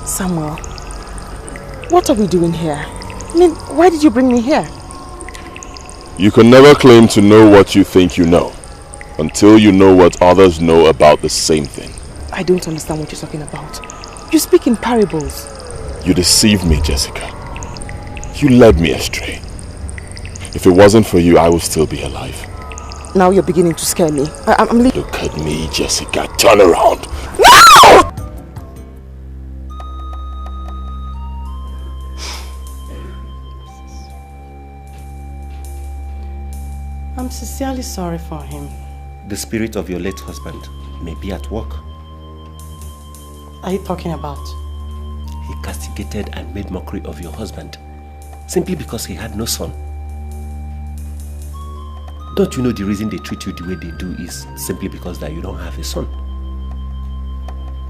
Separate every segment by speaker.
Speaker 1: Samuel, what are we doing here? I mean, why did you bring me here?
Speaker 2: You can never claim to know what you think you know until you know what others know about the same thing.
Speaker 1: I don't understand what you're talking about. You speak in parables.
Speaker 2: You deceived me, Jessica. You led me astray. If it wasn't for you, I would still be alive.
Speaker 1: Now you're beginning to scare me. I'm leaving.
Speaker 2: Look at me, Jessica. Turn around.
Speaker 1: No!
Speaker 3: I'm sincerely sorry for him.
Speaker 4: The spirit of your late husband may be at work.
Speaker 3: Are you talking about?
Speaker 4: He castigated and made mockery of your husband simply because he had no son. Don't you know the reason they treat you the way they do is simply because that you don't have a son?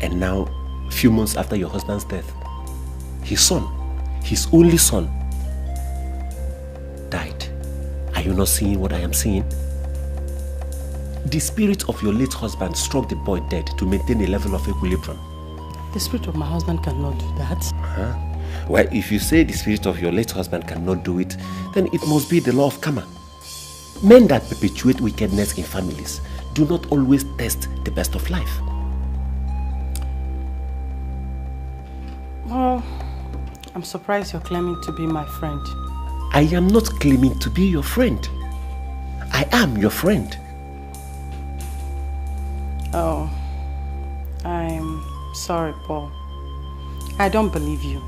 Speaker 4: And now, a few months after your husband's death, his son, his only son, died. Are you not seeing what I am seeing? The spirit of your late husband struck the boy dead to maintain a level of equilibrium.
Speaker 3: The spirit of my husband cannot do that.
Speaker 4: Huh? Well, if you say the spirit of your late husband cannot do it, then it must be the law of karma. Men that perpetuate wickedness in families do not always test the best of life.
Speaker 3: Well, I'm surprised you're claiming to be my friend.
Speaker 4: I am not claiming to be your friend. I am your friend.
Speaker 3: Oh, I'm sorry, Paul. I don't believe you.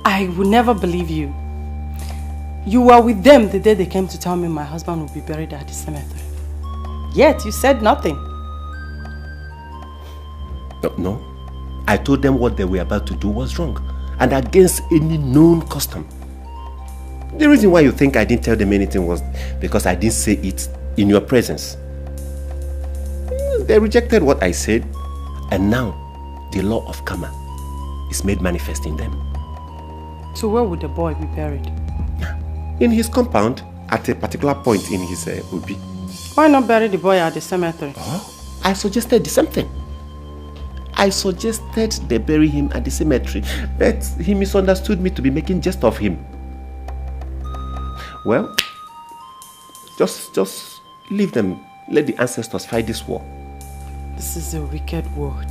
Speaker 3: I will never believe you. You were with them the day they came to tell me my husband would be buried at the cemetery. Yet you said nothing.
Speaker 4: No. I told them what they were about to do was wrong and against any known custom. The reason why you think I didn't tell them anything was because I didn't say it in your presence. They rejected what I said, and now the law of karma is made manifest in them.
Speaker 3: So where would the boy be buried?
Speaker 4: In his compound, at a particular point in his ubi.
Speaker 3: Why not bury the boy at the cemetery?
Speaker 4: Oh, I suggested the same thing. I suggested they bury him at the cemetery, but he misunderstood me to be making jest of him. Well, just leave them. Let the ancestors fight this war.
Speaker 3: This is a wicked word.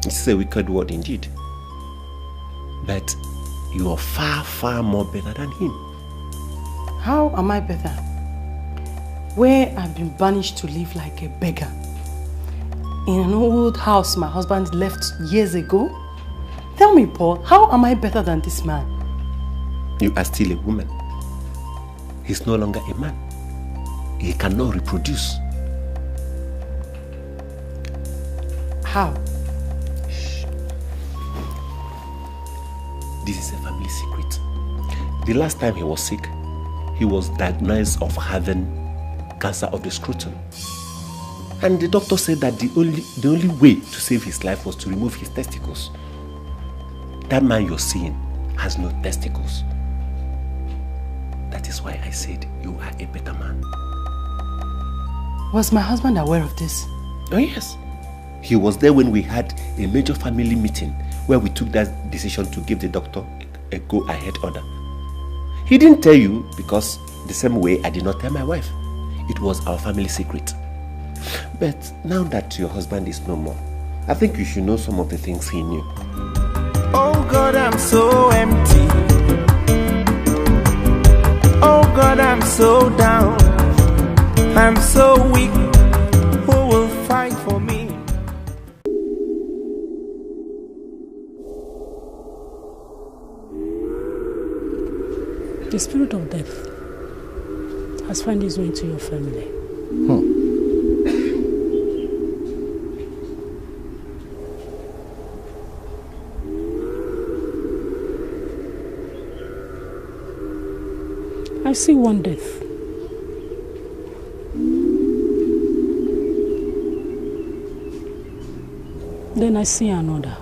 Speaker 4: This is a wicked word indeed. But you are far, far more better than him.
Speaker 3: How am I better? Where I've been banished to live like a beggar. In an old house my husband left years ago. Tell me, Paul, how am I better than this man?
Speaker 4: You are still a woman. He's no longer a man. He cannot reproduce.
Speaker 3: How?
Speaker 4: Shh. This is a family secret. The last time he was sick, he was diagnosed of having cancer of the scrotum. And the doctor said that the only way to save his life was to remove his testicles. That man you're seeing has no testicles. That is why I said you are a better man.
Speaker 3: Was my husband aware of this?
Speaker 4: Oh yes. He was there when we had a major family meeting where we took that decision to give the doctor a go-ahead order. He didn't tell you because the same way I did not tell my wife. It was our family secret. But now that your husband is no more, I think you should know some of the things he knew.
Speaker 5: Oh God, I'm so empty. Oh God, I'm so down. I'm so weak. Who will fight for me?
Speaker 6: The spirit of death has found its way into your family. I see one death. Then I see another.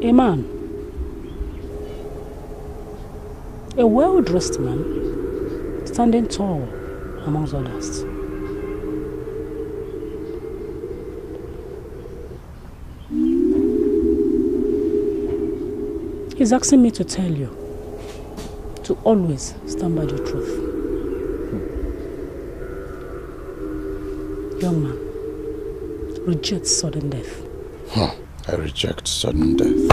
Speaker 6: A man A well-dressed man, standing tall amongst others. He's asking me to tell you to always stand by the truth. Young man, reject sudden death.
Speaker 7: I reject sudden death.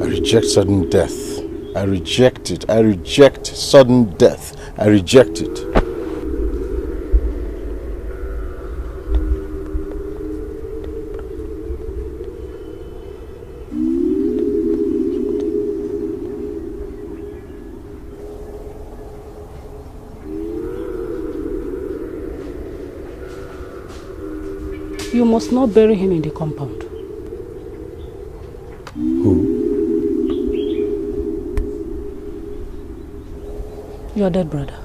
Speaker 7: I reject sudden death. I reject it. I reject sudden death. I reject it.
Speaker 6: You must not bury him in the compound.
Speaker 7: Who?
Speaker 6: Your dead brother.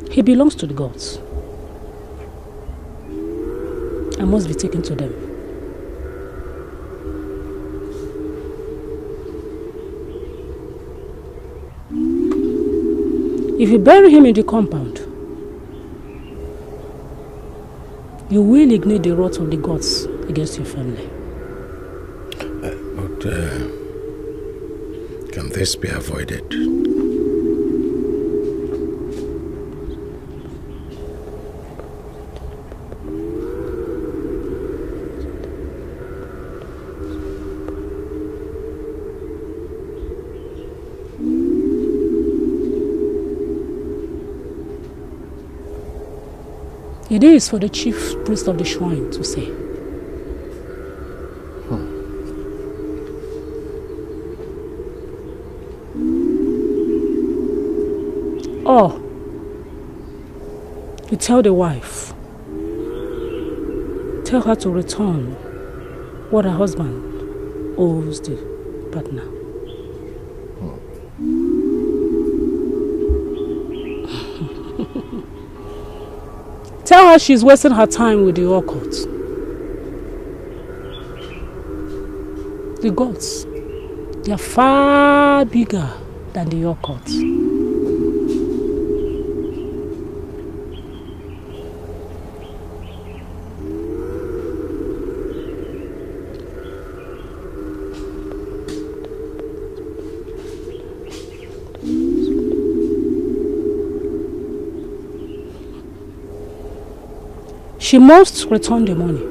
Speaker 6: He belongs to the gods. I must be taken to them. If you bury him in the compound, you will ignite the wrath of the gods against your family.
Speaker 7: But can this be avoided?
Speaker 6: It is for the chief priest of the shrine to say. Or you tell the wife, tell her to return what her husband owes the partner. Tell her she's wasting her time with the occult. The gods, they are far bigger than the occult. She must return the money.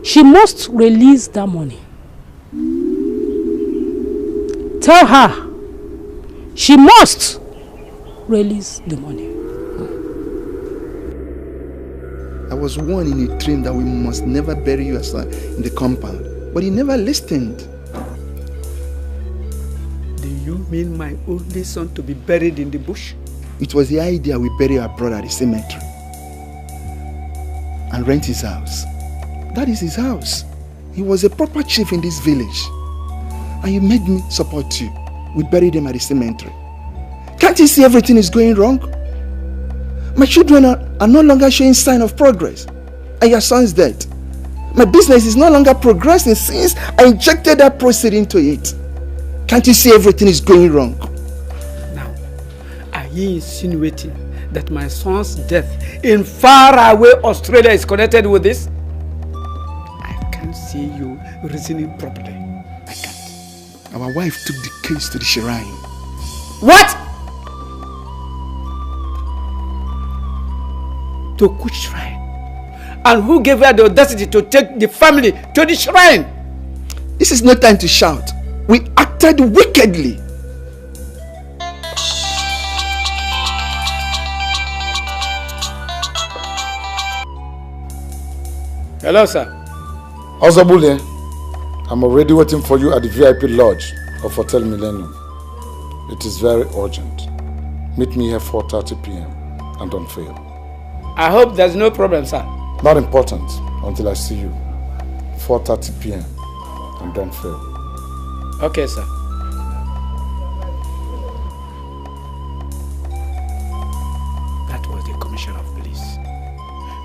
Speaker 6: She must release that money. Tell her she must release the money.
Speaker 8: I was warned in a dream that we must never bury you in the compound, but he never listened.
Speaker 9: You mean my only son to be buried in the bush?
Speaker 8: It was the idea we bury our brother at the cemetery and rent his house. That is his house. He was a proper chief in this village. And you made me support you. We buried him at the cemetery. Can't you see everything is going wrong? My children are no longer showing sign of progress. And your son's dead. My business is no longer progressing since I injected that proceed into it. Can't you see everything is going wrong?
Speaker 9: Now, are you insinuating that my son's death in faraway Australia is connected with this? I can't see you reasoning properly. I can't.
Speaker 8: Our wife took the case to the shrine.
Speaker 9: What? To which shrine? And who gave her the audacity to take the family to the shrine?
Speaker 8: This is no time to shout. We acted wickedly.
Speaker 9: Hello, sir.
Speaker 7: Ozabule, I'm already waiting for you at the VIP lodge of Hotel Millennium. It is very urgent. Meet me here 4:30 p.m. and don't fail.
Speaker 9: I hope there's no problem, sir.
Speaker 7: Not important until I see you. 4:30 p.m. and don't fail.
Speaker 9: Okay, sir. commissioner of police.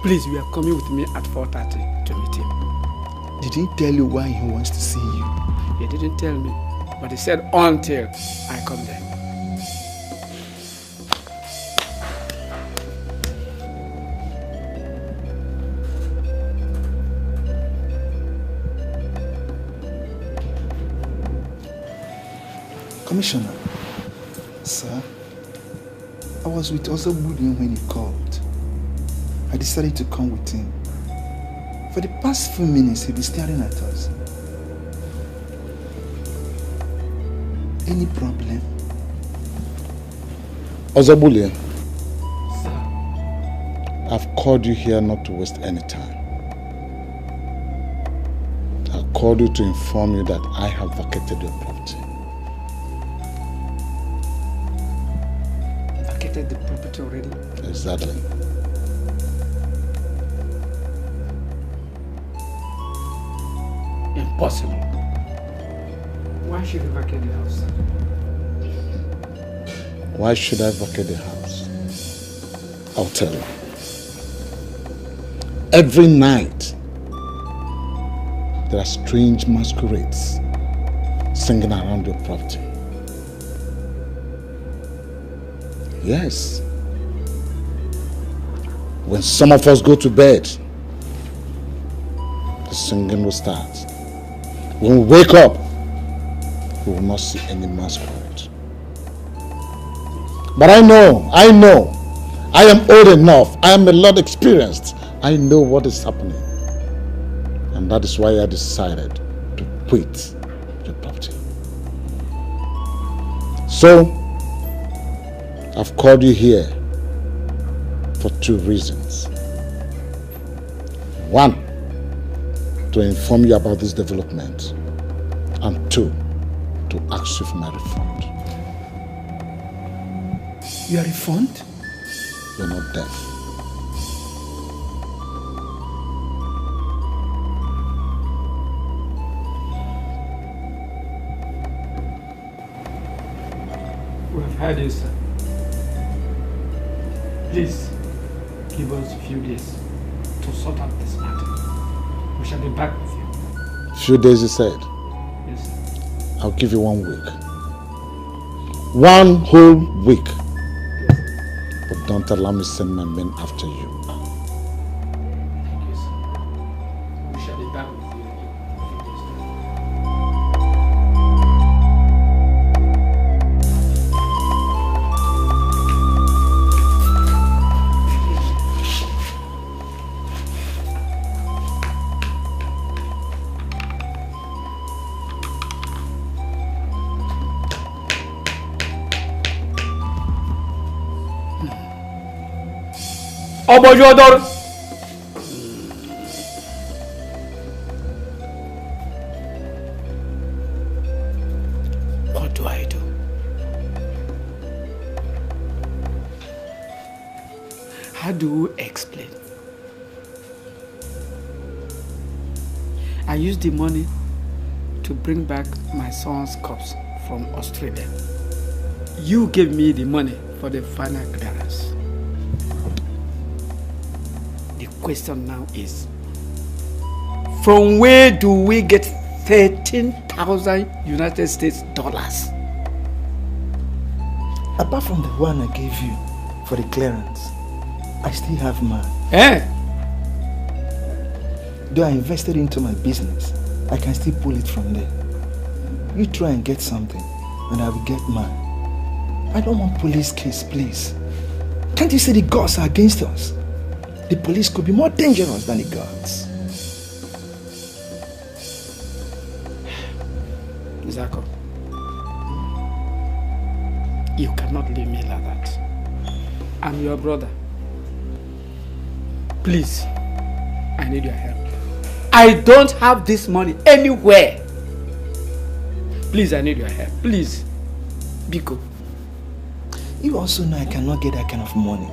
Speaker 9: Please, you are coming with me at 4:30 to meet him.
Speaker 8: Did he tell you why he wants to see you?
Speaker 9: He didn't tell me, but he said until I come there.
Speaker 8: Commissioner, sir, I was with Ozobudi when he called. I decided to come with him. For the past few minutes, he'll be staring at us. Any problem?
Speaker 7: Ozobuli,
Speaker 9: Sir,
Speaker 7: I've called you here not to waste any time. I called you to inform you that I have vacated your property.
Speaker 9: vacated the property already?
Speaker 7: Exactly.
Speaker 9: Impossible. Why should you vacate the house?
Speaker 7: Why should I vacate the house? I'll tell you. Every night, there are strange masquerades singing around your property. Yes. When some of us go to bed, the singing will start. When we wake up, we will not see any masquerade. But I know, I am old enough, I am a lot experienced. I know what is happening. And that is why I decided to quit the property. So, I've called you here for two reasons. One, to inform you about this development. And two, to ask you for my refund.
Speaker 8: You are refund?
Speaker 7: You're not deaf.
Speaker 9: We have heard you, sir. Please, give us a few days to sort out this matter. We shall be back with you.
Speaker 7: Few days, you said.
Speaker 9: Yes, sir.
Speaker 7: I'll give you 1 week. 1 whole week. But don't allow me to send my men after you.
Speaker 9: Thank you, sir. We shall be back with you in a few days' Obojodor. What do I do? How do you explain? I used the money to bring back my son's corpse from Australia. You gave me the money for the final clearance. The question now is, from where do we get 13,000 United States dollars?
Speaker 8: Apart from the one I gave you for the clearance, I still have mine.
Speaker 9: Eh?
Speaker 8: Though I invested into my business, I can still pull it from there. You try and get something, and I will get mine. I don't want police case, please. Can't you see the gods are against us? The police could be more dangerous than the gods.
Speaker 9: Zako, you cannot leave me like that. I'm your brother. Please, I need your help. I don't have this money anywhere. Please, I need your help. Please. Biko.
Speaker 8: You also know I cannot get that kind of money.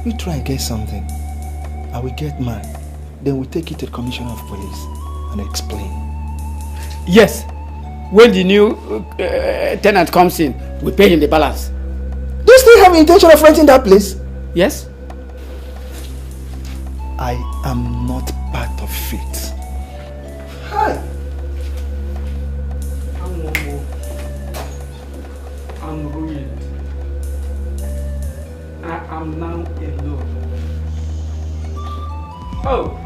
Speaker 8: You try and get something, I will get mine. Then we'll take it to the Commissioner of Police and explain.
Speaker 9: Yes. When the new tenant comes in, we pay him the balance.
Speaker 8: Those still have intention of renting that place?
Speaker 9: Yes?
Speaker 8: I am not part of it. Hi.
Speaker 9: I'm ruined. I am now alone. Oh!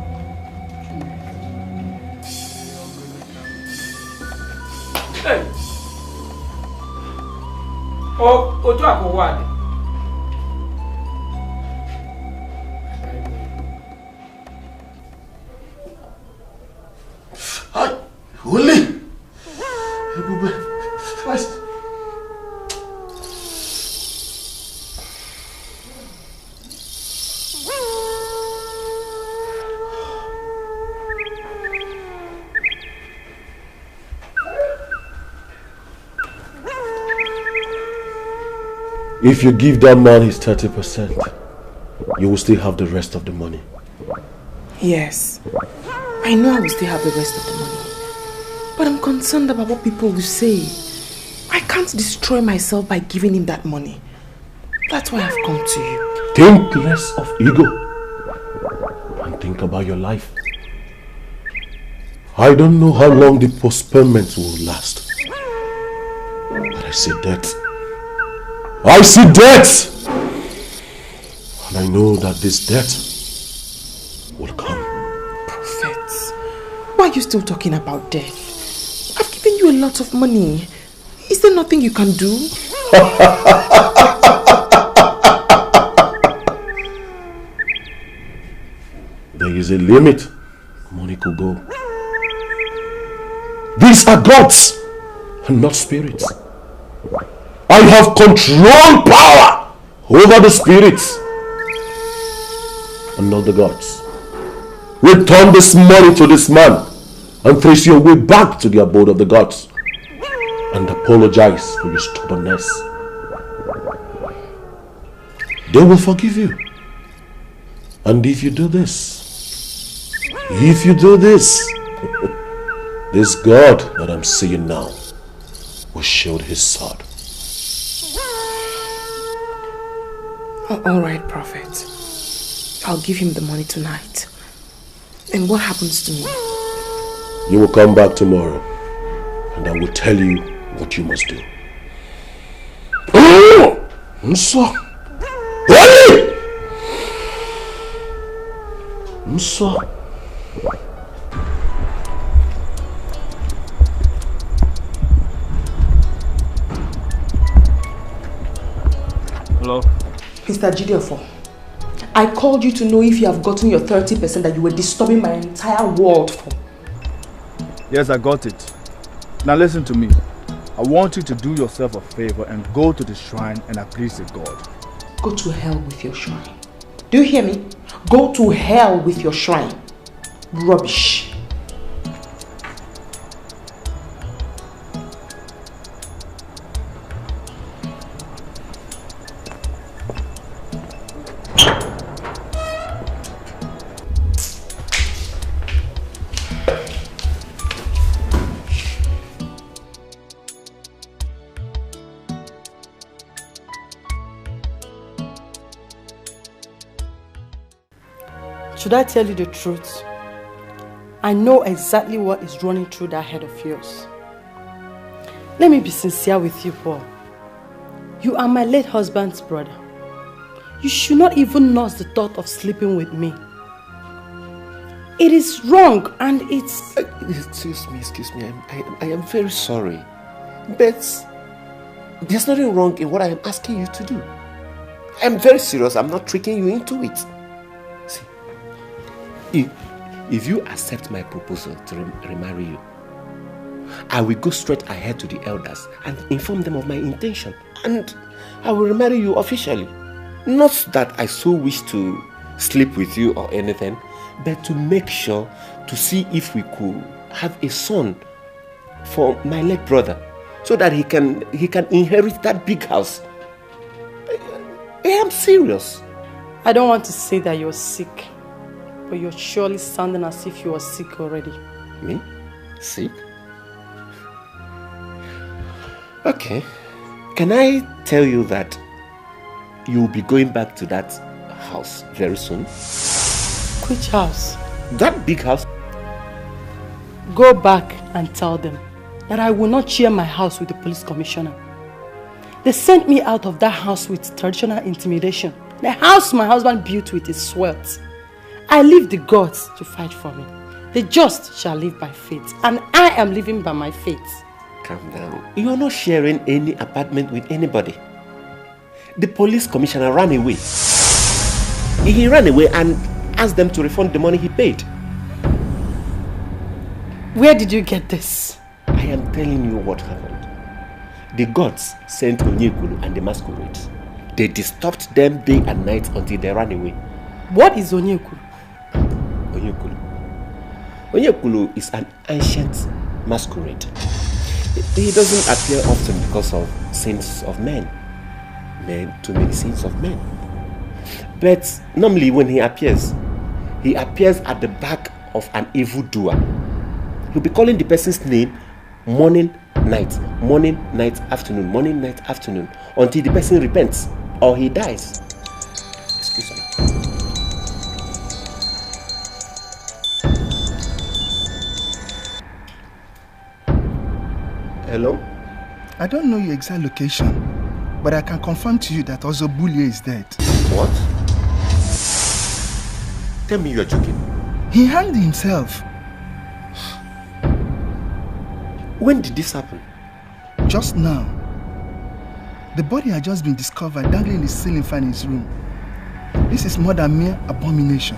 Speaker 9: Hey! Oh, ojú àpò wà ní.
Speaker 7: Hi, Holy. First.
Speaker 4: If you give that man his 30%, you will still have the rest of the money.
Speaker 1: Yes. I know I will still have the rest of the money. But I'm concerned about what people will say. I can't destroy myself by giving him that money. That's why I've come to you.
Speaker 4: Think less of ego and think about your life. I don't know how long the postponement will last. But I see death. I see death! And I know that this death will come.
Speaker 1: Prophet, why are you still talking about death? I've given you a lot of money. Is there nothing you can do?
Speaker 4: There is a limit money could go. These are gods and not spirits. I have control power over the spirits and not the gods. Return this money to this man and trace your way back to the abode of the gods and apologize for your stubbornness. They will forgive you. And if you do this, this God that I'm seeing now will shield his sword.
Speaker 1: All right, Prophet. I'll give him the money tonight. And what happens to me?
Speaker 4: You will come back tomorrow and I will tell you what you must do.
Speaker 9: Hello?
Speaker 1: Mr. Gideofo, I called you to know if you have gotten your 30% that you were disturbing my entire world for.
Speaker 10: Yes, I got it. Now listen to me. I want you to do yourself a favor and go to the shrine and appease the God.
Speaker 1: Go to hell with your shrine. Do you hear me? Go to hell with your shrine. Rubbish.
Speaker 3: Should I tell you the truth? I know exactly what is running through that head of yours. Let me be sincere with you, Paul. You are my late husband's brother. You should not even nurse the thought of sleeping with me. It is wrong and it's...
Speaker 4: Excuse me. I am very sorry. But there's nothing wrong in what I am asking you to do. I am very serious. I'm not tricking you into it. See, if you accept my proposal to remarry you, I will go straight ahead to the elders and inform them of my intention. And I will remarry you officially. Not that I so wish to sleep with you or anything, but to make sure to see if we could have a son for my late brother, so that he can inherit that big house. I am serious.
Speaker 3: I don't want to say that you're sick, but you're surely sounding as if you are sick already.
Speaker 4: Me? Sick? Okay. Can I tell you that you'll be going back to that house very soon.
Speaker 3: Which house?
Speaker 4: That big house.
Speaker 3: Go back and tell them that I will not share my house with the police commissioner. They sent me out of that house with traditional intimidation. The house my husband built with his sweat. I leave the gods to fight for me. The just shall live by faith, and I am living by my faith.
Speaker 4: Calm down. You are not sharing any apartment with anybody. The police commissioner ran away. He ran away and asked them to refund the money he paid.
Speaker 3: Where did you get this?
Speaker 4: I am telling you what happened. The gods sent Onyekulu and the masquerades. They disturbed them day and night until they ran away.
Speaker 3: What is Onyekulu?
Speaker 4: Onyekulu is an ancient masquerade. He doesn't appear often because of sins of men. Too many sins of men. But normally when he appears at the back of an evildoer. He'll be calling the person's name morning, night, afternoon, morning, night, afternoon, until the person repents or he dies. Excuse me. Hello?
Speaker 8: I don't know your exact location, but I can confirm to you that Ozobulie is dead.
Speaker 4: What? Tell me you're joking.
Speaker 8: He hanged himself.
Speaker 4: When did this happen?
Speaker 8: Just now. The body had just been discovered dangling in the ceiling fan in his room. This is more than mere abomination.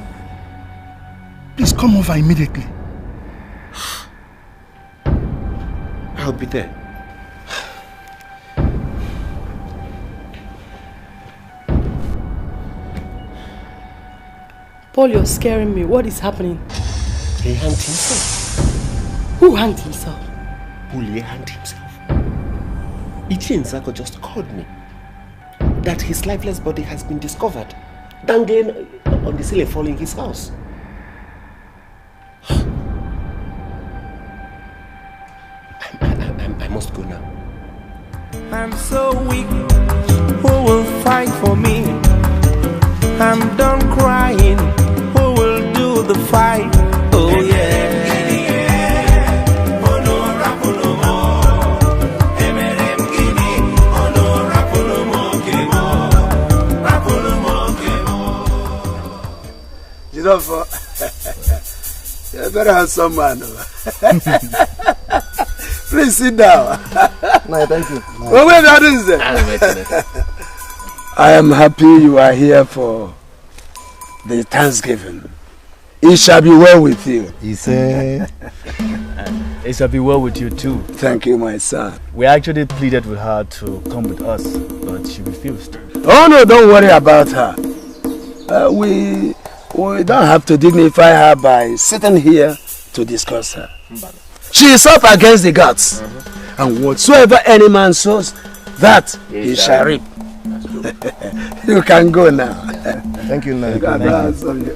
Speaker 8: Please come over immediately.
Speaker 4: I'll be there.
Speaker 3: Paul, you're scaring me. What is happening?
Speaker 4: He hanged himself.
Speaker 3: Who hanged himself?
Speaker 4: Bulie hanged himself. Etienne Zako just called me that his lifeless body has been discovered, dangling on the ceiling falling his house. I must go now.
Speaker 5: I'm so weak. Who will fight for me? I'm done crying. Who will do the fight? Oh yeah.
Speaker 9: You know, you better have some man. Please sit down.
Speaker 11: No, thank you. No.
Speaker 9: Well, wait, what is it? I am happy you are here for the Thanksgiving. It shall be well with you.
Speaker 11: He said.
Speaker 10: It shall be well with you too.
Speaker 9: Thank you, my son.
Speaker 10: We actually pleaded with her to come with us, but she refused.
Speaker 9: Oh no, don't worry about her. We don't have to dignify her by sitting here to discuss her. She is up against the gods. And whatsoever any man sows, that he shall reap. You can go now.
Speaker 11: Thank you, Nana.
Speaker 10: Thank you.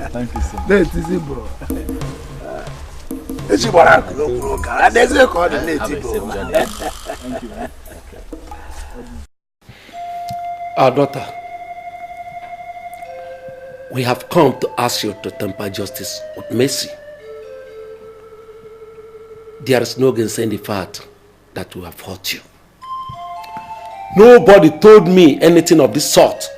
Speaker 10: Thank you, sir.
Speaker 9: That is it, bro. Thank you.
Speaker 4: Our daughter, we have come to ask you to temper justice with mercy. There is no gainsaying the fact that we have hurt you. Nobody told me anything of this sort.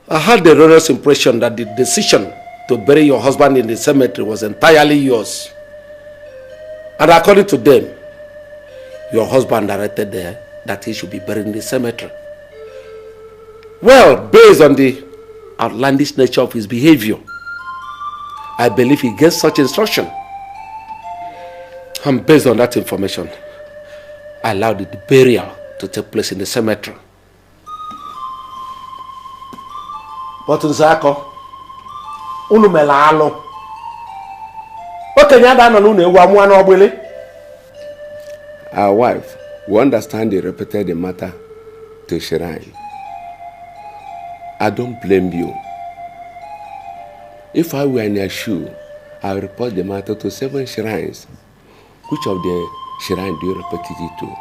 Speaker 4: I had the erroneous impression that the decision to bury your husband in the cemetery was entirely yours. And according to them, your husband directed there that he should be buried in the cemetery. Well, based on the outlandish nature of his behavior, I believe he gets such instruction. And based on that information, I allowed the burial to take place in the cemetery. But Nzako, unu mela alo. Okenye ada no nu ewu amu anu ogbele.
Speaker 12: Our wife, we understand they repeated the matter to Shrine. I don't blame you. If I were in your shoe, I would report the matter to 7 shrines. Which of the shrines do you report it to?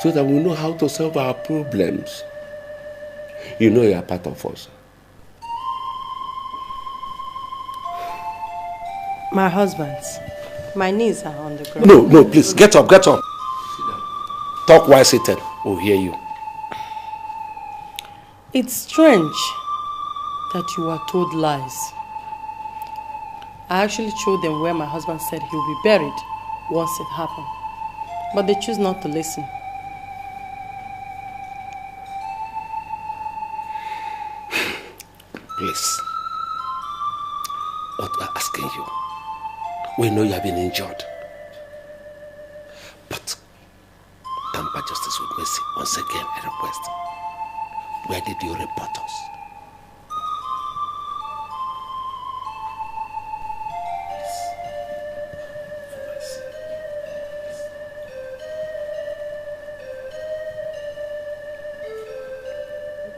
Speaker 12: so that we know how to solve our problems. You know you are part of us.
Speaker 3: My husband's. My knees are on the ground.
Speaker 4: No, please, get up. Talk while seated. We'll hear you.
Speaker 3: It's strange that you were told lies. I actually showed them where my husband said he'll be buried once it happened. But they choose not to listen.
Speaker 4: Please. What we're asking you. We know you have been injured. But temper justice with mercy. Once again, I request. Where did you report us?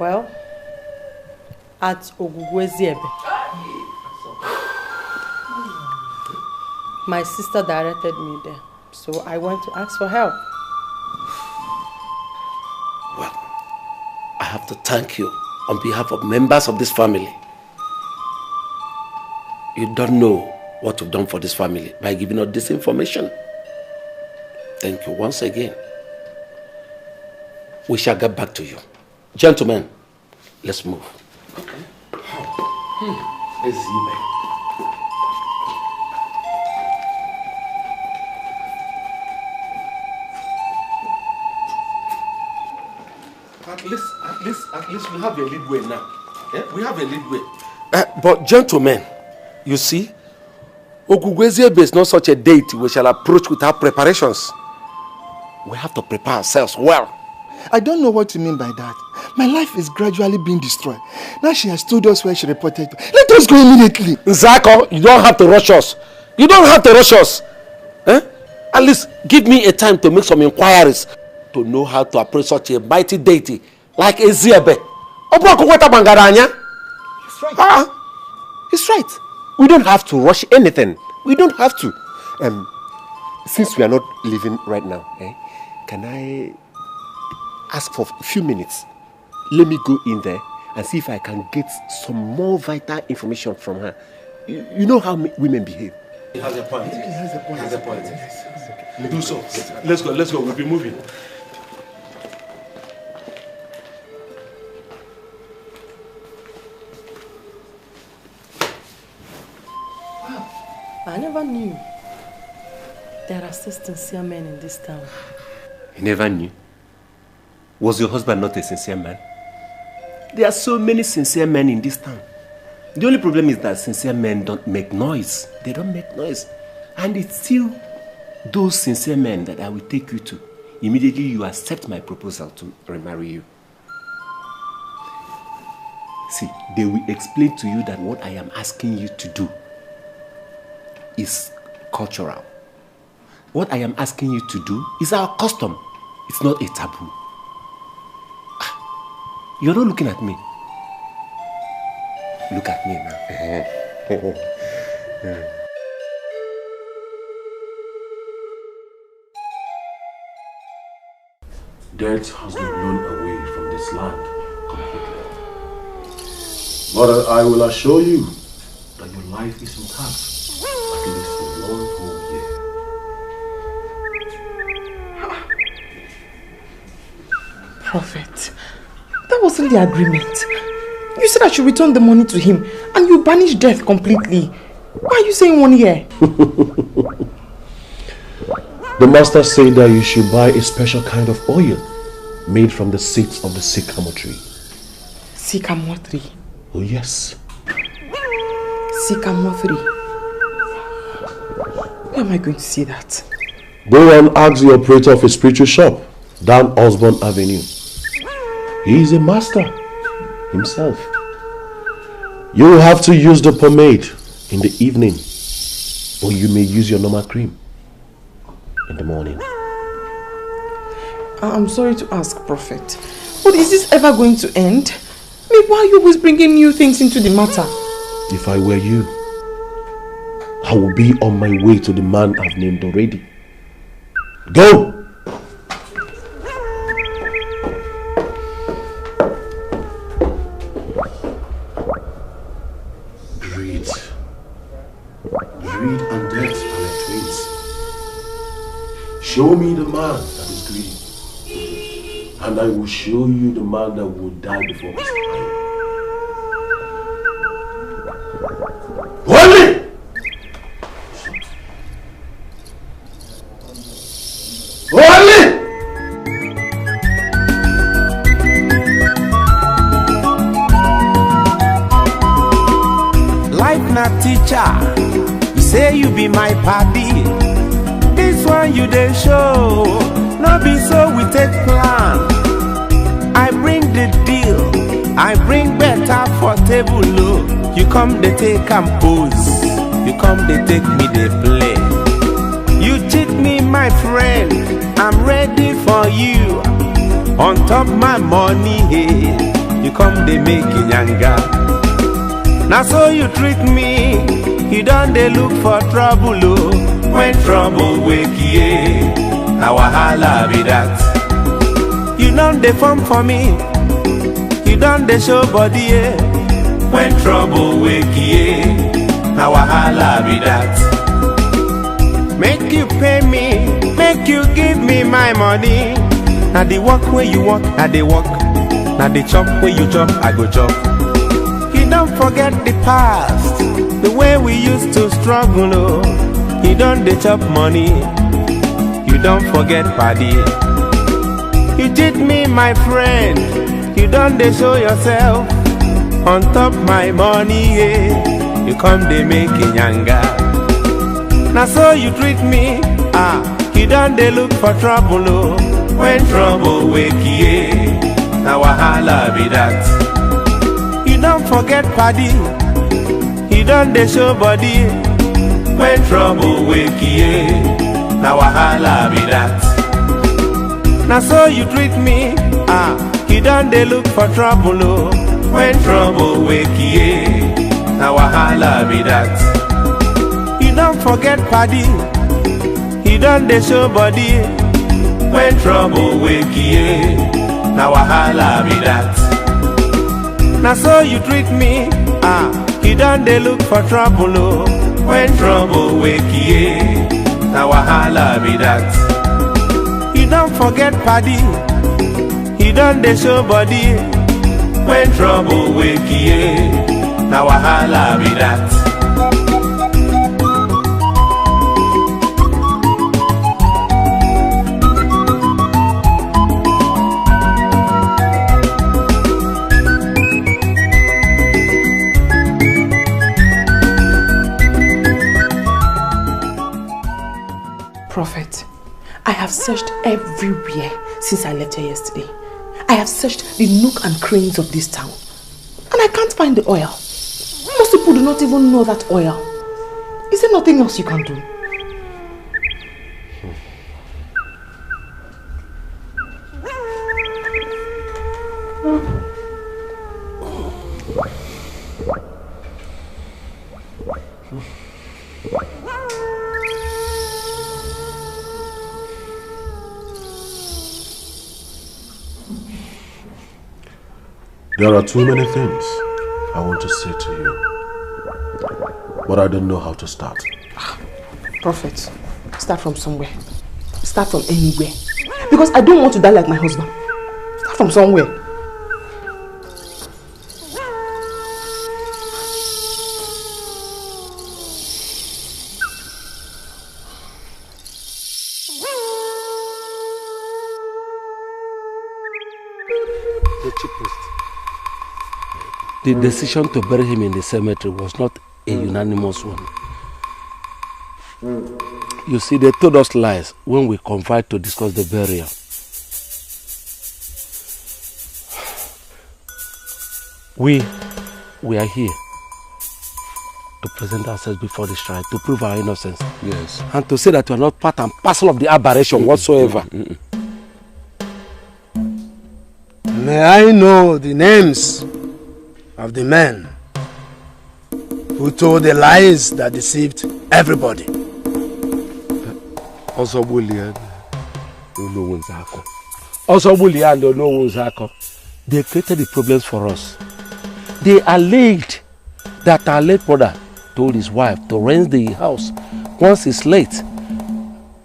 Speaker 3: Well, at Ogugweziebe. My sister directed me there, so I went to ask for help.
Speaker 4: Well, I have to thank you on behalf of members of this family. You don't know what you've done for this family by giving us this information. Thank you once again. We shall get back to you. Gentlemen, let's move. Okay. Let's see, man. At least we have a leadway now. Yeah? We have a leadway. But gentlemen, you see, Ogugweziebe is not such a date we shall approach without preparations. We have to prepare ourselves well.
Speaker 8: I don't know what you mean by that. My life is gradually being destroyed. Now she has told us where she reported. Let us go immediately.
Speaker 4: Zako, you don't have to rush us. You don't have to rush us. Eh? At least give me a time to make some inquiries to know how to approach such a mighty deity like Eziebe. It's right. It's right. We don't have to rush anything. We don't have to. Since we are not living right now, can I ask for a few minutes? Let me go in there and see if I can get some more vital information from her. You know how women behave. He has a point.
Speaker 8: He has a point.
Speaker 4: He has a point. Do so. Let's go. We'll be moving.
Speaker 3: I never knew there are still sincere men in this town.
Speaker 4: You never knew? Was your husband not a sincere man? There are so many sincere men in this town. The only problem is that sincere men don't make noise. They don't make noise. And it's still those sincere men that I will take you to. Immediately you accept my proposal to remarry you. See, they will explain to you that what I am asking you to do is cultural. What I am asking you to do is our custom. It's not a taboo. You're not looking at me. Look at me now.
Speaker 13: Death has been blown away from this land completely. But I will assure you that your life is intact, at least for 1 whole year.
Speaker 1: Prophet, that wasn't the agreement. You said I should return the money to him and you banish death completely. Why are you saying 1 year?
Speaker 13: The master said that you should buy a special kind of oil made from the seeds of the sycamore tree.
Speaker 1: Sycamore tree?
Speaker 13: Oh yes.
Speaker 1: Sycamore tree? Where am I going to see that?
Speaker 13: Go and ask the operator of a spiritual shop down Osborne Avenue. He is a master himself. You will have to use the pomade in the evening, or you may use your normal cream in the morning.
Speaker 1: I'm sorry to ask, Prophet, but is this ever going to end? I mean, why are you always bringing new things into the matter?
Speaker 13: If I were you, I would be on my way to the man I've named already. Go! Greed and death are like twins. Show me the man that is greedy, and I will show you the man that will die before his time. Holy! Holy!
Speaker 5: Life not teacher, you say you be my paddy. This one you dey show, no be so we take plan. I bring the deal, I bring better for table low. You come they take and pose, you come they take me they play. You cheat me my friend, I'm ready for you. On top my money, hey, you come they make nyanga. Now so you treat me, you done they look for trouble, oh. When trouble wake, yeah, now wahala be that. You done they form for me, you done they show body, yeah. When trouble wake, yeah, now wahala be that. Make you pay me, make you give me my money. Now the work where you work, now they work. Now the chop where you chop, I go chop. Don't forget the past, the way we used to struggle, oh. You don't dey chop money, you don't forget party. You cheat me my friend, you don't dey show yourself. On top my money, yeah, you come dey make nyanga. Now so you treat me, you don't dey look for trouble, oh. When trouble wake, yeah, now wahala be that. Don't forget paddy, you don't dey show body. When trouble wake, yeah, now wahala be that. Now so you treat me, you don't dey look for trouble, oh. When trouble wake, yeah, now wahala be that. You don't forget paddy, you don't dey show body. When trouble wake, yeah, now wahala be that. Now so you treat me, you done they look for trouble, oh. When trouble wake, yeah, now wahala be that. You don't forget paddy, you done they show body. When trouble wake, yeah, now wahala be that.
Speaker 1: Prophet, I have searched everywhere since I left here yesterday. I have searched the nook and crannies of this town, and I can't find the oil. Most people do not even know that oil. Is there nothing else you can do?
Speaker 13: There are too many things I want to say to you, but I don't know how to start.
Speaker 1: Prophet, start from somewhere. Start from anywhere. Because I don't want to die like my husband. Start from somewhere.
Speaker 14: The chief priest. The decision to bury him in the cemetery was not a unanimous one. You see, they told us lies when we conveyed to discuss the burial. We are here to present ourselves before the shrine, to prove our innocence.
Speaker 4: Yes.
Speaker 14: And to say that we are not part and parcel of the aberration whatsoever.
Speaker 9: May I know the names of the men who told the lies that deceived everybody?
Speaker 14: They created the problems for us. They alleged that our late brother told his wife to rent the house once it's late,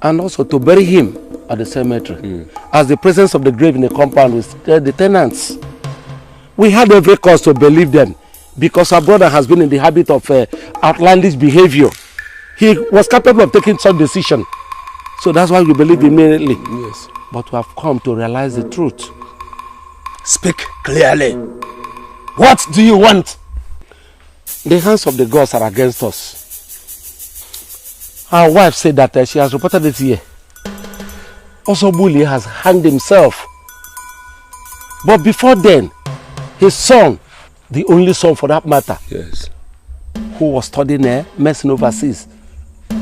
Speaker 14: and also to bury him at the cemetery, as the presence of the grave in the compound will scare the tenants. We had every cause to believe them, because our brother has been in the habit of outlandish behavior. He was capable of taking such decision. So that's why we believe immediately.
Speaker 15: Yes.
Speaker 14: But we have come to realize the truth.
Speaker 15: Speak clearly. What do you want?
Speaker 14: The hands of the gods are against us. Our wife said that she has reported it here. Also, Bully has hanged himself. But before then, his son, the only son for that matter,
Speaker 15: yes,
Speaker 14: who was studying medicine overseas,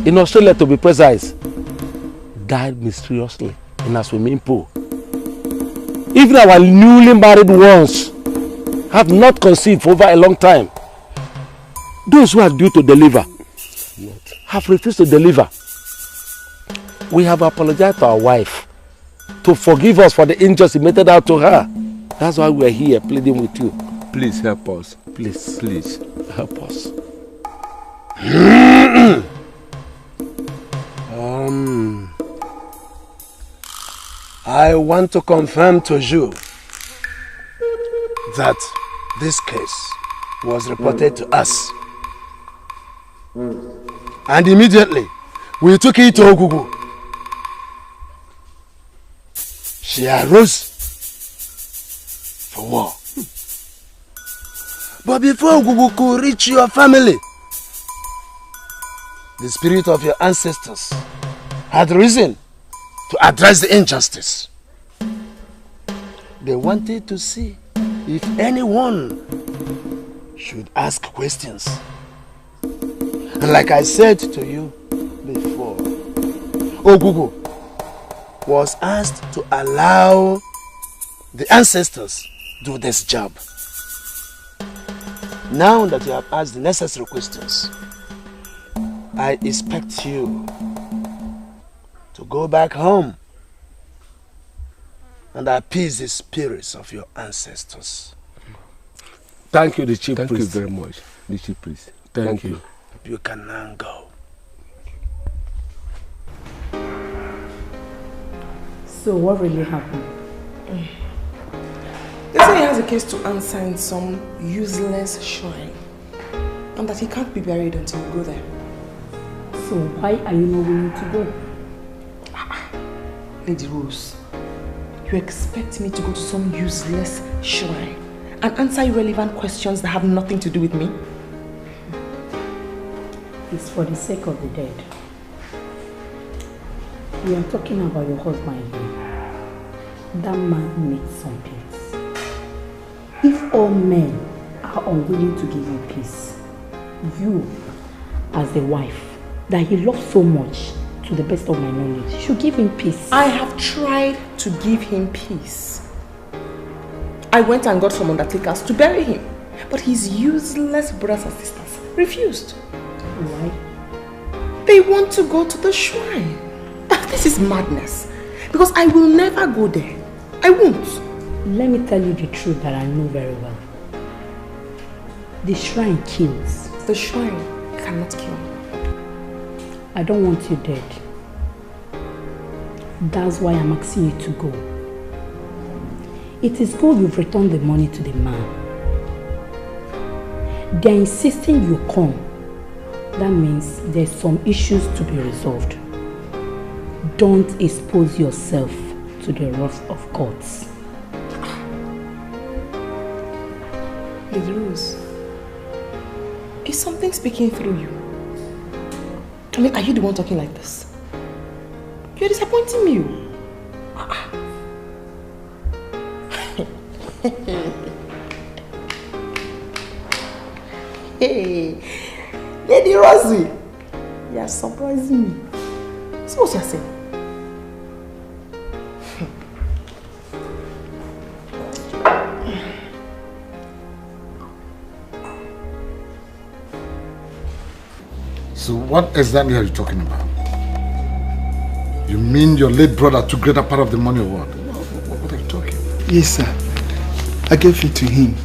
Speaker 14: in Australia to be precise, died mysteriously in a swimming pool. Even our newly married ones have not conceived for over a long time. Those who are due to deliver have refused to deliver. We have apologized to our wife to forgive us for the injustice meted out to her. That's why we are here pleading with you.
Speaker 15: Please help us.
Speaker 14: Please.
Speaker 15: Please.
Speaker 14: Help us.
Speaker 15: I want to confirm to you that this case was reported to us. And immediately, we took it to Ogugu. She arose for war. But before Ogugu could reach your family, the spirit of your ancestors had risen to address the injustice. They wanted to see if anyone should ask questions. And like I said to you before, Ogugu was asked to allow the ancestors do this job. Now that you have asked the necessary questions, I expect you to go back home and appease the spirits of your ancestors.
Speaker 14: Thank you, the chief priest.
Speaker 15: Thank you very much, the chief priest.
Speaker 14: Thank you.
Speaker 15: You can now go.
Speaker 6: So what really happened?
Speaker 1: They say he has a case to answer in some useless shrine, and that he can't be buried until we go there.
Speaker 6: So why are you not willing to go?
Speaker 1: Lady Rose, you expect me to go to some useless shrine and answer irrelevant questions that have nothing to do with me?
Speaker 6: It's for the sake of the dead. We are talking about your husband here. That man needs some peace. If all men are unwilling to give you peace, you, as the wife that he loves so much, to the best of my knowledge, should give him peace.
Speaker 1: I have tried to give him peace. I went and got some undertakers to bury him, but his useless brothers and sisters refused.
Speaker 6: Why?
Speaker 1: They want to go to the shrine. This is madness, because I will never go there. I won't.
Speaker 6: Let me tell you the truth that I know very well. The shrine kills.
Speaker 1: The shrine cannot kill.
Speaker 6: I don't want you dead. That's why I'm asking you to go. It is good you've returned the money to the man. They're insisting you come. That means there's some issues to be resolved. Don't expose yourself to the wrath of gods.
Speaker 1: Lady Rose, is something speaking through you? I mean, are you the one talking like this? You're disappointing me. Hey, Lady Rosie, you are surprising me. See what you're saying?
Speaker 7: So what exactly are you talking about? You mean your late brother took greater part of the money or what? What are you talking?
Speaker 8: Yes, sir. I gave it to him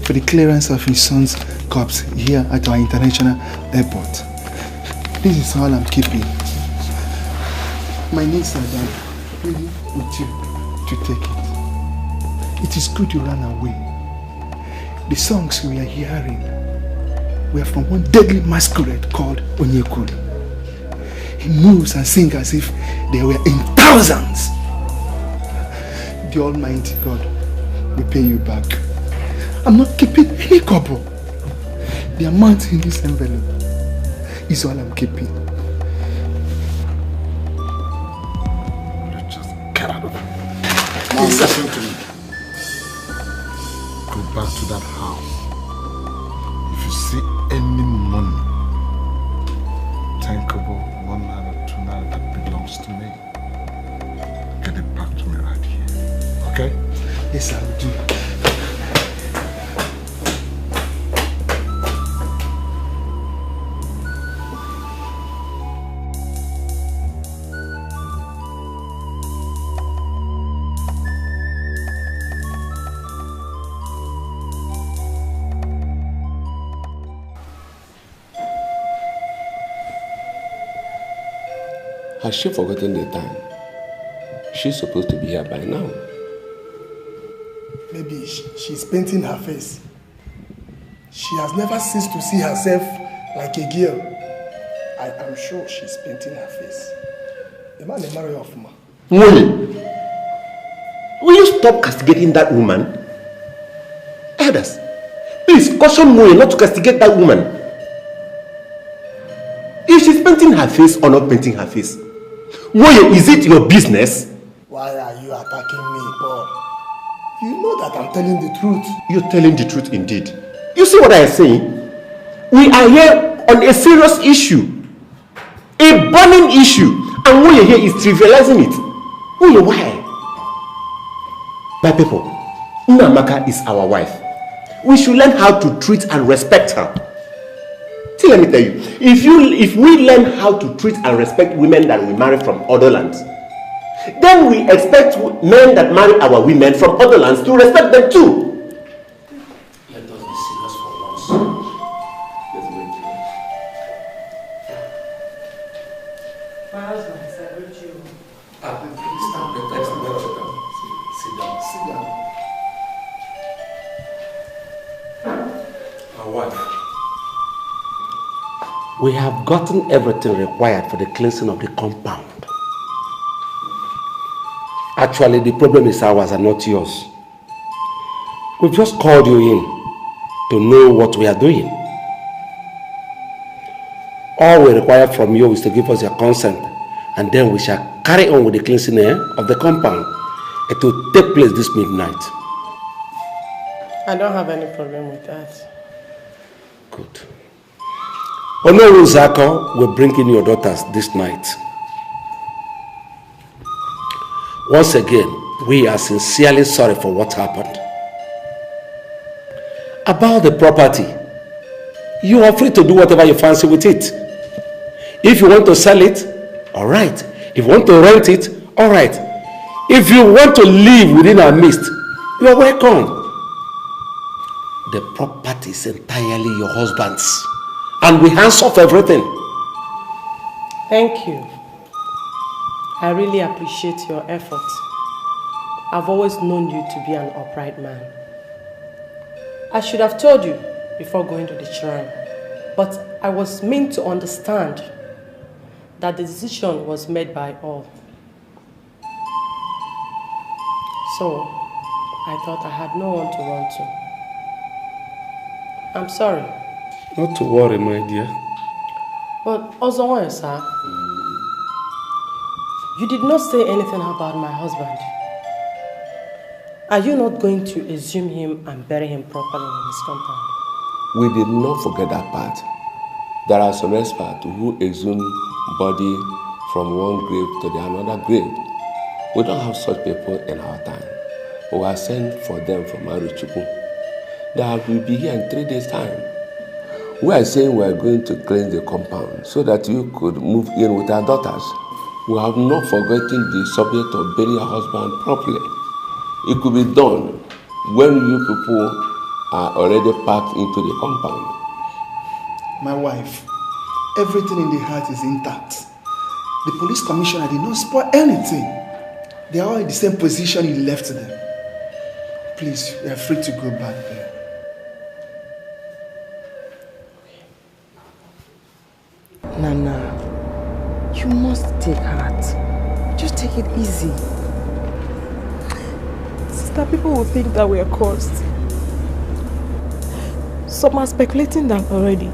Speaker 8: for the clearance of his son's cops here at our international airport. This is all I'm keeping. My niece are there, really with you to take it. It is good you ran away. The songs we are hearing were from one deadly masquerade called Onyekuru. He moves and sings as if they were in thousands. The Almighty God will pay you back. I'm not keeping any kobo. The amount in this envelope is all I'm keeping.
Speaker 7: Just get out of here. Now listen to me. Go back to that house. If you see any money, 10 kobo, 1 naira, 2 naira that belongs to me, get it back to me right here. Okay?
Speaker 8: Yes, I will do.
Speaker 12: Has she forgotten the time? She's supposed to be here by now.
Speaker 11: Maybe she's painting her face. She has never ceased to see herself like a girl. I am sure she's painting her face. The man is married off, ma.
Speaker 4: Will you stop castigating that woman? Elders, please caution Moye not to castigate that woman. If she's painting her face or not painting her face, Moye, is it your business?
Speaker 11: Why are you attacking me, Paul? You know that I'm telling the truth.
Speaker 4: You're telling the truth indeed. You see what I am saying? We are here on a serious issue. A burning issue. And Moye here is trivializing it. Moye, why? My people, Nnamaka is our wife. We should learn how to treat and respect her. See, let me tell you, if we learn how to treat and respect women that we marry from other lands, then we expect men that marry our women from other lands to respect them too.
Speaker 14: Let us be serious for once. Let's wait.
Speaker 3: My husband, I wrote you.
Speaker 14: Sit down. Our wife. We have gotten everything required for the cleansing of the compound. Actually, the problem is ours and not yours. We've just called you in to know what we are doing. All we require from you is to give us your consent, and then we shall carry on with the cleansing of the compound. It will take place this midnight.
Speaker 3: I don't have any problem with that.
Speaker 14: Good. Honorable Zako will bring in your daughters this night. Once again, we are sincerely sorry for what happened. About the property, you are free to do whatever you fancy with it. If you want to sell it, all right. If you want to rent it, all right. If you want to live within our midst, you are welcome. The property is entirely your husband's, and we hands off everything.
Speaker 3: Thank you. I really appreciate your efforts. I've always known you to be an upright man. I should have told you before going to the shrine, but I was meant to understand that the decision was made by all. So, I thought I had no one to run to. I'm sorry.
Speaker 14: Not to worry, my dear.
Speaker 3: But also, sir, you did not say anything about my husband. Are you not going to exhume him and bury him properly in his compound?
Speaker 12: We did not forget that part. There are some experts who exhume body from one grave to the another grave. We don't have such people in our time. We are sent for them from Aruchukwu. They will be here in 3 days' time. We are saying we are going to cleanse the compound so that you could move in with our daughters. We have not forgotten the subject of burying your husband properly. It could be done when you people are already packed into the compound.
Speaker 11: My wife, everything in the heart is intact. The police commissioner did not spoil anything. They are all in the same position he left them. Please, you are free to go back there.
Speaker 1: Nana, you must take heart. Just take it easy.
Speaker 16: Sister, people will think that we are cursed. Some are speculating that already.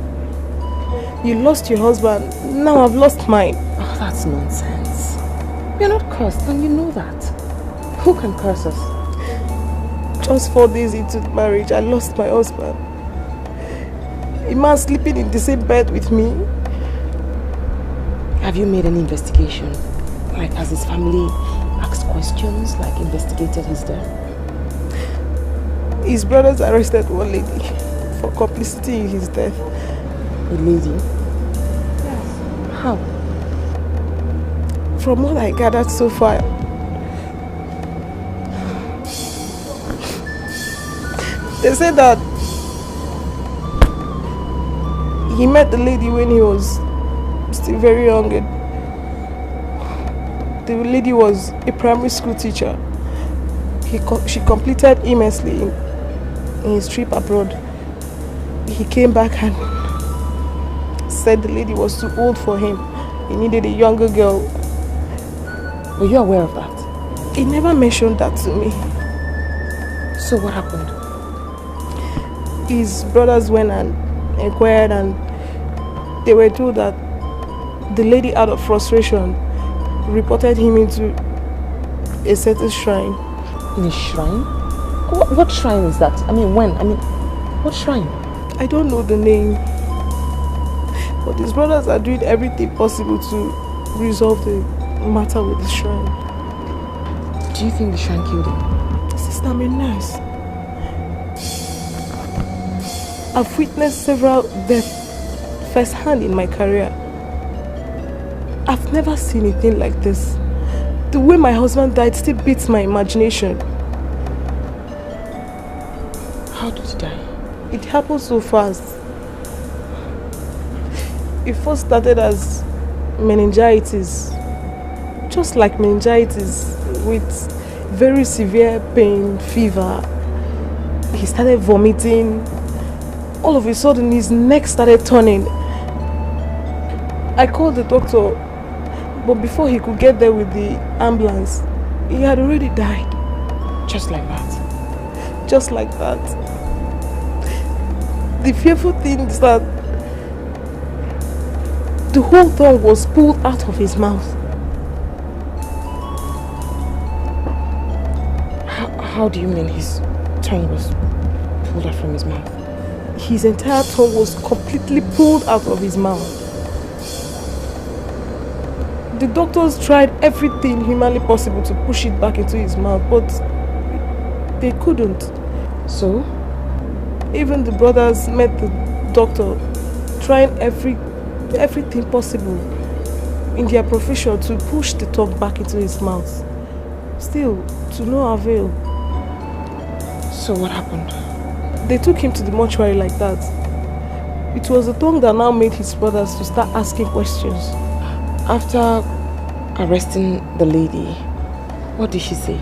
Speaker 16: You lost your husband, now I've lost mine.
Speaker 1: Oh, that's nonsense. We're not cursed and you know that. Who can curse us?
Speaker 16: Just 4 days into the marriage, I lost my husband. A man sleeping in the same bed with me.
Speaker 1: Have you made any investigation? Like, has his family asked questions, like investigated his death?
Speaker 16: His brothers arrested one lady for complicity in his death.
Speaker 1: A lady?
Speaker 16: Yes.
Speaker 1: How?
Speaker 16: From what I gathered so far, they said that he met the lady when he was still very young. The lady was a primary school teacher. She completed immensely in his trip abroad. He came back and said the lady was too old for him. He needed a younger girl.
Speaker 1: Were you aware of that?
Speaker 16: He never mentioned that to me.
Speaker 1: So what happened?
Speaker 16: His brothers went and inquired and they were told that the lady, out of frustration, reported him into a certain shrine.
Speaker 1: In a shrine? What shrine is that? I mean, when? I mean, what shrine?
Speaker 16: I don't know the name. But his brothers are doing everything possible to resolve the matter with the shrine.
Speaker 1: Do you think the shrine killed him?
Speaker 16: Sister, I'm a nurse. I've witnessed several deaths firsthand in my career. I've never seen anything like this. The way my husband died still beats my imagination.
Speaker 1: How did he die?
Speaker 16: It happened so fast. It first started as meningitis. Just like meningitis, with very severe pain, fever. He started vomiting. All of a sudden his neck started turning. I called the doctor, but before he could get there with the ambulance, he had already died.
Speaker 1: Just like that?
Speaker 16: Just like that. The fearful thing is that the whole tongue was pulled out of his mouth.
Speaker 1: How do you mean his tongue was pulled out from his mouth?
Speaker 16: His entire tongue was completely pulled out of his mouth. The doctors tried everything humanly possible to push it back into his mouth, but they couldn't.
Speaker 1: So?
Speaker 16: Even the brothers met the doctor, trying everything possible in their profession to push the tongue back into his mouth. Still, to no avail.
Speaker 1: So what happened?
Speaker 16: They took him to the mortuary like that. It was the tongue that now made his brothers to start asking questions.
Speaker 1: After arresting the lady, what did she say?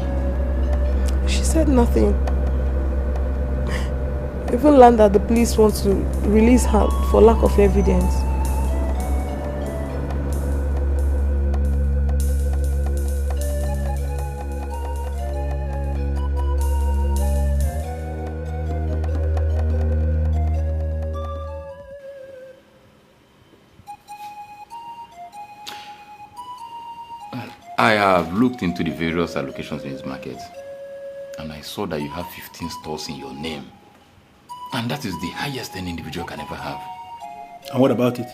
Speaker 16: She said nothing. Even learned that the police want to release her for lack of evidence.
Speaker 17: I have looked into the various allocations in this market and I saw that you have 15 stores in your name. And that is the highest any individual can ever have.
Speaker 15: And what about it?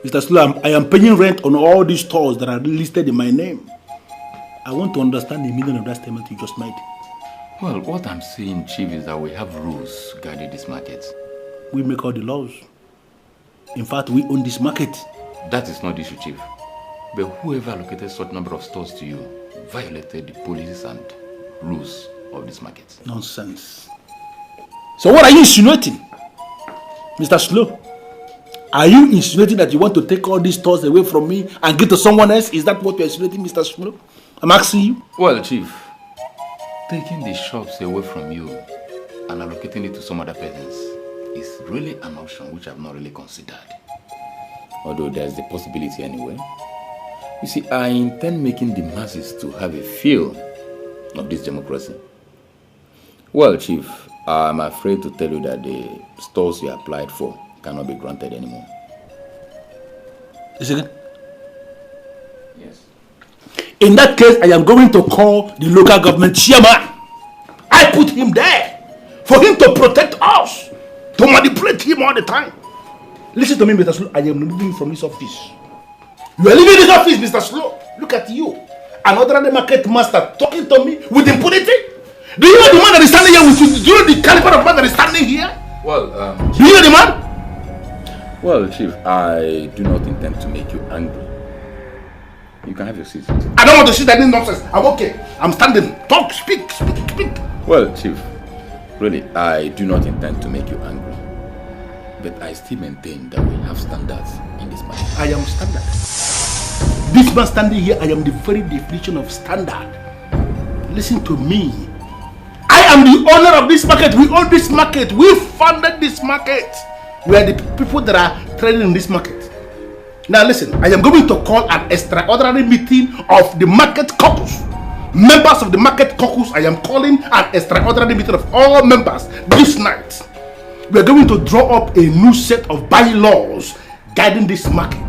Speaker 15: Mr. Sula, I am paying rent on all these stores that are listed in my name. I want to understand the meaning of that statement you just made.
Speaker 17: Well, what I'm saying, Chief, is that we have rules guiding this market.
Speaker 15: We make all the laws. In fact, we own this market.
Speaker 17: That is not the issue, Chief. But whoever allocated such number of stores to you violated the policies and rules of this market.
Speaker 15: Nonsense. So what are you insinuating? Mr. Slow, are you insinuating that you want to take all these stores away from me and give to someone else? Is that what you're insinuating, Mr. Slow? I'm asking you.
Speaker 17: Well, Chief, taking the shops away from you and allocating it to some other persons is really an option which I've not really considered. Although there's the possibility anyway. You see, I intend making the masses to have a feel of this democracy. Well, Chief, I'm afraid to tell you that the stores you applied for cannot be granted anymore.
Speaker 15: Is it? Yes. In that case, I am going to call the local government chairman. I put him there for him to protect us, to manipulate him all the time. Listen to me, Mr. Slow. I am moving from this office. You are leaving this office, Mr. Slow. Look at you. Another market master talking to me with impunity. Do you know the man that is standing here with you? Do you know the caliber of man that is standing here?
Speaker 17: Well,
Speaker 15: do you know the man?
Speaker 17: Well, Chief, I do not intend to make you angry. You can have your seat.
Speaker 15: I don't want to sit there in nonsense. I'm okay. I'm standing. Talk, speak.
Speaker 17: Well, Chief, really, I do not intend to make you angry. But I still maintain that we have standards in this market.
Speaker 15: I am standard. This man standing here, I am the very definition of standard. Listen to me. I am the owner of this market. We own this market. We funded this market. We are the people that are trading in this market. Now listen, I am going to call an extraordinary meeting of the market caucus. Members of the market caucus, I am calling an extraordinary meeting of all members this night. We are going to draw up a new set of bylaws guiding this market.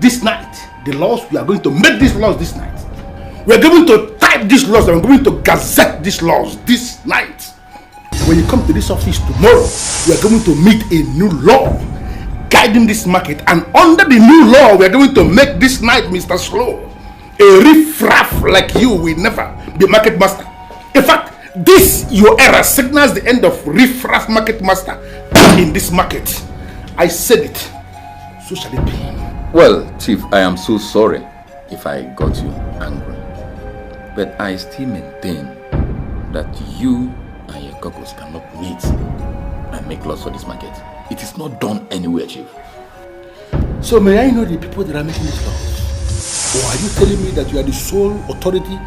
Speaker 15: This night, the laws, we are going to make these laws this night. We are going to type these laws and we are going to gazette these laws this night. When you come to this office tomorrow, we are going to meet a new law guiding this market, and under the new law, we are going to make this night, Mr. Slow, a riff-raff like you will never be market master. In fact, this your era signals the end of riff-raff market master in this market. I said it, so shall it be.
Speaker 17: Well, Chief, I am so sorry if I got you angry, but I still maintain that you and your caucus cannot meet and make laws for this market. It is not done anywhere, Chief.
Speaker 15: So may I know the people that are making these laws? Or are you telling me that you are the sole authority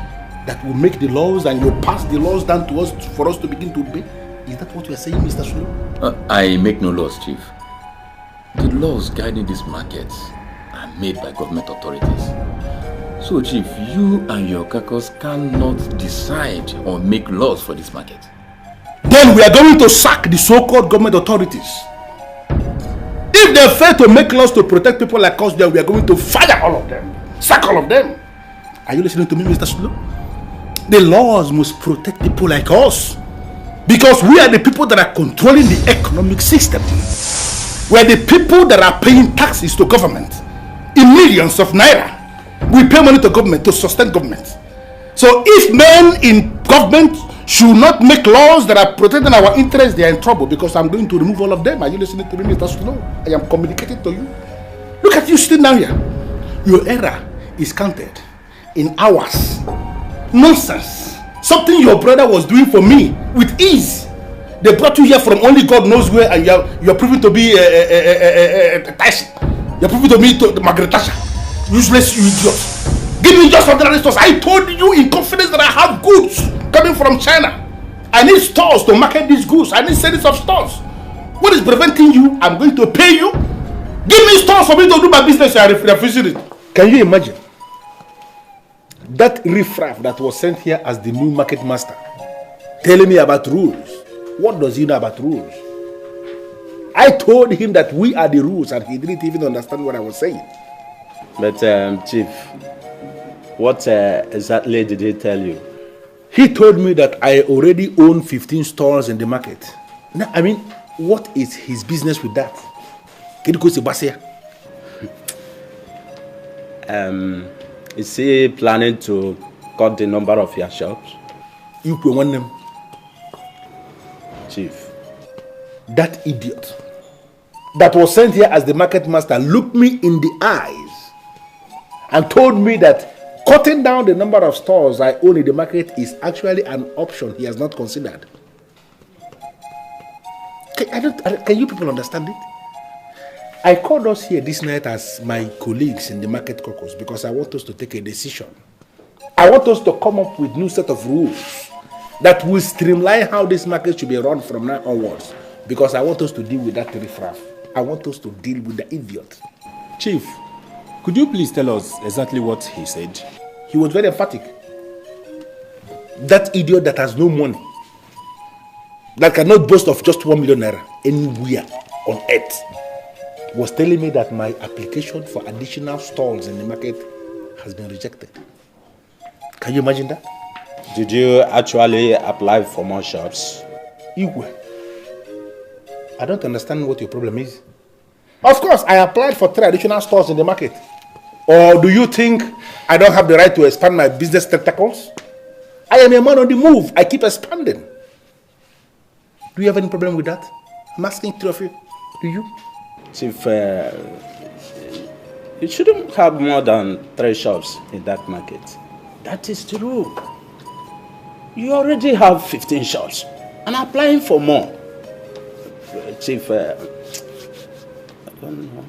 Speaker 15: that will make the laws and you pass the laws down to us for us to begin to obey? Is that what you are saying, Mr. Slow?
Speaker 17: I make no laws, Chief. The laws guiding this market are made by government authorities. So, Chief, you and your caucus cannot decide or make laws for this market.
Speaker 15: Then we are going to sack the so-called government authorities. If they fail to make laws to protect people like us, then we are going to fire all of them. Sack all of them. Are you listening to me, Mr. Slow? The laws must protect people like us. Because we are the people that are controlling the economic system. We are the people that are paying taxes to government. In millions of naira. We pay money to government to sustain government. So if men in government should not make laws that are protecting our interests, they are in trouble, because I'm going to remove all of them. Are you listening to me, Mr. Slow? I am communicating to you. Look at you sitting down here. Your era is counted in hours. Nonsense. Something your brother was doing for me with ease. They brought you here from only God knows where, and you're proving to be Tyson. You're proving to me to Margaret Thatcher. Useless, you idiot. Give me just ordinary stores. I told you in confidence that I have goods coming from China. I need stores to market these goods. I need series of stores. What is preventing you? I'm going to pay you. Give me stores for me to do my business. I refuse it. Can you imagine? That riffraff that was sent here as the new market master telling me about rules. What does he know about rules? I told him that we are the rules and he didn't even understand what I was saying.
Speaker 4: But Chief, what exactly did he tell you?
Speaker 15: He told me that I already own 15 stores in the market. Now, I mean, what is his business with that?
Speaker 4: Is he planning to cut the number of your shops?
Speaker 15: You put one name.
Speaker 4: Chief.
Speaker 15: That idiot that was sent here as the market master looked me in the eyes and told me that cutting down the number of stores I own in the market is actually an option he has not considered. Can you people understand it? I called us here this night as my colleagues in the market caucus because I want us to take a decision. I want us to come up with new set of rules that will streamline how this market should be run from now onwards. Because I want us to deal with that riffraff. I want us to deal with the idiot.
Speaker 18: Chief, could you please tell us exactly what he said?
Speaker 15: He was very emphatic. That idiot that has no money, that cannot boast of just 1 million naira anywhere on earth, was telling me that my application for additional stalls in the market has been rejected. Can you imagine that?
Speaker 18: Did you actually apply for more shops?
Speaker 15: Igwe, I don't understand what your problem is. Of course, I applied for 3 additional stores in the market. Or do you think I don't have the right to expand my business tentacles? I am a man on the move. I keep expanding. Do you have any problem with that? I'm asking 3 of you. Do you?
Speaker 18: Chief, you shouldn't have more than 3 shops in that market. That is true. You already have 15 shops and applying for more. Chief, I don't know.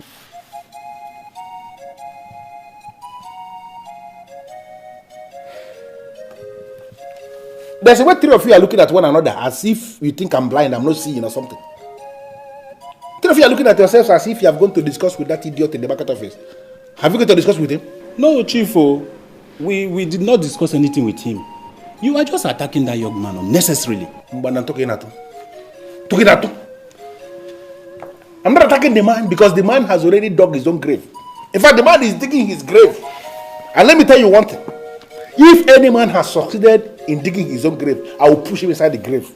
Speaker 15: There's a way 3 of you are looking at one another as if you think I'm blind, I'm not seeing or something. 3 of you are looking at yourselves as if you have gone to discuss with that idiot in the market office. Have you gone to discuss with him?
Speaker 18: No, Chief. We did not discuss anything with him. You are just attacking that young man unnecessarily.
Speaker 15: But I'm talking at I'm not attacking the man because the man has already dug his own grave. In fact, the man is digging his grave. And let me tell you one thing. If any man has succeeded in digging his own grave, I will push him inside the grave.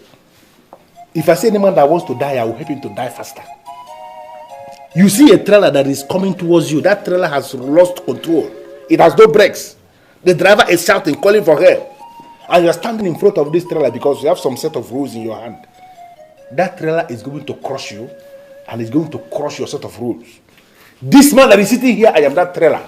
Speaker 15: If I see any man that wants to die, I will help him to die faster. You see a trailer that is coming towards you. That trailer has lost control. It has no brakes. The driver is shouting, calling for help. And you are standing in front of this trailer because you have some set of rules in your hand. That trailer is going to crush you and is going to crush your set of rules. This man that is sitting here, I am that trailer.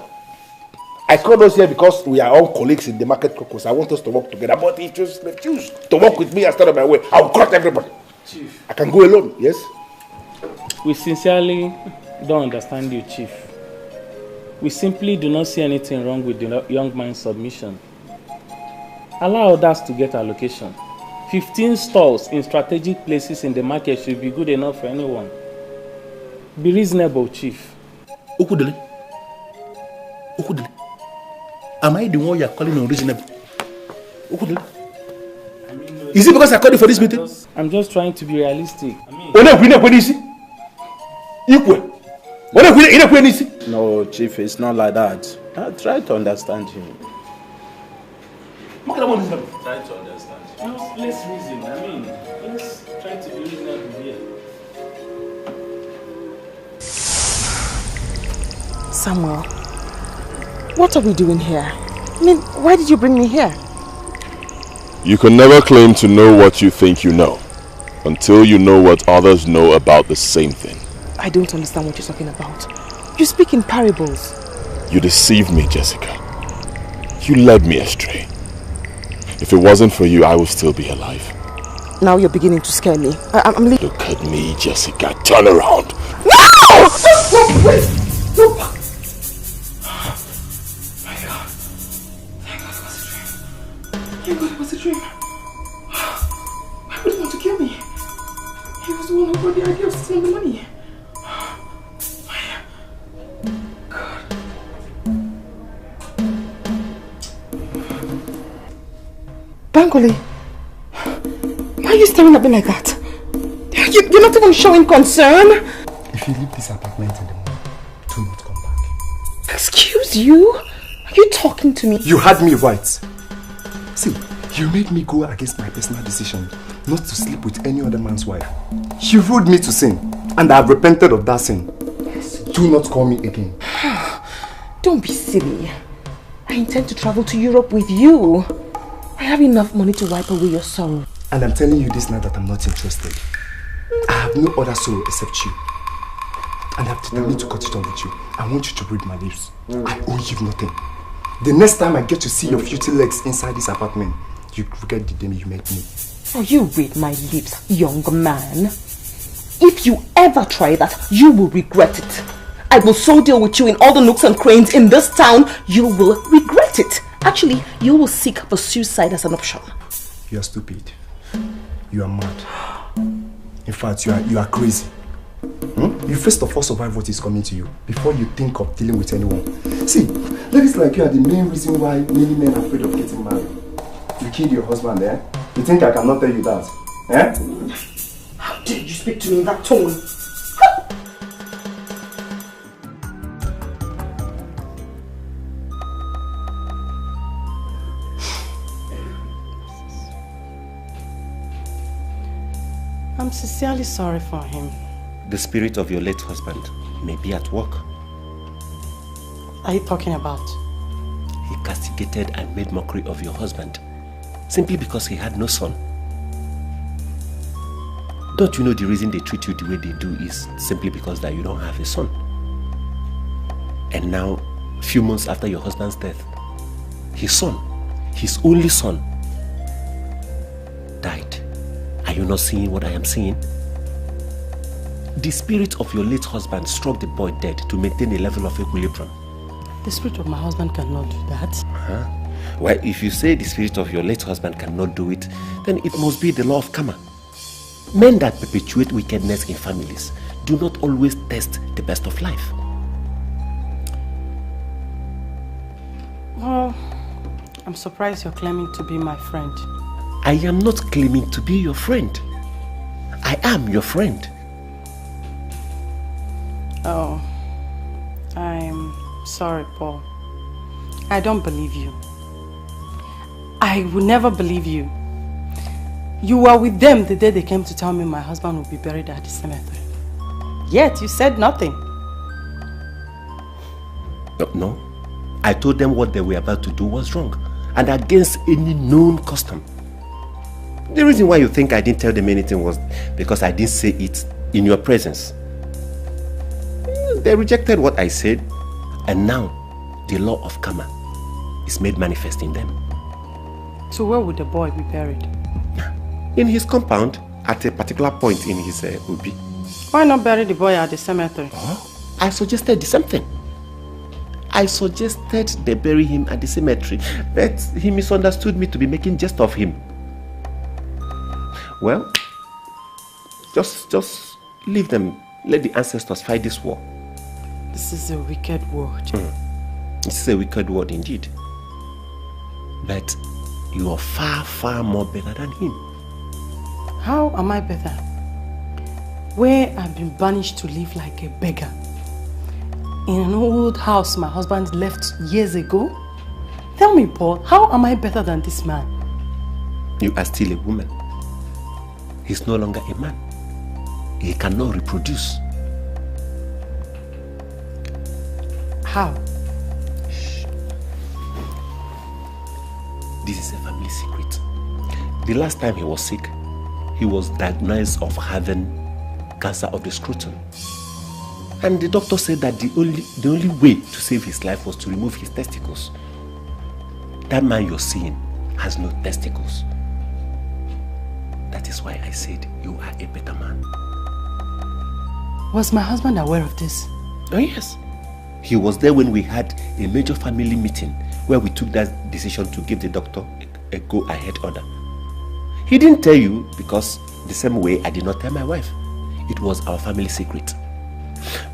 Speaker 15: I called us here because we are all colleagues in the market caucus. I want us to work together. But if you refuse to work with me instead of my way, I will crush everybody. Chief. I can go alone, yes?
Speaker 19: We sincerely don't understand you, Chief. We simply do not see anything wrong with the young man's submission. Allow others to get allocation. 15 stalls in strategic places in the market should be good enough for anyone. Be reasonable, Chief.
Speaker 15: Okudele. Am I the one you are calling unreasonable? Okudele. Is it because I called you for this meeting?
Speaker 19: I'm just trying to be realistic.
Speaker 18: No, Chief, it's not like that. Try to understand him.
Speaker 19: Try to understand. No, let's reason. Let's try to be reasonable here.
Speaker 1: Samuel, what are we doing here? Why did you bring me here?
Speaker 2: You can never claim to know what you think you know until you know what others know about the same thing.
Speaker 1: I don't understand what you're talking about. You speak in parables.
Speaker 2: You deceived me, Jessica. You led me astray. If it wasn't for you, I would still be alive.
Speaker 1: Now you're beginning to scare me. I'm leaving.
Speaker 2: Look at me, Jessica. Turn around.
Speaker 1: No! Wait! No! My God. Thank God it was a dream. Why would he want to kill me? He was the one who brought the idea of stealing the money. Bangoli, why are you staring at me like that? You're not even showing concern.
Speaker 11: If you leave this apartment in the morning, do not come back.
Speaker 1: Excuse you? Are you talking to me?
Speaker 11: You had me right. See, you made me go against my personal decision not to sleep with any other man's wife. You ruled me to sin, and I have repented of that sin. Yes. Do not call me again.
Speaker 1: Don't be silly. I intend to travel to Europe with you. I have enough money to wipe away your sorrow.
Speaker 11: And I'm telling you this now that I'm not interested. I have no other sorrow except you. And I've determined to cut it off with you. I want you to read my lips. I owe you nothing. The next time I get to see your filthy legs inside this apartment, you forget the day you met me.
Speaker 1: Oh, you read my lips, young man. If you ever try that, you will regret it. I will so deal with you in all the nooks and crannies in this town, you will regret it. Actually, you will seek for suicide as an option.
Speaker 20: You are stupid. You are mad. In fact, you are crazy. You first of all survive what is coming to you before you think of dealing with anyone. See, ladies like you are the main reason why many men are afraid of getting married. You killed your husband, eh? You think I cannot tell you that? Eh?
Speaker 1: How dare you speak to me in that tone?
Speaker 3: I'm sincerely sorry for him.
Speaker 4: The spirit of your late husband may be at work.
Speaker 3: Are you talking about?
Speaker 4: He castigated and made mockery of your husband simply because he had no son. Don't you know the reason they treat you the way they do is simply because that you don't have a son? And now, a few months after your husband's death, his son, his only son, died. Are you not seeing what I am seeing? The spirit of your late husband struck the boy dead to maintain a level of equilibrium.
Speaker 3: The spirit of my husband cannot do that.
Speaker 4: Huh? Well, if you say the spirit of your late husband cannot do it, then it must be the law of karma. Men that perpetuate wickedness in families do not always test the best of life.
Speaker 3: Well, I'm surprised you're claiming to be my friend.
Speaker 4: I am not claiming to be your friend. I am your friend.
Speaker 3: Oh, I'm sorry, Paul. I don't believe you. I will never believe you. You were with them the day they came to tell me my husband would be buried at the cemetery. Yet you said nothing.
Speaker 4: No. I told them what they were about to do was wrong and against any known custom. The reason why you think I didn't tell them anything was because I didn't say it in your presence. They rejected what I said, and now the law of karma is made manifest in them.
Speaker 3: So where would the boy be buried?
Speaker 4: In his compound, at a particular point in his Ubi.
Speaker 3: Why not bury the boy at the cemetery?
Speaker 4: I suggested the same thing. I suggested they bury him at the cemetery, but he misunderstood me to be making jest of him. Well, just leave them. Let the ancestors fight this war.
Speaker 3: This is a wicked word.
Speaker 4: This is a wicked word indeed. But you are far, far more better than him.
Speaker 3: How am I better? Where I've been banished to live like a beggar. In an old house my husband left years ago. Tell me, Paul, how am I better than this man?
Speaker 4: You are still a woman. He's no longer a man. He cannot reproduce.
Speaker 3: How?
Speaker 4: Shh. This is a family secret. The last time he was sick, he was diagnosed of having cancer of the scrotum. And the doctor said that the only way to save his life was to remove his testicles. That man you're seeing has no testicles. That is why I said you are a better man.
Speaker 3: Was my husband aware of this?
Speaker 4: Oh yes. He was there when we had a major family meeting where we took that decision to give the doctor a go-ahead order. He didn't tell you because the same way I did not tell my wife. It was our family secret.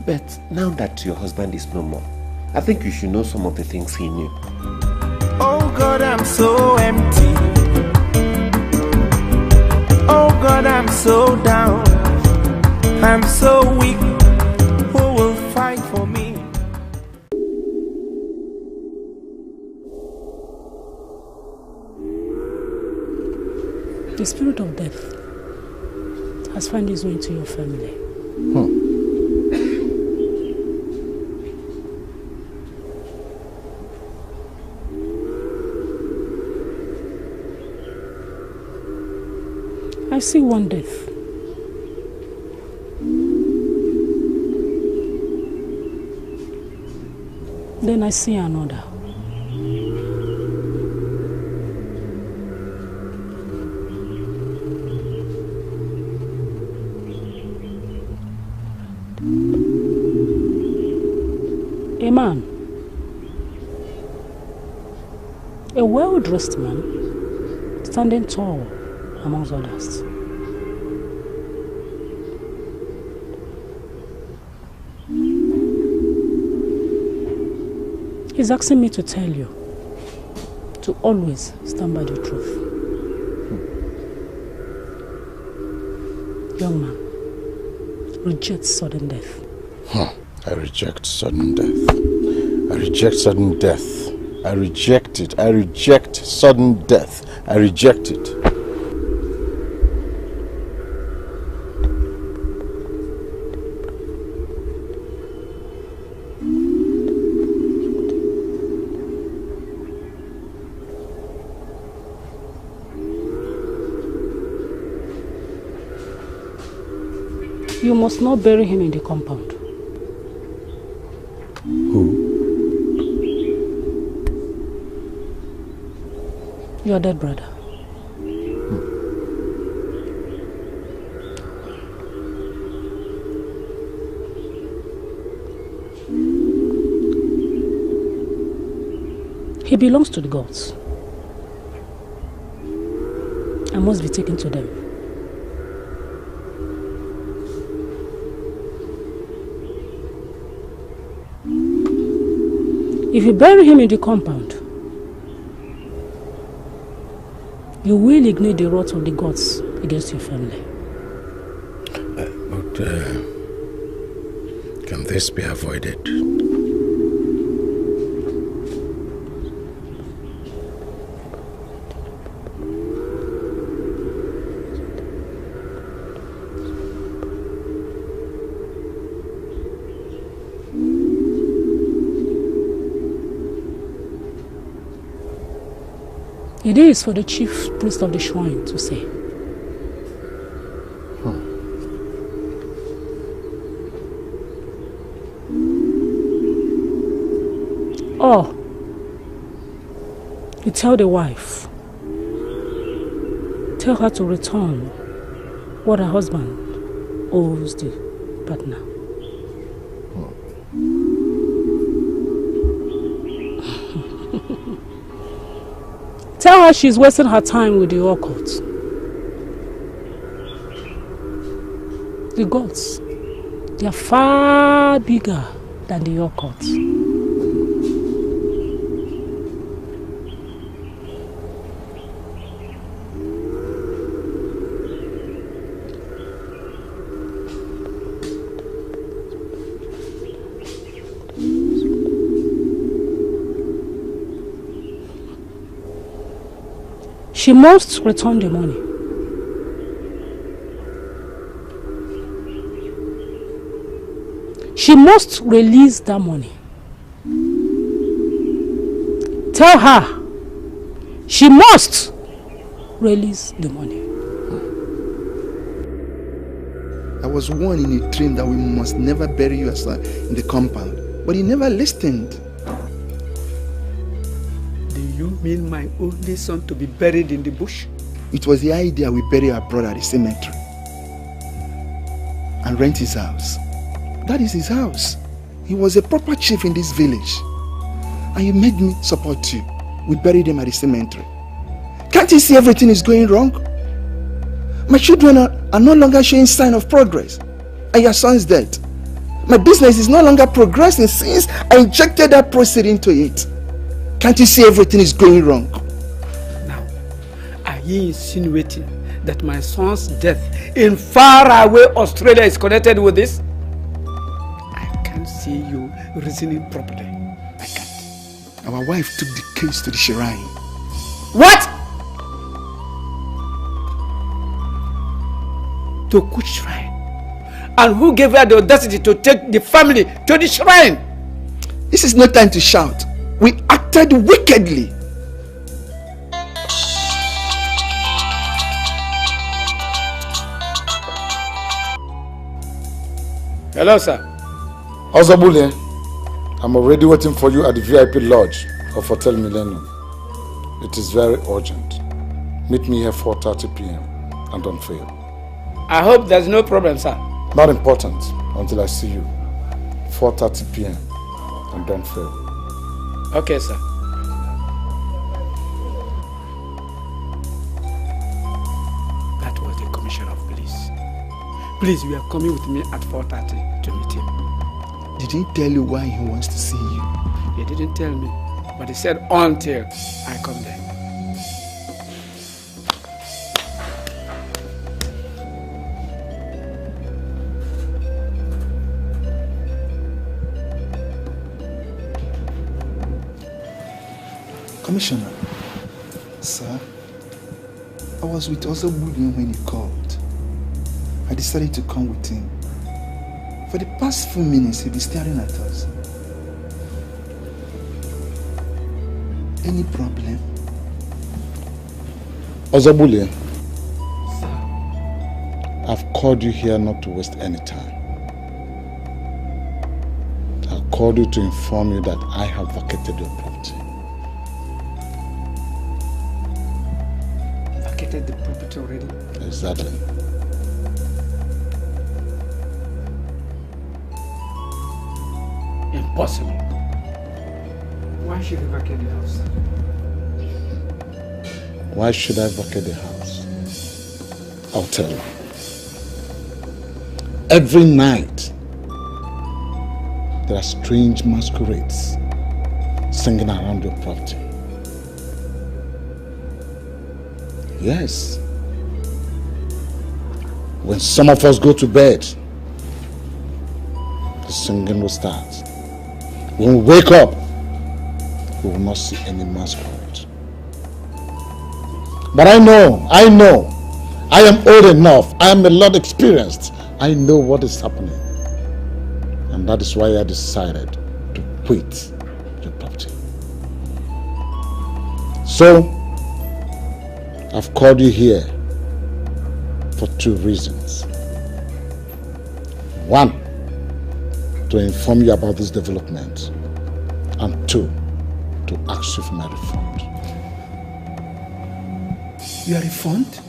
Speaker 4: But now that your husband is no more, I think you should know some of the things he knew.
Speaker 5: Oh God, I'm so empty. Oh God, I'm so down. I'm so weak. Who will fight for me?
Speaker 6: The spirit of death has found its way into your family. I see one death. Then I see another. man. A well-dressed man, standing tall amongst others. He's asking me to tell you to always stand by the truth. Young man, reject sudden death.
Speaker 7: I reject sudden death. I reject sudden death. I reject it. I reject sudden death. I reject it.
Speaker 6: You must not bury him in the compound.
Speaker 7: Who?
Speaker 6: Your dead brother. He belongs to the gods. I must be taken to them. If you bury him in the compound, you will ignite the wrath of the gods against your family.
Speaker 7: But can this be avoided?
Speaker 6: It is for the chief priest of the shrine to say. Or you tell the wife, tell her to return what her husband owes the partner. Tell her she's wasting her time with the occult. The gods, they are far bigger than the occult. She must return the money. She must release that money. Tell her she must release the money.
Speaker 11: I was warned in a dream that we must never bury you as in the compound, but he never listened.
Speaker 9: You mean my only son to be buried in the bush?
Speaker 11: It was the idea we bury our brother at the cemetery and rent his house. That is his house. He was a proper chief in this village. And you made me support you. We buried him at the cemetery. Can't you see everything is going wrong? My children are no longer showing sign of progress. And your son's dead. My business is no longer progressing since I injected that proceed into it. Can't you see everything is going wrong?
Speaker 9: Now, are you insinuating that my son's death in faraway Australia is connected with this? I can't see you reasoning properly. I can't.
Speaker 11: Our wife took the case to the shrine.
Speaker 9: What? To which shrine? And who gave her the audacity to take the family to the shrine?
Speaker 11: This is no time to shout. We acted wickedly.
Speaker 9: Hello, sir.
Speaker 7: Ozabule, I'm already waiting for you at the VIP lodge of Hotel Millennium. It is very urgent. Meet me here 4:30 p.m. and don't fail.
Speaker 9: I hope there's no problem, sir.
Speaker 7: Not important until I see you. 4:30 p.m.
Speaker 9: and don't fail. Okay, sir. That was the Commissioner of Police. Please, you are coming with me at 4:30 to meet him.
Speaker 11: Did he tell you why he wants to see you?
Speaker 9: He didn't tell me, but he said until I come there.
Speaker 11: Commissioner, sir, I was with Ozobudu when he called. I decided to come with him. For the past few minutes, he'll be staring at us. Any problem?
Speaker 7: Ozobudu, I've called you here not to waste any time. I called you to inform you that I have vacated your property.
Speaker 9: Vacated the property already?
Speaker 7: Exactly.
Speaker 9: Impossible. Why should you vacate the house?
Speaker 7: Why should I vacate the house? I'll tell you. Every night, there are strange masquerades singing around your property. Yes. When some of us go to bed, the singing will start. When we wake up, we will not see any masquerade. But I know, I am old enough, I am a lot experienced. I know what is happening. And that is why I decided to quit your property. So, I've called you here for two reasons. One, to inform you about this development. And two, to ask you for my refund.
Speaker 11: You are a refund?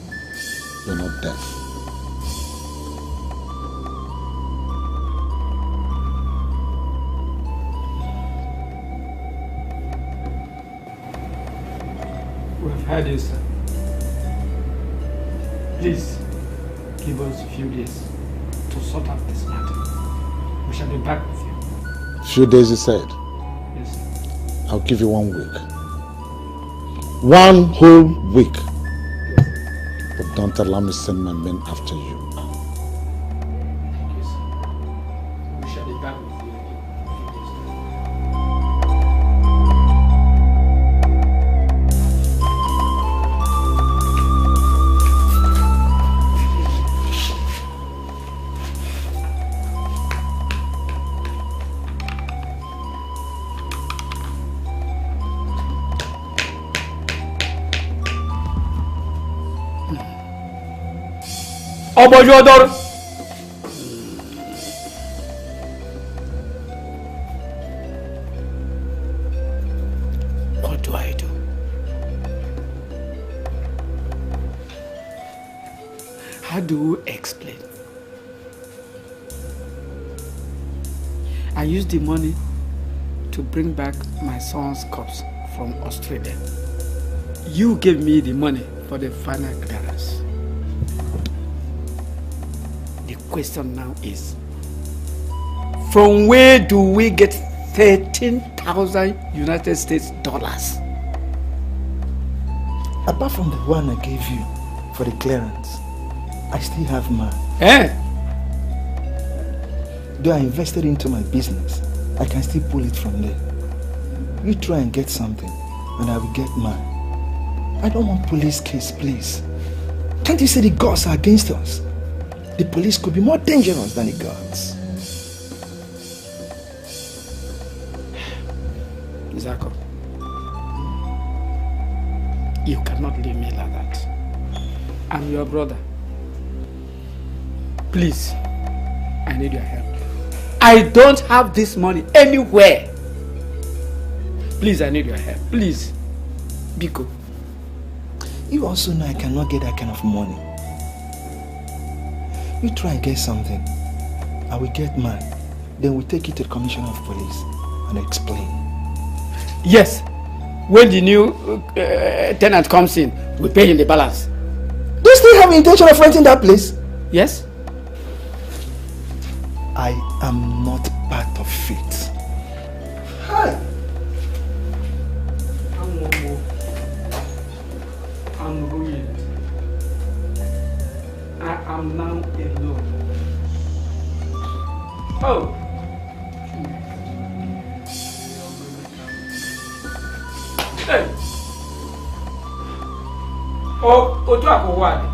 Speaker 7: You're not deaf.
Speaker 9: We've heard you, sir. Please, give us a few days to sort out this matter. We shall be back with you.
Speaker 7: Few days, you said?
Speaker 9: Yes, sir.
Speaker 7: I'll give you 1 week. 1 whole week. But don't allow me to send my men after you.
Speaker 9: Thank you, sir. We shall be back with you. Obojodor. What do I do? How do you explain? I used the money to bring back my son's corpse from Australia. You gave me the money for the final clearance. The question now is, from where do we get 13,000 United States dollars?
Speaker 11: Apart from the one I gave you for the clearance, I still have mine.
Speaker 9: Eh?
Speaker 11: Though I invested into my business, I can still pull it from there. You try and get something, and I will get mine. I don't want police case, please. Can't you see the gods are against us? The police could be more dangerous than the gods.
Speaker 9: Zako, you cannot leave me like that. I'm your brother. Please, I need your help. I don't have this money anywhere. Please, I need your help. Please. Biko.
Speaker 11: You also know I cannot get that kind of money. You try and get something. I will get mine. Then we take it to the Commissioner of Police. and explain.
Speaker 9: Yes. When the new tenant comes in, we pay him the balance.
Speaker 11: Do you still have intention of renting that place?
Speaker 9: Yes.
Speaker 11: I am not part of it. Hi.
Speaker 9: I'm ruined. I am now alone. Oh. Hey. Oh, ojú àkọ́wọ́ àdé.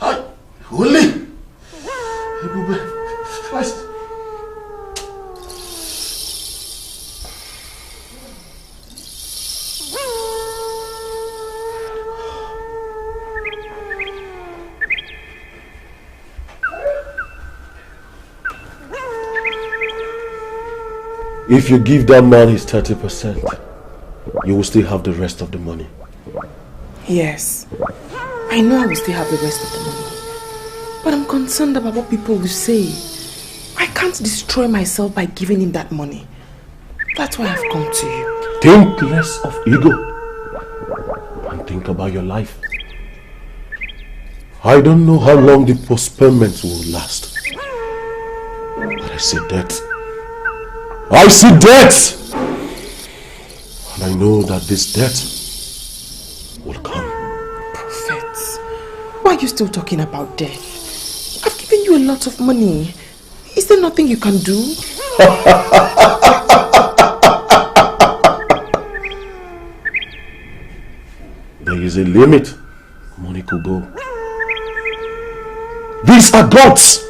Speaker 13: Hi, Holy. Ebube, Christ. If you give that man his 30%, you will still have the rest of the money.
Speaker 1: Yes. I know I will still have the rest of the money. But I'm concerned about what people will say. I can't destroy myself by giving him that money. That's why I've come to you.
Speaker 13: Think less of ego and think about your life. I don't know how long the postponement will last. But I see death. I see death! And I know that this death will come.
Speaker 1: Prophet, why are you still talking about death? I've given you a lot of money. Is there nothing you can do?
Speaker 13: There is a limit. Money could go. These are gods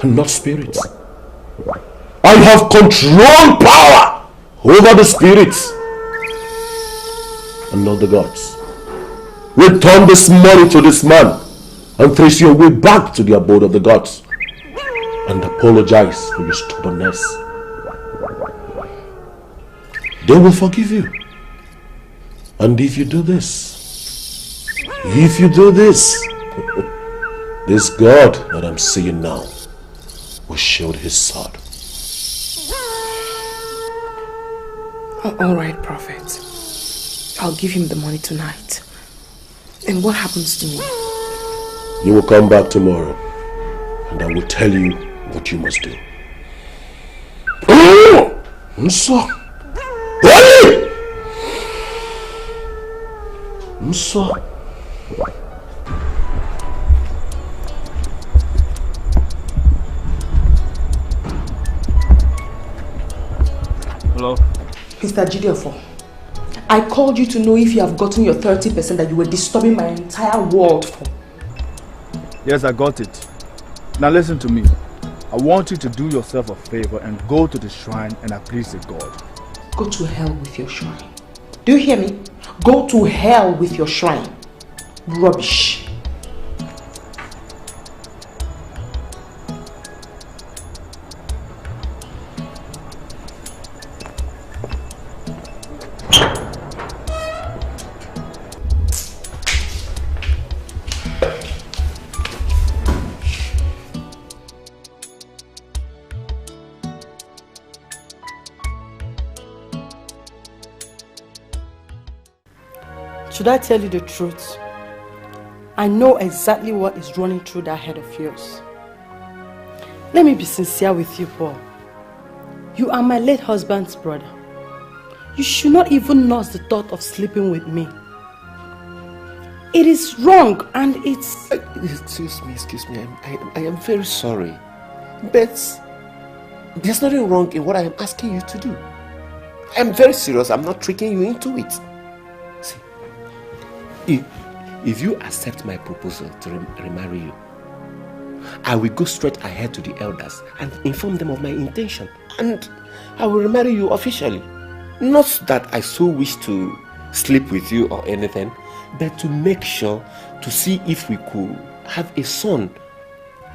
Speaker 13: and not spirits. I have control power over the spirits and not the gods. Return this money to this man and trace your way back to the abode of the gods and apologize for your stubbornness. They will forgive you. And if you do this, this God that I'm seeing now will shield his sword.
Speaker 1: All right, Prophet. I'll give him the money tonight. And what happens to me?
Speaker 13: You will come back tomorrow and I will tell you what you must do. Nso!
Speaker 10: Hello?
Speaker 1: Mr. Jideofo, I called you to know if you have gotten your 30% that you were disturbing my entire world for.
Speaker 10: Yes, I got it. Now listen to me. I want you to do yourself a favor and go to the shrine and appease to God.
Speaker 1: Go to hell with your shrine. Do you hear me? Go to hell with your shrine. Rubbish.
Speaker 3: Should I tell you the truth? I know exactly what is running through that head of yours. Let me be sincere with you, Paul. You are my late husband's brother. You should not even nurse the thought of sleeping with me. It is wrong and it's...
Speaker 4: Excuse me. I am very sorry. But there's nothing wrong in what I am asking you to do. I am very serious. I'm not tricking you into it. See, if you accept my proposal to remarry you, I will go straight ahead to the elders and inform them of my intention. And I will remarry you officially. Not that I so wish to sleep with you or anything, but to make sure to see if we could have a son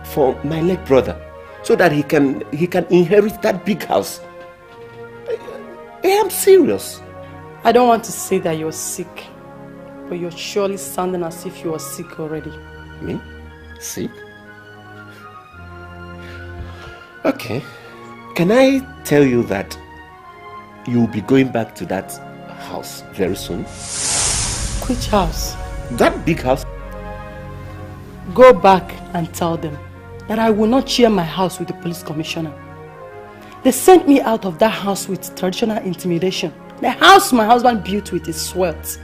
Speaker 4: for my late brother, so that he can inherit that big house. I am serious.
Speaker 3: I don't want to say that you're sick, but you're surely sounding as if you are sick already.
Speaker 4: Me? Sick? Okay. Can I tell you that you'll be going back to that house very soon?
Speaker 3: Which house?
Speaker 4: That big house.
Speaker 3: Go back and tell them that I will not share my house with the police commissioner. They sent me out of that house with traditional intimidation. The house my husband built with his sweat.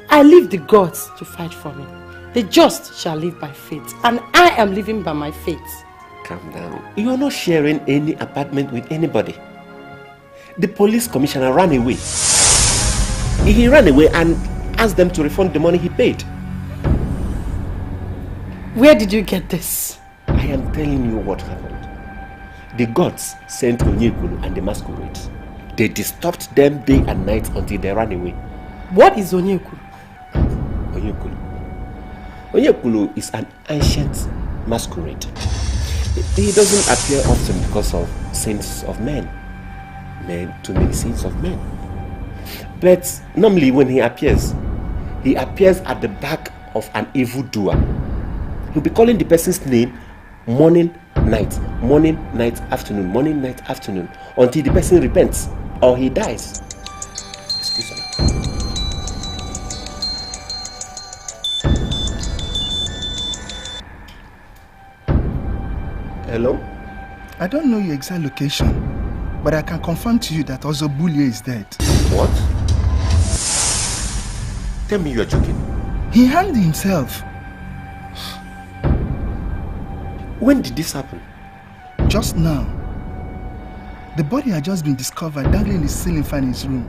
Speaker 3: I leave the gods to fight for me. The just shall live by faith, and I am living by my faith.
Speaker 4: Calm down. You are not sharing any apartment with anybody. The police commissioner ran away. He ran away and asked them to refund the money he paid.
Speaker 3: Where did you get this?
Speaker 4: I am telling you what happened. The gods sent Onyekulu and the masquerades. They disturbed them day and night until they ran away.
Speaker 3: What is Onyekulu?
Speaker 4: Onyekulu is an ancient masquerade. He doesn't appear often because of sins of men. Too many sins of men. But normally when he appears at the back of an evildoer. He'll be calling the person's name morning, night, afternoon, until the person repents or he dies. Excuse me.
Speaker 8: Hello? I don't know your exact location, but I can confirm to you that Ozobulie is dead.
Speaker 4: What? Tell me you're joking.
Speaker 8: He hanged himself.
Speaker 4: When did this happen?
Speaker 8: Just now. The body had just been discovered dangling in the ceiling fan in his room.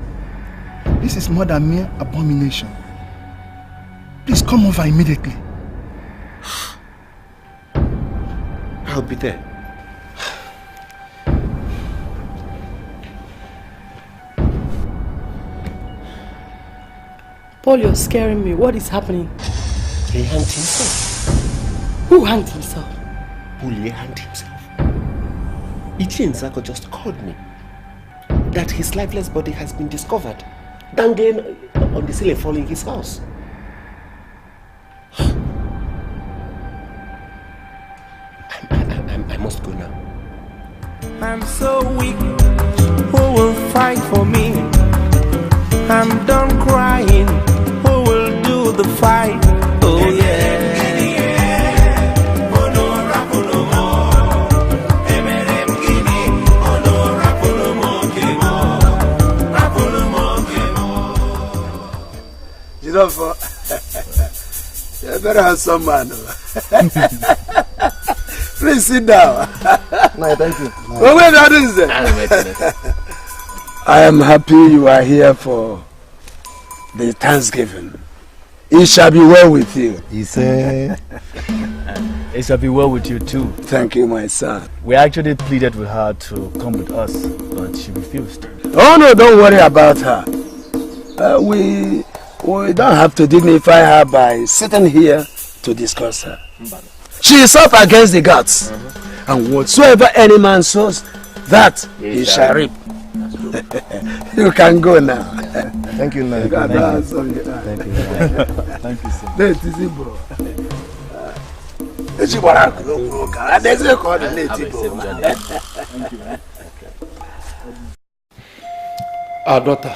Speaker 8: This is more than mere abomination. Please come over immediately.
Speaker 4: I'll be there.
Speaker 3: Paul, you're scaring me. What is happening?
Speaker 4: He hanged himself.
Speaker 3: Who hanged himself?
Speaker 4: Bully hanged himself. Ichi Nzako just called me that his lifeless body has been discovered, dangling on the ceiling fall in his house. I must go now.
Speaker 5: I'm so weak. Who will fight for me? I'm done crying. Who will do the fight? Oh yeah.
Speaker 15: You better have some man. Please sit down.
Speaker 20: No, thank you.
Speaker 15: Well, wait, what is it? I am happy you are here for the Thanksgiving. It shall be well with you.
Speaker 10: He said, it shall be well with you too.
Speaker 15: Thank you, my son.
Speaker 10: We actually pleaded with her to come with us, but she refused.
Speaker 15: Oh no, don't worry about her. We don't have to dignify her by sitting here to discuss her. She is up against the gods. And whatsoever any man sows, that he shall reap. You can go now.
Speaker 20: Thank you, man.
Speaker 15: Thank you.
Speaker 10: Thank you, sir.
Speaker 15: That is it, bro.
Speaker 14: Our daughter,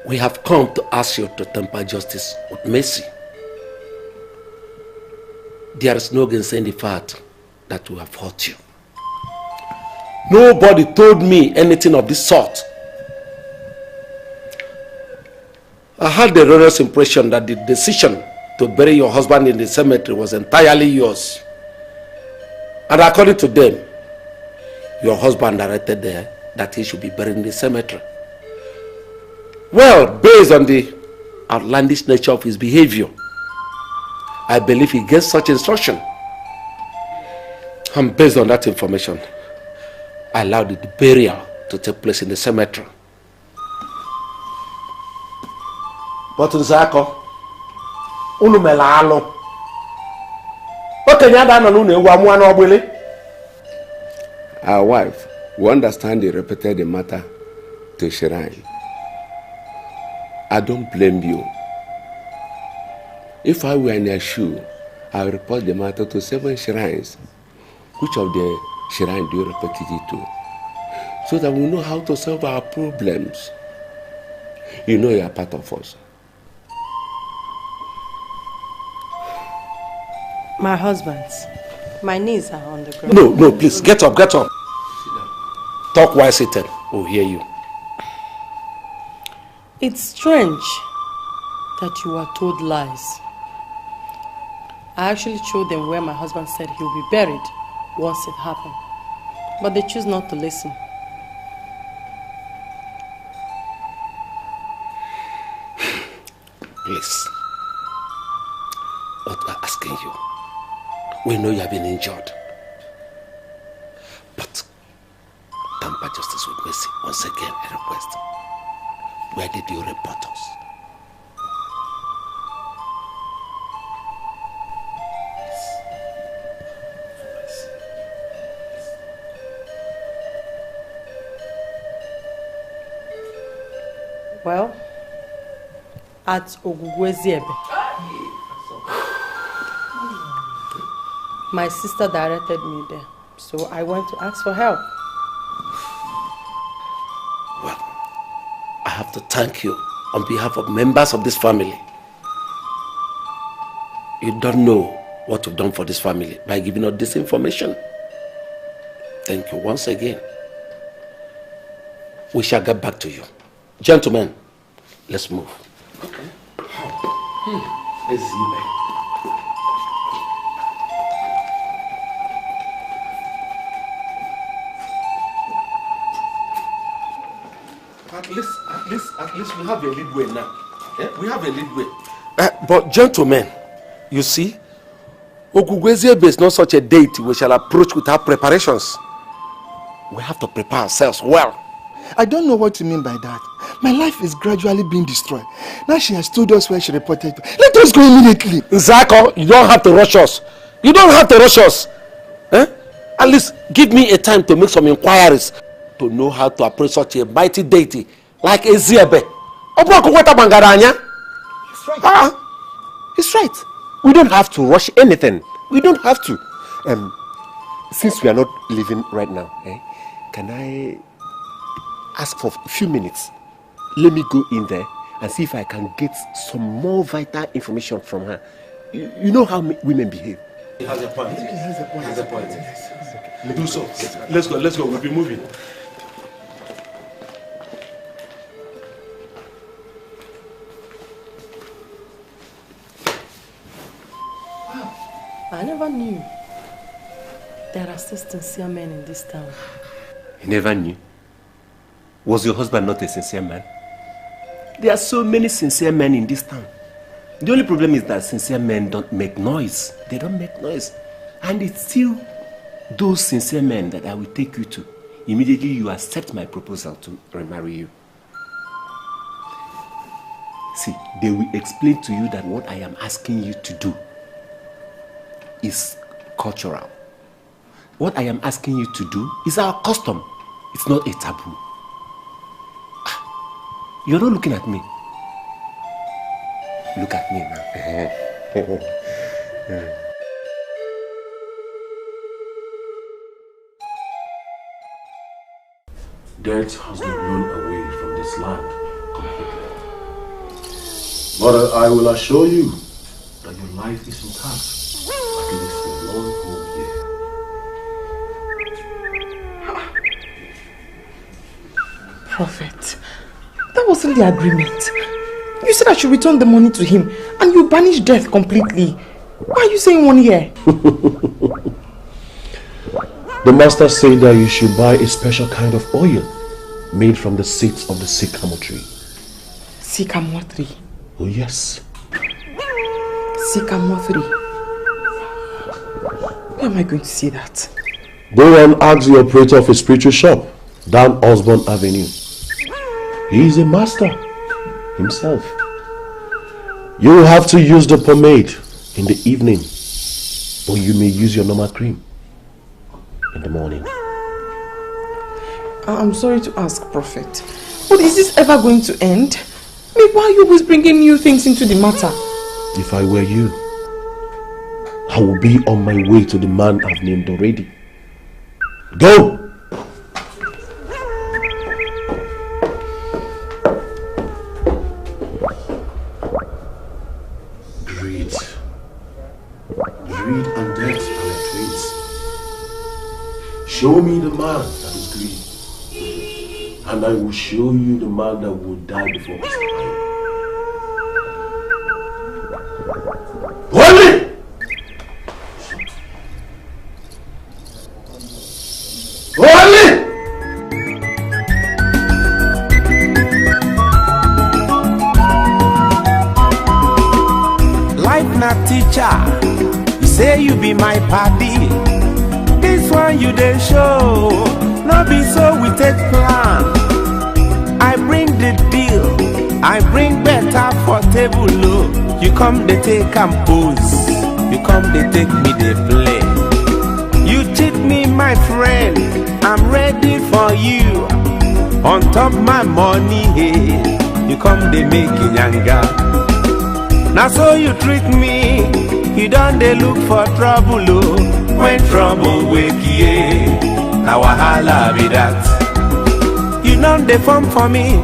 Speaker 14: we have come to ask you to temper justice with mercy. There is no gainsaying the fact that we have hurt you. Nobody told me anything of this sort. I had the erroneous impression that the decision to bury your husband in the cemetery was entirely yours. And according to them, your husband directed there that he should be buried in the cemetery. Well, based on the outlandish nature of his behavior, I believe he gets such instruction. And based on that information, I allowed the burial to take place in the cemetery. But Nzako, Ulumelalo,
Speaker 12: our wife, we understand they repeated the matter to Shrine. I don't blame you. If I were in their shoe, I would report the matter to 7 shrines. Which of the shrines do you report it to? So that we know how to solve our problems. You know you are part of us.
Speaker 3: My husband's. My knees are on the ground.
Speaker 14: No, please, get up. Talk while seated. We'll hear you.
Speaker 3: It's strange that you are told lies. I actually showed them where my husband said he'll be buried once it happened. But they choose not to listen.
Speaker 14: Please. What we're asking you. We know you have been injured. But tamper justice with mercy. Once again, a request. Where did you report us?
Speaker 3: Well, at Ogugweziebe. My sister directed me there, so I went to ask for help.
Speaker 14: Well, I have to thank you on behalf of members of this family. You don't know what you've done for this family by giving us this information. Thank you once again. We shall get back to you. Gentlemen, let's move.
Speaker 12: Okay. Let's see, man. At least we have a leadway now. Yeah? We have a leadway.
Speaker 14: But gentlemen, you see, Ogugweziebe is not such a deity we shall approach without preparations. We have to prepare ourselves well.
Speaker 11: I don't know what you mean by that. My life is gradually being destroyed. Now she has told us where she reported. Let us go immediately.
Speaker 14: Zako, you don't have to rush us. You don't have to rush us. At least give me a time to make some inquiries to know how to approach such a mighty deity like Eziebe.
Speaker 11: He's right. He's right.
Speaker 4: We don't have to rush anything. We don't have to. Since we are not living right now, can I ask for a few minutes? Let me go in there and see if I can get some more vital information from her. You know how women behave.
Speaker 12: He has a point.
Speaker 11: I think he has a point.
Speaker 12: He has a point. Do so. Let's go. We'll be moving.
Speaker 3: Wow. I never knew there are still sincere men in this town.
Speaker 4: You never knew? Was your husband not a sincere man? There are so many sincere men in this town. The only problem is that sincere men don't make noise. They don't make noise. And it's still those sincere men that I will take you to. Immediately you accept my proposal to remarry you. See, they will explain to you that what I am asking you to do is cultural. What I am asking you to do is our custom. It's not a taboo. You're not looking at me. Look at me now.
Speaker 13: Death has been blown away from this land completely. But I will assure you that your life is intact, at least for 1 whole year.
Speaker 1: Prophet, that wasn't the agreement. You said I should return the money to him and you banish death completely. Why are you saying 1 year?
Speaker 13: The master said that you should buy a special kind of oil made from the seeds of the sycamore tree.
Speaker 1: Sycamore tree?
Speaker 13: Oh yes.
Speaker 1: Sycamore tree? Where am I going to see that?
Speaker 13: Go and ask the operator of a spiritual shop down Osborne Avenue. He is a master himself. You will have to use the pomade in the evening, or you may use your normal cream in the morning.
Speaker 1: I'm sorry to ask, Prophet, but is this ever going to end? I mean, why are you always bringing new things into the matter?
Speaker 13: If I were you, I would be on my way to the man I've named already. Go! Greed. Greed and death are like twins. Show me the man that is greedy, and I will show you the man that will die before his time. Holy!
Speaker 5: Life na teacher, you say you be my paddy. This one you dey show, no be so we take plan. I bring the deal, I bring better for table low. You come they take and pose, you come they take me they play. You cheat me my friend, I'm ready for you. On top my money, hey, you come they make nyanga. Now so you treat me, you don't they look for trouble, oh. When trouble wake ye, now wahala be that. You don't they form for me,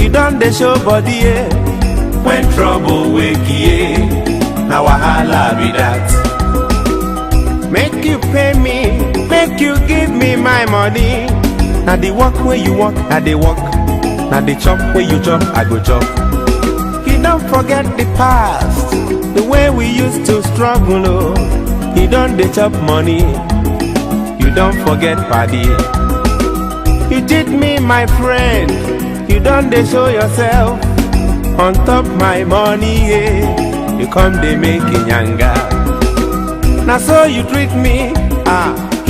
Speaker 5: you don't they show body, eh. When trouble wake ye, now wahala be that. Make you pay me, make you give me my money. Now the work where you work, now they work. Now the chop where you chop, I go chop. You don't forget the past, the way we used to struggle, oh. You don't dey chop money, you don't forget party. You cheat me my friend, you don't dey show yourself. On top my money, yeah. You come dey make nyanga. Now so you treat me,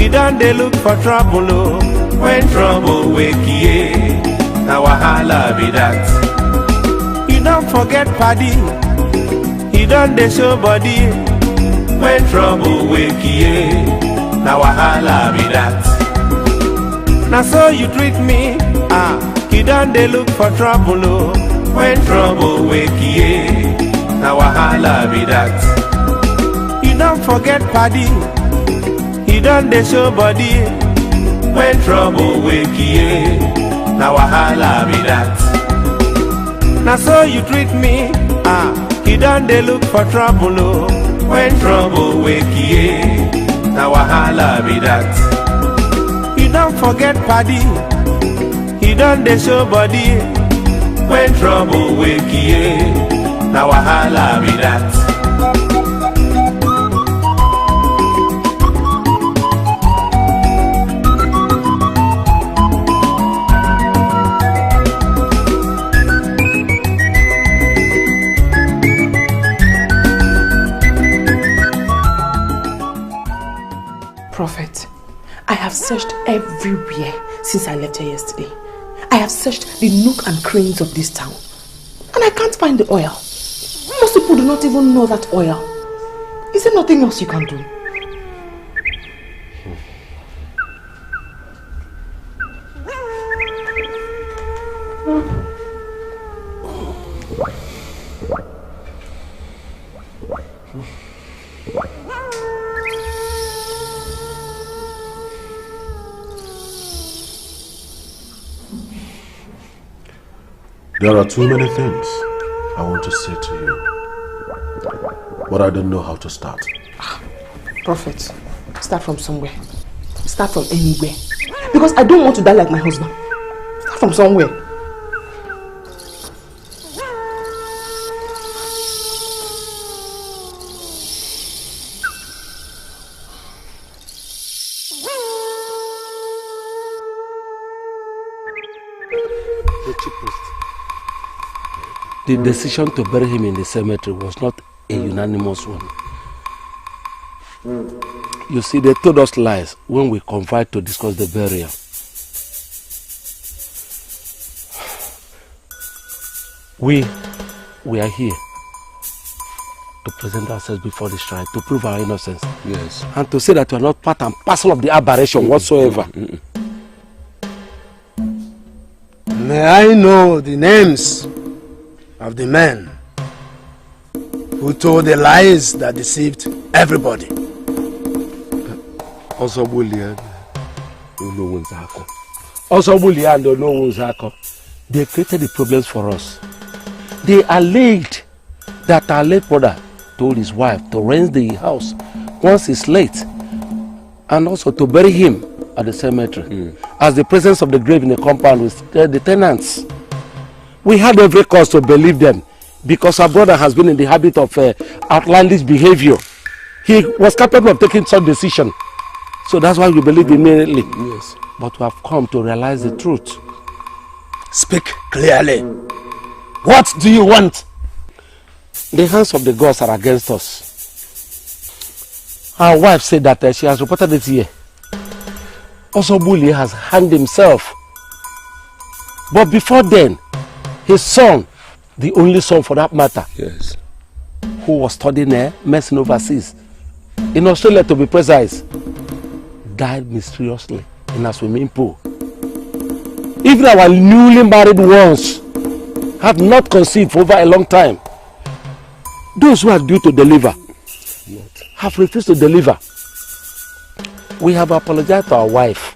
Speaker 5: you don't dey look for trouble, oh. When trouble wake, yeah. Now wahala be that. You don't forget party, you don't dey show body. When trouble wake, yeah. Now wahala be that. Now so you treat me, you don't dey look for trouble, oh. When trouble wake, yeah. Now wahala be that. You don't forget party, you don't dey show body. When trouble wake, yeah. Now wahala be that. Now so you treat me, you don't dey look for trouble, oh. When trouble wake, yeah. Now wahala be that. You don't forget party, you don't dey show body. When trouble wake, yeah. Now wahala be that.
Speaker 1: Prophet, I have searched everywhere since I left here yesterday. I have searched the nook and crannies of this town, and I can't find the oil. Most people do not even know that oil. Is there nothing else you can do?
Speaker 13: There are too many things I want to say to you, but I don't know how to start.
Speaker 1: Prophet, start from somewhere. Start from anywhere. Because I don't want to die like my husband. Start from somewhere.
Speaker 14: The decision to bury him in the cemetery was not a unanimous one. You see, they told us lies when we confined to discuss the burial. We are here to present ourselves before the shrine, to prove our innocence.
Speaker 13: Yes.
Speaker 14: And to say that we are not part and parcel of the aberration whatsoever.
Speaker 15: May I know the names of the men who told the lies that deceived everybody.
Speaker 14: They created the problems for us. They alleged that our late brother told his wife to rent the house once he's late, and also to bury him at the cemetery, as the presence of the grave in the compound with the tenants. We had every cause to believe them because our brother has been in the habit of outlandish behavior. He was capable of taking such decision. So that's why we believed immediately. Yes. But we have come to realize the truth.
Speaker 15: Speak clearly. What do you want?
Speaker 14: The hands of the gods are against us. Our wife said that she has reported it here. Osobuli has hanged himself. But before then, his son, the only son for that matter,
Speaker 13: yes,
Speaker 14: who was studying medicine overseas, in Australia to be precise, died mysteriously in a swimming pool. Even our newly married ones have not conceived for over a long time. Those who are due to deliver have refused to deliver. We have apologized to our wife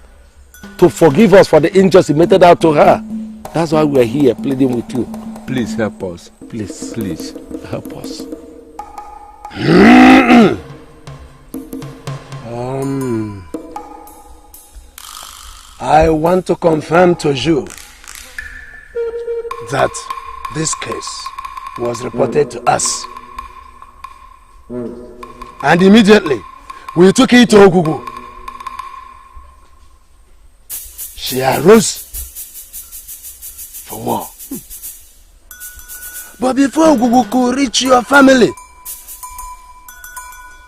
Speaker 14: to forgive us for the injustice meted out to her. That's why we are here pleading with you.
Speaker 13: Please help us.
Speaker 14: Please.
Speaker 13: Please.
Speaker 14: Help us.
Speaker 15: I want to confirm to you that this case was reported to us. And immediately, we took it to Ogugu. She arose for war. But before Ogugu could reach your family,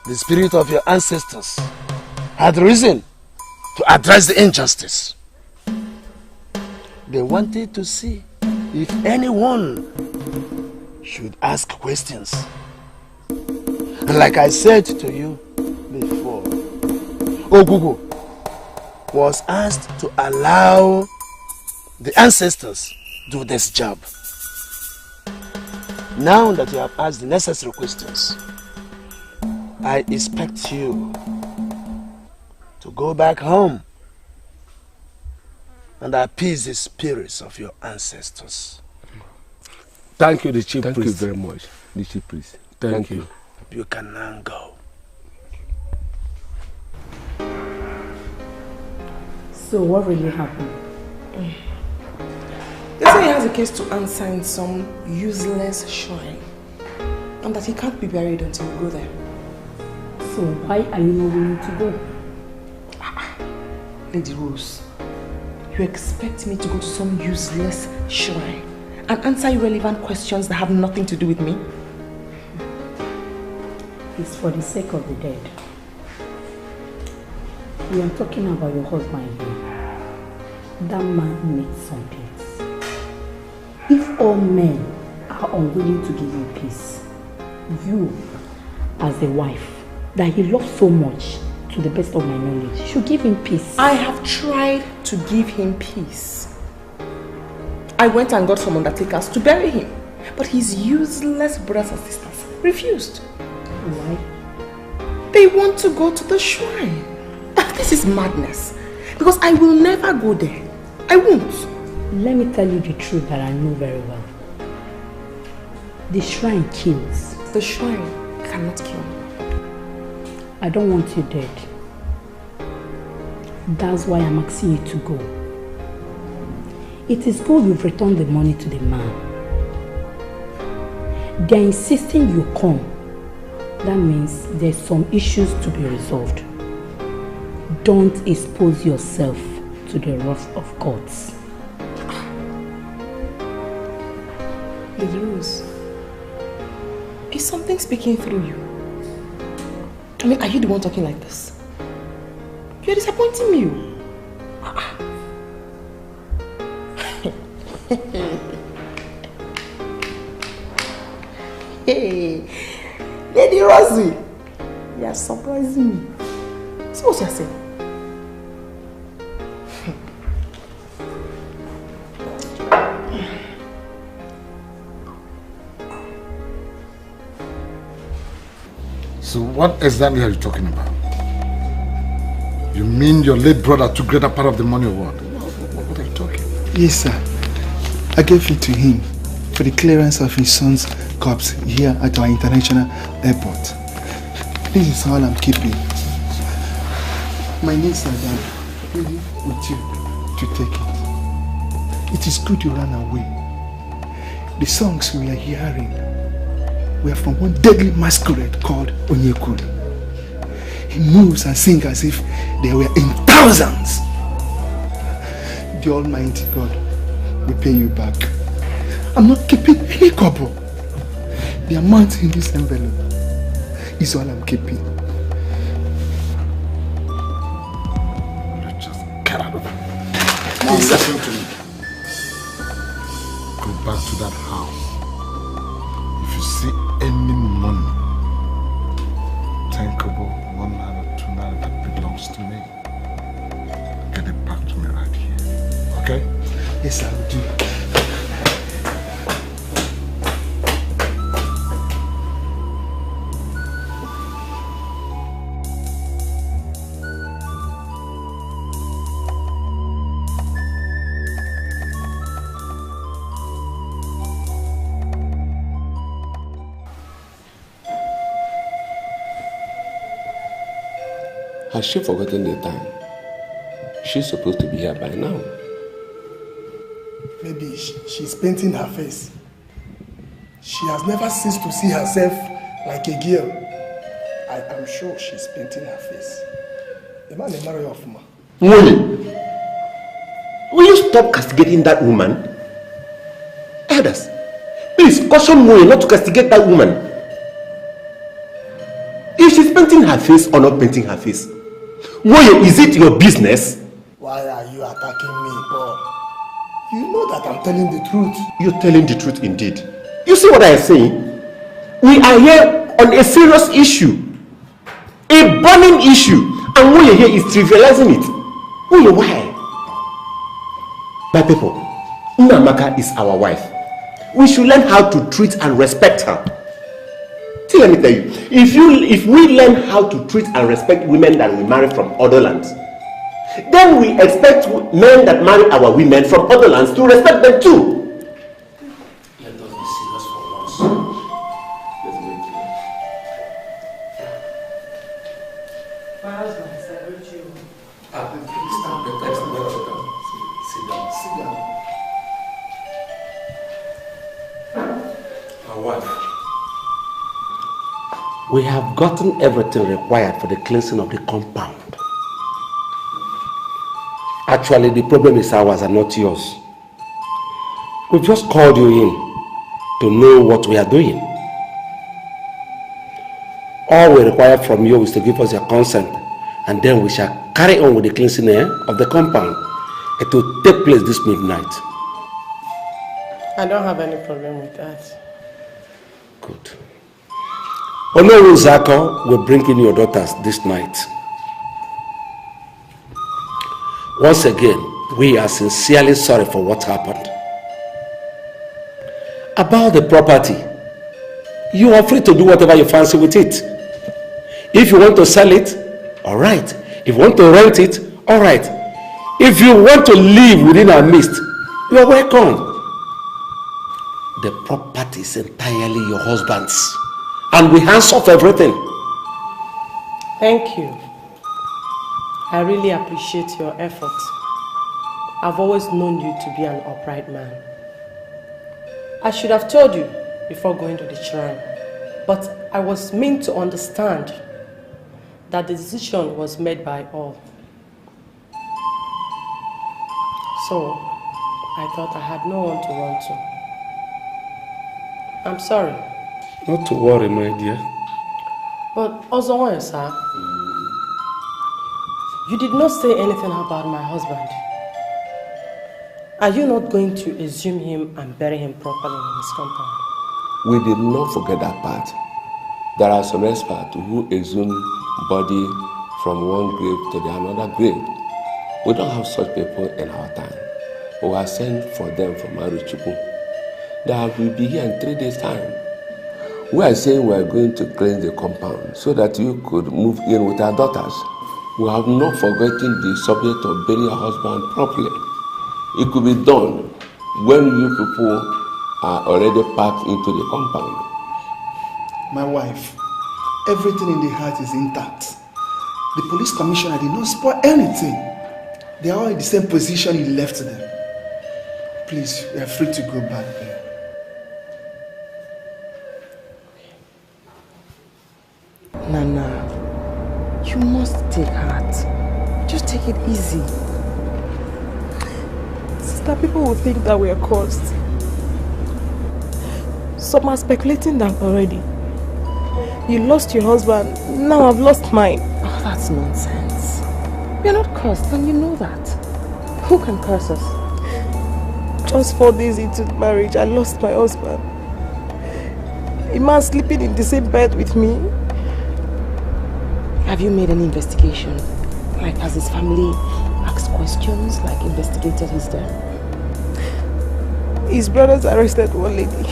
Speaker 15: the spirit of your ancestors had risen to address the injustice. They wanted to see if anyone should ask questions. And like I said to you before, Ogugu was asked to allow the ancestors do this job. Now that you have asked the necessary questions, I expect you to go back home and appease the spirits of your ancestors.
Speaker 14: Thank you, the chief priest.
Speaker 13: Thank you very much, the chief priest.
Speaker 14: Thank you.
Speaker 15: You can now go.
Speaker 6: So what really happened?
Speaker 1: They say he has a case to answer in some useless shrine, and that he can't be buried until we go there.
Speaker 6: So why are you not willing to go?
Speaker 1: Lady Rose, you expect me to go to some useless shrine and answer irrelevant questions that have nothing to do with me?
Speaker 6: It's for the sake of the dead. We are talking about your husband here. That man needs some peace. If all men are unwilling to give him peace, you, as the wife that he loves so much, to the best of my knowledge, should give him peace.
Speaker 1: I have tried to give him peace. I went and got some undertakers to bury him, but his useless brothers and sisters refused.
Speaker 6: Why?
Speaker 1: They want to go to the shrine. This is madness. Because I will never go there. I won't.
Speaker 6: Let me tell you the truth that I know very well. The shrine kills.
Speaker 1: The shrine cannot kill me.
Speaker 6: I don't want you dead. That's why I'm asking you to go. It is good you've returned the money to the man. They're insisting you come. That means there's some issues to be resolved. Don't expose yourself to the wrath of gods.
Speaker 1: Lady Rose, is something speaking through you? I mean, are you the one talking like this? You're disappointing me. Hey, Lady Rosie, you are surprising me. See what you're saying?
Speaker 7: So what exactly are you talking about? You mean your late brother took greater part of the money or what? What are you talking?
Speaker 11: Yes, sir. I gave it to him for the clearance of his son's corpse here at our international airport. This is all I'm keeping. My niece and I am with you to take it. It is good you ran away. The songs we are hearing were from one deadly masquerade called Onyekuru. He moves and sings as if they were in thousands. The Almighty God will pay you back. I'm not keeping any kobo. The amount in this envelope is all I'm keeping.
Speaker 7: Just get out of here. Now listen to me. Go back to that house. If you see any money, 10 kobo, 1 naira, 2 naira that belongs to me, get it back to me right here. Okay?
Speaker 11: Yes, I will do.
Speaker 12: Has she forgotten the time? She's supposed to be here by now.
Speaker 15: Maybe she's painting her face. She has never ceased to see herself like a girl. I am sure she's painting her face. The man is married off, ma.
Speaker 4: Will you stop castigating that woman? Elders, please caution Moye not to castigate that woman. If she's painting her face or not painting her face, Moye, is it your business?
Speaker 15: Why are you attacking me, Paul? You know that I'm telling the truth.
Speaker 4: You're telling the truth indeed. You see what I am saying? We are here on a serious issue. A burning issue. And Moye here is trivializing it. Moye, why? My people, Nnamaka is our wife. We should learn how to treat and respect her. See, let me tell you, if we learn how to treat and respect women that we marry from other lands, then we expect men that marry our women from other lands to respect them too.
Speaker 14: Let us be serious for once. We have gotten everything required for the cleansing of the compound. Actually, the problem is ours and not yours. We've just called you in to know what we are doing. All we require from you is to give us your consent, and then we shall carry on with the cleansing of the compound. It will take place this midnight.
Speaker 3: I don't have any problem with that.
Speaker 14: Good. Onowu Zako will bring in your daughters this night. Once again, we are sincerely sorry for what happened. About the property, you are free to do whatever you fancy with it. If you want to sell it, all right. If you want to rent it, all right. If you want to live within our midst, you are welcome. The property is entirely your husband's, and we hands off everything.
Speaker 3: Thank you. I really appreciate your efforts. I've always known you to be an upright man. I should have told you before going to the shrine, but I was meant to understand that the decision was made by all. So, I thought I had no one to run to. I'm sorry.
Speaker 14: Not to worry, my dear.
Speaker 3: But also, sir, you did not say anything about my husband. Are you not going to exhume him and bury him properly in his compound?
Speaker 12: We did not forget that part. There are some experts who exhume body from one grave to the another grave. We don't have such people in our time. We have sent for them from Aruchukwu. They will be here in 3 days' time. We are saying we are going to cleanse the compound so that you could move in with our daughters. We have not forgotten the subject of burying your husband properly. It could be done when you people are already packed into the compound.
Speaker 11: My wife, everything in the house is intact. The police commissioner did not spoil anything. They are all in the same position he left them. Please, you are free to go back there.
Speaker 1: Nana, you must take heart. Just take it easy.
Speaker 16: Sister, people will think that we are cursed. Some are speculating that already. You lost your husband, now I've lost mine.
Speaker 1: Oh, that's nonsense. We are not cursed, and you know that. Who can curse us?
Speaker 16: Just 4 days into marriage, I lost my husband. A man sleeping in the same bed with me.
Speaker 1: Have you made any investigation? Like, has his family asked questions, like investigated his death?
Speaker 16: His brothers arrested one lady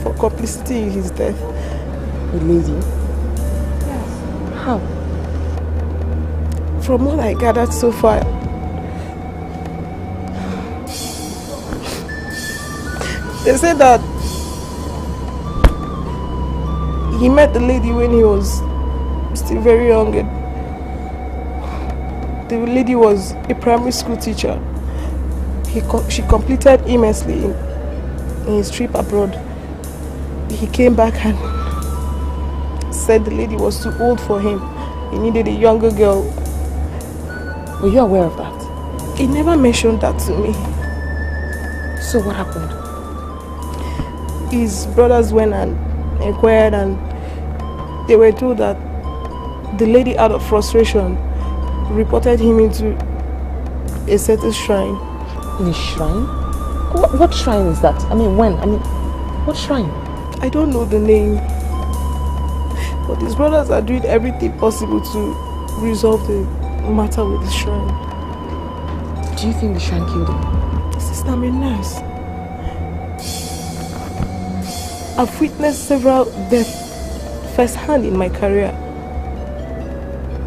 Speaker 16: for complicity in his death.
Speaker 1: A lady? Yes. How?
Speaker 16: From what I gathered so far, they said that he met the lady when he was still very young, and the lady was a primary school teacher. She completed immensely in his trip abroad. He came back and said the lady was too old for him. He needed a younger girl.
Speaker 1: Were you aware of that?
Speaker 16: He never mentioned that to me.
Speaker 1: So what happened?
Speaker 16: His brothers went and inquired, and they were told that the lady, out of frustration, reported him into a certain shrine.
Speaker 1: In a shrine? What shrine is that? I mean, when? I mean, what shrine?
Speaker 16: I don't know the name. But his brothers are doing everything possible to resolve the matter with the shrine.
Speaker 1: Do you think the shrine killed him?
Speaker 16: Sister, I'm a nurse. I've witnessed several deaths firsthand in my career.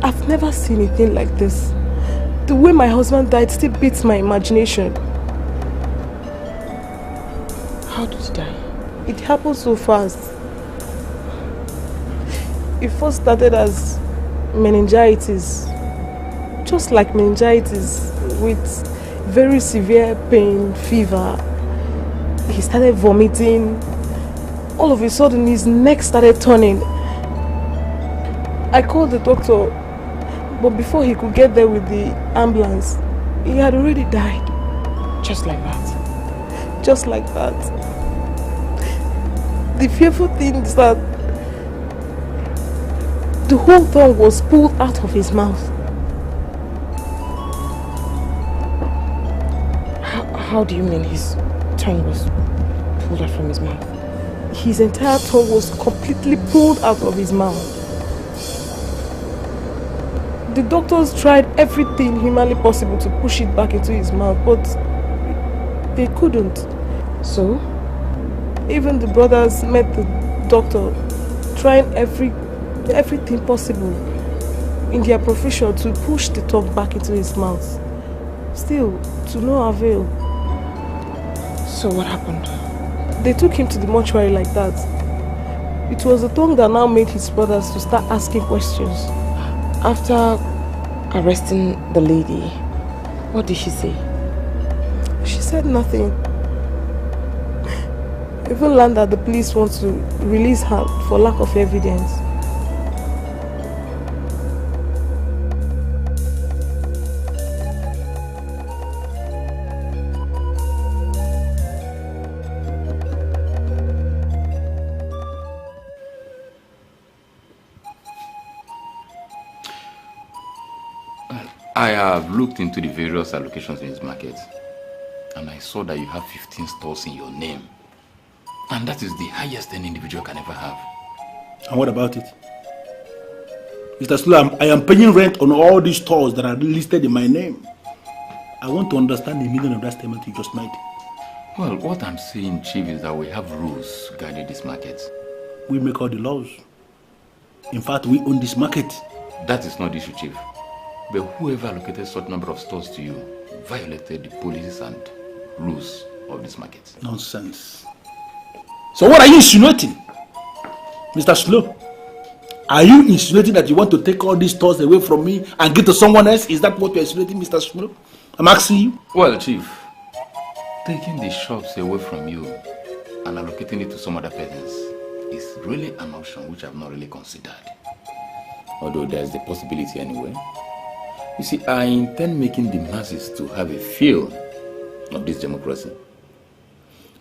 Speaker 16: I've never seen anything like this. The way my husband died still beats my imagination.
Speaker 1: How did he die?
Speaker 16: It happened so fast. It first started as meningitis. Just like meningitis, with very severe pain, fever. He started vomiting. All of a sudden, his neck started turning. I called the doctor, but before he could get there with the ambulance, he had already died.
Speaker 1: Just like that?
Speaker 16: Just like that. The fearful thing is that the whole tongue was pulled out of his mouth.
Speaker 1: How do you mean his tongue was pulled out from his mouth?
Speaker 16: His entire tongue was completely pulled out of his mouth. The doctors tried everything humanly possible to push it back into his mouth, but they couldn't.
Speaker 1: So?
Speaker 16: Even the brothers met the doctor, trying everything possible in their profession to push the tongue back into his mouth. Still, to no avail.
Speaker 1: So what happened?
Speaker 16: They took him to the mortuary like that. It was the tongue that now made his brothers to start asking questions.
Speaker 1: After arresting the lady, what did she say?
Speaker 16: She said nothing. Even learned that the police want to release her for lack of evidence.
Speaker 17: I have looked into the various allocations in his market, and I saw that you have 15 stores in your name. And that is the highest an individual can ever have.
Speaker 15: And what about it? Mr. Sula, I am paying rent on all these stores that are listed in my name. I want to understand the meaning of that statement you just made.
Speaker 17: Well, what I'm saying, Chief, is that we have rules guiding this market.
Speaker 18: We make all the laws. In fact, we own this market.
Speaker 17: That is not the issue, Chief. But whoever allocated such number of stores to you violated the policies and rules of this market.
Speaker 18: Nonsense. So what are you insinuating? Mr. Slow, are you insinuating that you want to take all these stores away from me and give to someone else? Is that what you're insinuating, Mr. Slow? I'm asking you.
Speaker 17: Well, Chief, taking the shops away from you and allocating it to some other persons is really an option which I've not really considered. Although there's the possibility anyway. You see, I intend making the masses to have a feel of this democracy.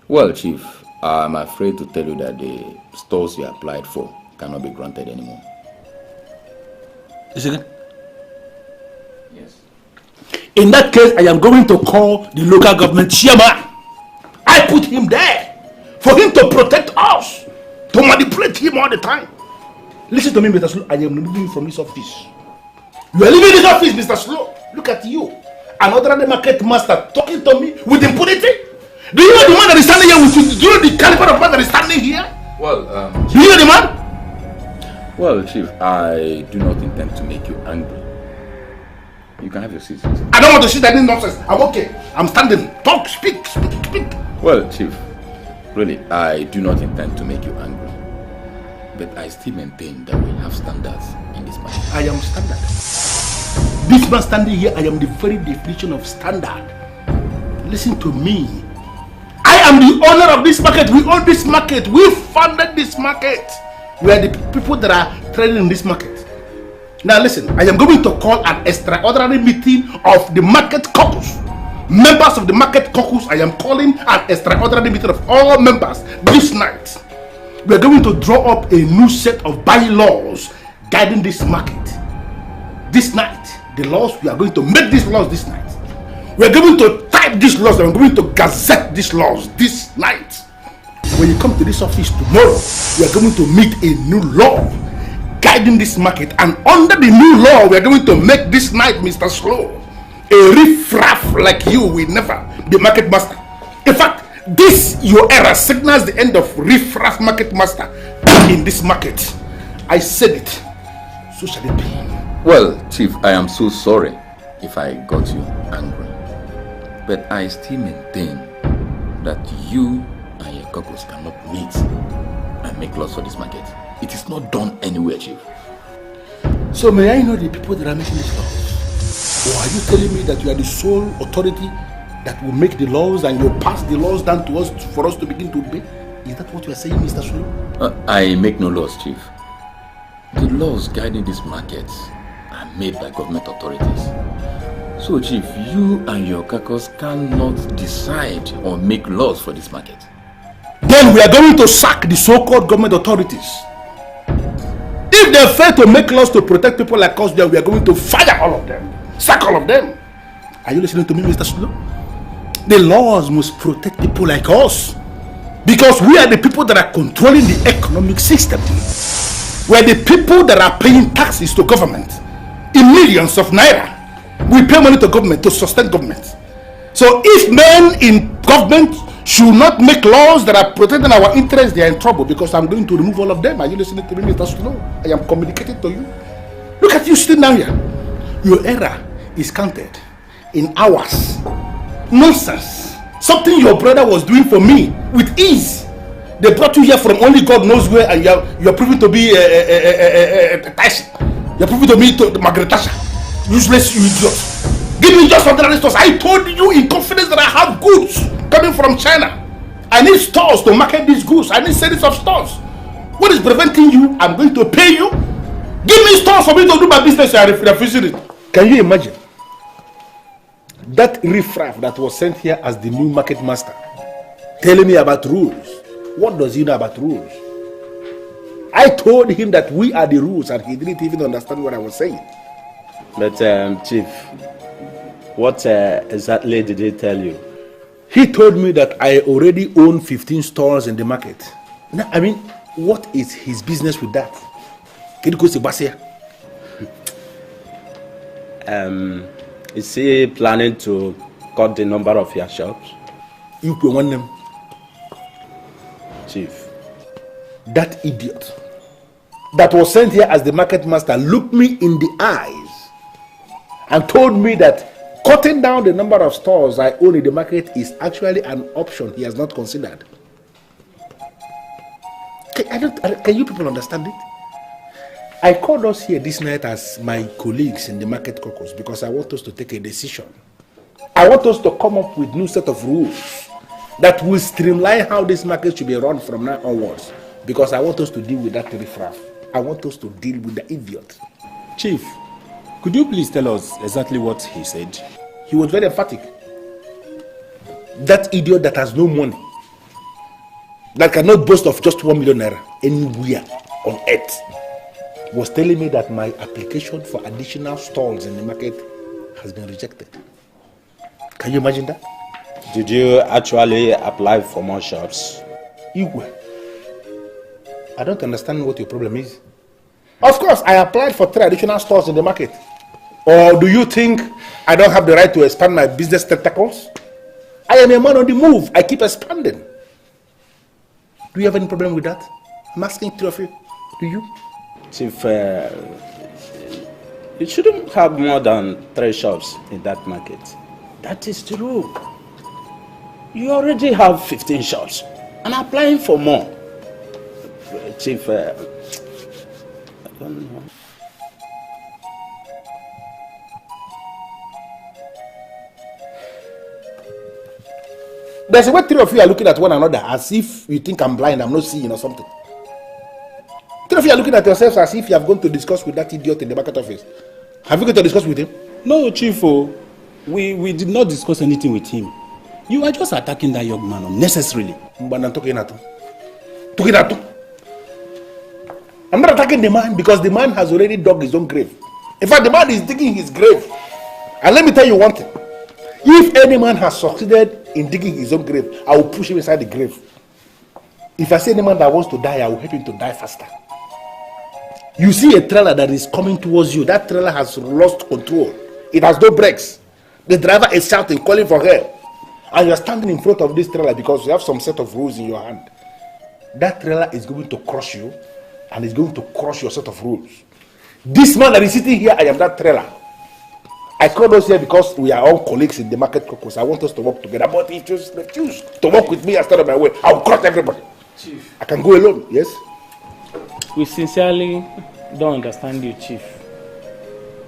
Speaker 17: Well, Chief, I'm afraid to tell you that the stores you applied for cannot be granted anymore.
Speaker 18: Is it?
Speaker 17: Yes.
Speaker 18: In that case, I am going to call the local government chairman. I put him there for him to protect us, to manipulate him all the time. Listen to me, Mr. Slow. I am leaving from this office. You are leaving this office, Mr. Slow. Look at you. Another market master talking to me with impunity. Do you know the man that is standing here with you? Do you know the caliber of man that is standing here?
Speaker 17: Well,
Speaker 18: do you know the man?
Speaker 17: Well, Chief, I do not intend to make you angry. You can have your seat.
Speaker 18: I don't want to sit any nonsense. I'm okay. I'm standing. Talk, speak.
Speaker 17: Well, Chief, really, I do not intend to make you angry. But I still maintain that we have standards in this matter.
Speaker 18: I am standard. This man standing here, I am the very definition of standard. Listen to me. I am the owner of this market. We own this market. We funded this market. We are the people that are trading in this market. Now listen, I am going to call an extraordinary meeting of the market caucus. Members of the market caucus, I am calling an extraordinary meeting of all members this night. We are going to draw up a new set of bylaws guiding this market. This night, the laws, we are going to make these laws this night. We are going to type these laws and we are going to gazette these laws this night. When you come to this office tomorrow, we are going to meet a new law guiding this market, and under the new law, we are going to make this night, Mr. Slow, a riff-raff like you will never be market master. In fact, this your era signals the end of riff-raff market master in this market. I said it, so shall it be.
Speaker 17: Well, Chief, I am so sorry if I got you angry. But I still maintain that you and your caucus cannot meet and make laws for this market. It is not done anywhere, Chief.
Speaker 18: So may I know the people that are making these laws? Or are you telling me that you are the sole authority that will make the laws and you pass the laws down to us for us to begin to obey? Is that what you are saying, Mr. Slow?
Speaker 17: I make no laws, Chief. The laws guiding this market are made by government authorities. So, Chief, you and your caucus cannot decide or make laws for this market.
Speaker 18: Then we are going to sack the so-called government authorities. If they fail to make laws to protect people like us, then we are going to fire all of them. Sack all of them. Are you listening to me, Mr. Slow? The laws must protect people like us. Because we are the people that are controlling the economic system. We are the people that are paying taxes to government in millions of naira. We pay money to government to sustain government. So if men in government should not make laws that are protecting our interests, they are in trouble, because I'm going to remove all of them. Are you listening to me, Mr. Slow? I am communicating to you. Look at you sitting down here. Your era is counted in hours. Nonsense. Something your brother was doing for me with ease. They brought you here from only God knows where, and you're proving to be Tyson. You're proving to be Margaret Thatcher. Useless, you idiot. Give me just ordinary stores. I told you in confidence that I have goods coming from China. I need stores to market these goods. I need series of stores. What is preventing you? I'm going to pay you. Give me stores for me to do my business. I refuse it. Can you imagine? That riffraff that was sent here as the new market master telling me about rules. What does he know about rules? I told him that we are the rules and he didn't even understand what I was saying. But Chief, what exactly did he tell you? He told me that I already own 15 stores in the market. Now, I mean, what is his business with that? Is he planning to cut the number of your shops? You want them, Chief.
Speaker 15: that idiot that was sent here as the market master looked me in the eyes and told me that cutting down the number of stores I own in the market is actually an option he has not considered. Can you people understand it? I called us here this night as my colleagues in the market caucus because I want us to take a decision. I want us to come up with new set of rules that will streamline how this market should be run from now onwards, because I want us to deal with that riffraff. I want us to deal with the idiot.
Speaker 18: Chief, could you please tell us exactly what he said?
Speaker 15: He was very emphatic. That idiot that has no money, that cannot boast of just 1 million naira anywhere on earth, was telling me that my application for additional stalls in the market has been rejected. Can you imagine that?
Speaker 18: Did you actually apply for more shops?
Speaker 15: Igwe, I don't understand what your problem is. Of course, I applied for 3 additional stores in the market. Or do you think I don't have the right to expand my business tentacles? I am a man on the move. I keep expanding. Do you have any problem with that? I'm asking 3 of you. Do you?
Speaker 18: Chief, you shouldn't have more than 3 shops in that market. That is true. You already have 15 shops and applying for more. Chief, I don't know.
Speaker 15: There's a way 3 of you are looking at one another as if you think I'm blind, I'm not seeing or something. 3 of you are looking at yourselves as if you have gone to discuss with that idiot in the market office. Have you gone to discuss with him?
Speaker 18: No, Chief. We did not discuss anything with him. You are just attacking that young man unnecessarily.
Speaker 15: But I'm talking at I'm not attacking the man because the man has already dug his own grave. In fact, the man is digging his grave. And let me tell you one thing. If any man has succeeded in digging his own grave, I will push him inside the grave. If I see any man that wants to die, I will help him to die faster. You see a trailer that is coming towards you. That trailer has lost control. It has no brakes. The driver is shouting, calling for help. And you are standing in front of this trailer because you have some set of rules in your hand. That trailer is going to crush you and is going to crush your set of rules. This man that is sitting here, I am that trailer. I called us here because we are all colleagues in the market caucus. I want us to work together. But if you refuse to work with me instead of my way, I will crush everybody.
Speaker 19: Chief.
Speaker 15: I can go alone, yes?
Speaker 19: We sincerely don't understand you, Chief.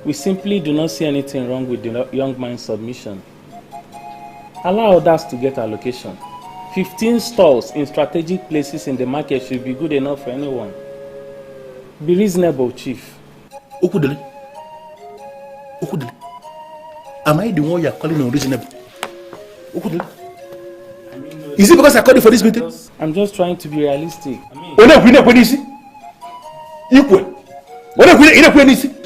Speaker 19: We simply do not see anything wrong with the young man's submission. Allow others to get allocation. 15 stalls in strategic places in the market should be good enough for anyone. Be reasonable, Chief.
Speaker 15: Okudele. Am I the one you are calling unreasonable? Okudele. Is it because I called you for this meeting?
Speaker 19: I'm just trying to be realistic.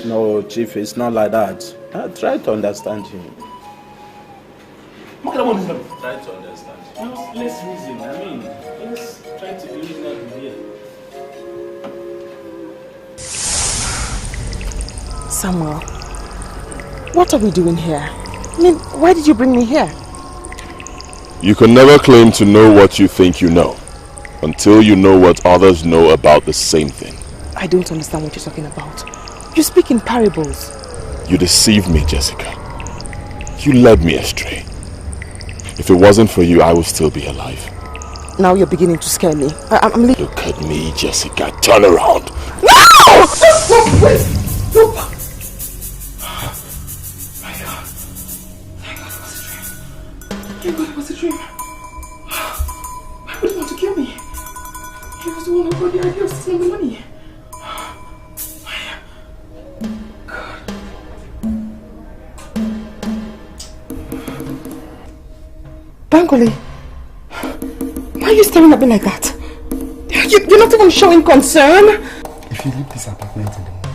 Speaker 18: No, Chief, it's not like that. I try to understand him.
Speaker 19: Try to understand. No, let's reason. Let's try to be reasonable here.
Speaker 1: Samuel, what are we doing here? Why did you bring me here?
Speaker 2: You can never claim to know what you think you know until you know what others know about the same thing.
Speaker 1: I don't understand what you're talking about. You speak in parables.
Speaker 2: You deceived me, Jessica. You led me astray. If it wasn't for you, I would still be alive.
Speaker 1: Now you're beginning to scare me. I'm leaving.
Speaker 2: Look at me, Jessica. Turn around.
Speaker 1: No! No, please! No! My God. Thank God it was a dream. Why would he want to kill me? He was the one who got the idea of stealing the money. Bankole, why are you staring at me like that? You're not even showing concern.
Speaker 20: If you leave this apartment in the morning,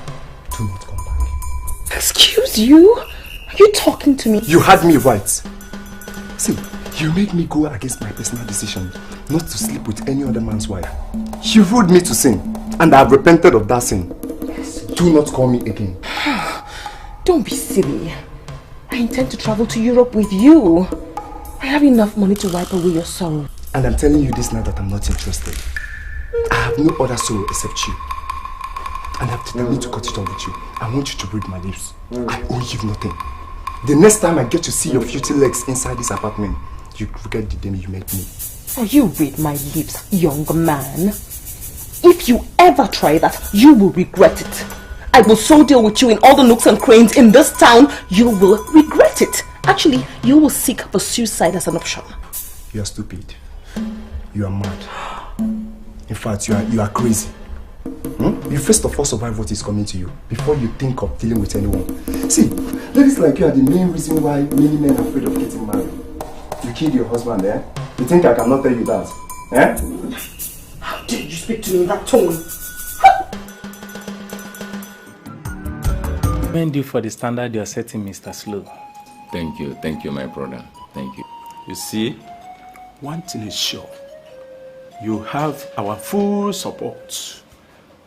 Speaker 20: do not come back.
Speaker 1: Excuse you? Are you talking to me?
Speaker 20: You had me right. See, you made me go against my personal decision not to sleep with any other man's wife. You ruled me to sin, and I have repented of that sin. Yes. Do not call me again.
Speaker 1: Don't be silly. I intend to travel to Europe with you. I have enough money to wipe away your sorrow.
Speaker 20: And I'm telling you this now that I'm not interested. I have have no other soul except you. And I've determined to cut it off with you. I want you to read my lips. I owe you nothing. The next time I get to see your filthy legs inside this apartment, you regret the day you met me.
Speaker 1: You read my lips, young man. If you ever try that, you will regret it. I will so deal with you in all the nooks and crannies in this town, you will regret it. Actually, you will seek for suicide as an option.
Speaker 20: You are stupid. You are mad. In fact, you are crazy. You first of all survive what is coming to you before you think of dealing with anyone. See, ladies like you are the main reason why many men are afraid of getting married. You killed your husband, eh? You think I cannot tell you that? Eh?
Speaker 1: How dare you speak to me in that tone?
Speaker 19: Commend you for the standard you're setting, Mr. Slow.
Speaker 17: Thank you, my brother. Thank you.
Speaker 18: You see, one thing is sure. You have our full support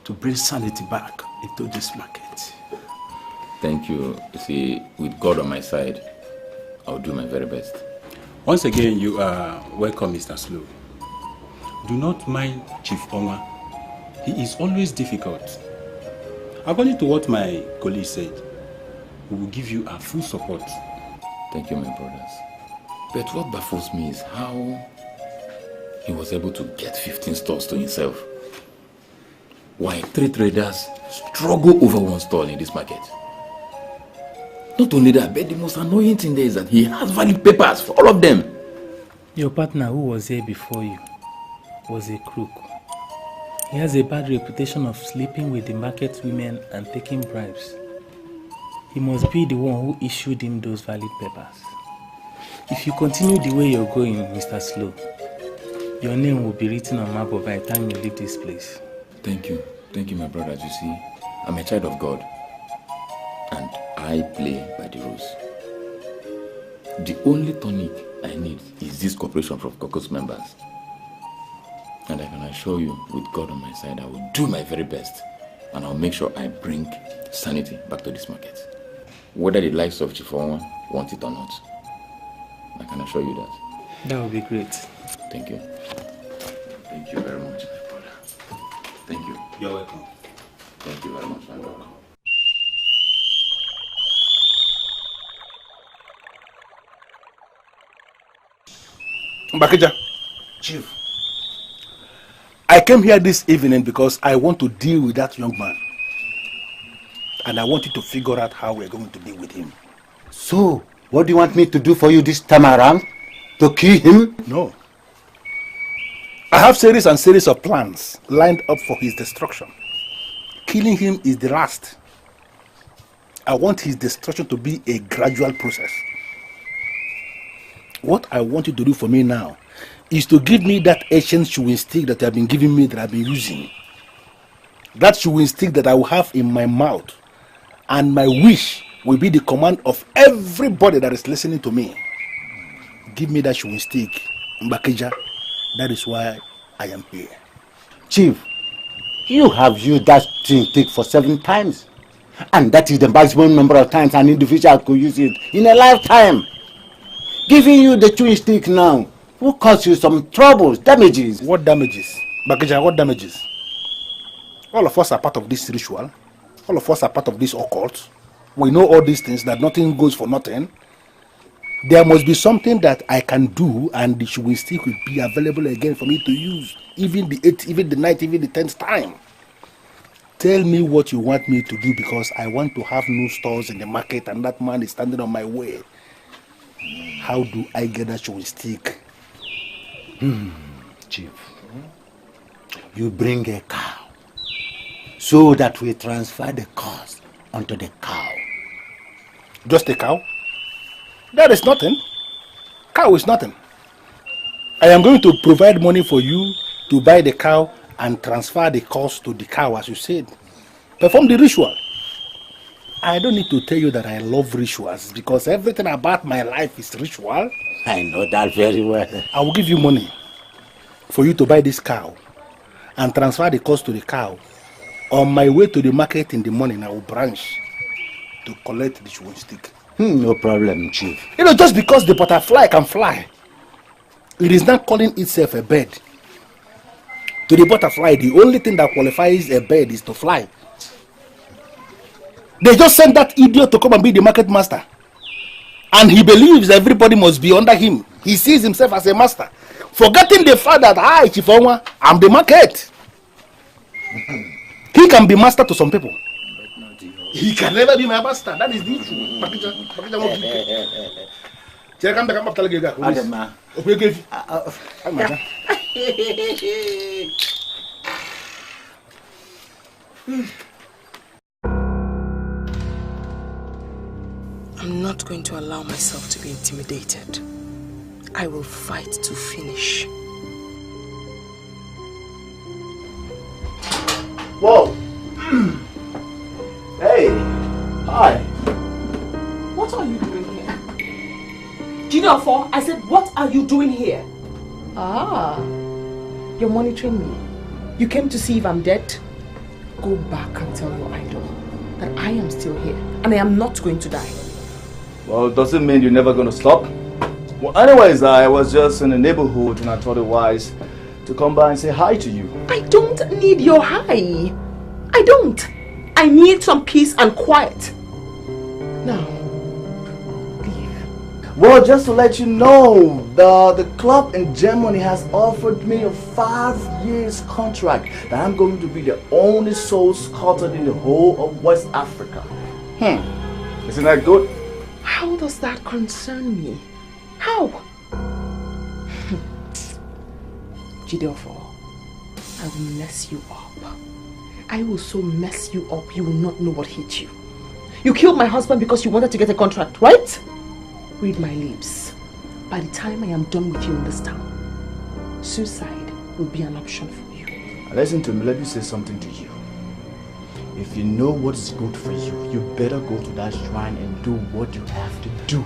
Speaker 18: to bring sanity back into this market.
Speaker 17: Thank you. You see, with God on my side, I'll do my very best.
Speaker 18: Once again, you are welcome, Mr. Slow. Do not mind Chief Onwa. He is always difficult. According to what my colleague said, we will give you our full support.
Speaker 17: Thank you, my brothers. But what baffles me is how he was able to get 15 stores to himself. Why 3 traders struggle over one stall in this market. Not only that, but the most annoying thing there is that he has valid papers for all of them.
Speaker 19: Your partner who was here before you was a crook. He has a bad reputation of sleeping with the market women and taking bribes. He must be the one who issued him those valid papers. If you continue the way you're going, Mr. Slow, your name will be written on marble by the time you leave this place.
Speaker 17: Thank you, my brothers. You see, I'm a child of God, and I play by the rules. The only tonic I need is this cooperation from caucus members. And I can assure you, with God on my side, I will do my very best, and I'll make sure I bring sanity back to this market. Whether the likes of Chief Onwa want it or not, I can assure you that.
Speaker 19: That would be great.
Speaker 17: Thank you. Thank you very much, my brother. Thank you.
Speaker 18: You're welcome.
Speaker 17: Thank you very much, my brother.
Speaker 18: Mbakija. Chief. I came here this evening because I want to deal with that young man. And I want you to figure out how we're going to deal with him.
Speaker 21: So, what do you want me to do for you this time around? To kill him?
Speaker 18: No. I have series and series of plans lined up for his destruction. Killing him is the last. I want his destruction to be a gradual process. What I want you to do for me now is to give me that ancient chewing stick that you have been giving me, that I've been using. That chewing stick that I will have in my mouth. And my wish will be the command of everybody that is listening to me. Give me that chewing stick, Mbakija. That is why I am here.
Speaker 21: Chief, you have used that chewing stick for 7 times. And that is the maximum number of times an individual could use it in a lifetime. Giving you the chewing stick now will cause you some troubles, damages.
Speaker 18: What damages? Mbakija, what damages? All of us are part of this ritual. All of us are part of this occult. We know all these things, that nothing goes for nothing. There must be something that I can do, and the chewing stick will be available again for me to use, even the 8th, even the 9th, even the 10th time. Tell me what you want me to do, because I want to have new stores in the market, and that man is standing on my way. How do I get that chewing stick?
Speaker 21: Chief, you bring a cow, so that we transfer the cost onto the cow.
Speaker 18: Just a cow? That is nothing. Cow is nothing. I am going to provide money for you to buy the cow and transfer the cost to the cow, as you said. Perform the ritual. I don't need to tell you that I love rituals, because everything about my life is ritual.
Speaker 21: I know that very well.
Speaker 18: I will give you money for you to buy this cow and transfer the cost to the cow. On my way to the market in the morning, I will branch to collect the chewing stick.
Speaker 21: No problem, Chief.
Speaker 18: You know, just because the butterfly can fly, it is not calling itself a bird.
Speaker 15: To the butterfly, the only thing that qualifies a bird is to fly. They just sent that idiot to come and be the market master. And he believes everybody must be under him. He sees himself as a master, forgetting the fact that, hi, Chief Onwa, I'm the market. He can be master to some people. He can never be my master. That is the issue.
Speaker 1: I'm not going to allow myself to be intimidated. I will fight to finish.
Speaker 15: Whoa! Hey! Hi!
Speaker 1: What are you doing here? G4, I said, what are you doing here? Ah, you're monitoring me. You came to see if I'm dead? Go back and tell your idol that I am still here and I am not going to die.
Speaker 10: Well, doesn't mean you're never going to stop. Well, anyways, I was just in the neighborhood and I thought it wise to come by and say hi to you.
Speaker 1: I don't need your hi. I don't. I need some peace and quiet. Now, leave.
Speaker 10: Well, just to let you know, the club in Germany has offered me a 5 years contract that I'm going to be the only soul sculptor in the whole of West Africa. Isn't that good?
Speaker 1: How does that concern me? How? G4, I will mess you up. I will so mess you up, you will not know what hit you. You killed my husband because you wanted to get a contract, right? Read my lips. By the time I am done with you in this town, suicide will be an option for you.
Speaker 10: Listen to me, let me say something to you. If you know what is good for you, you better go to that shrine and do what you have to do.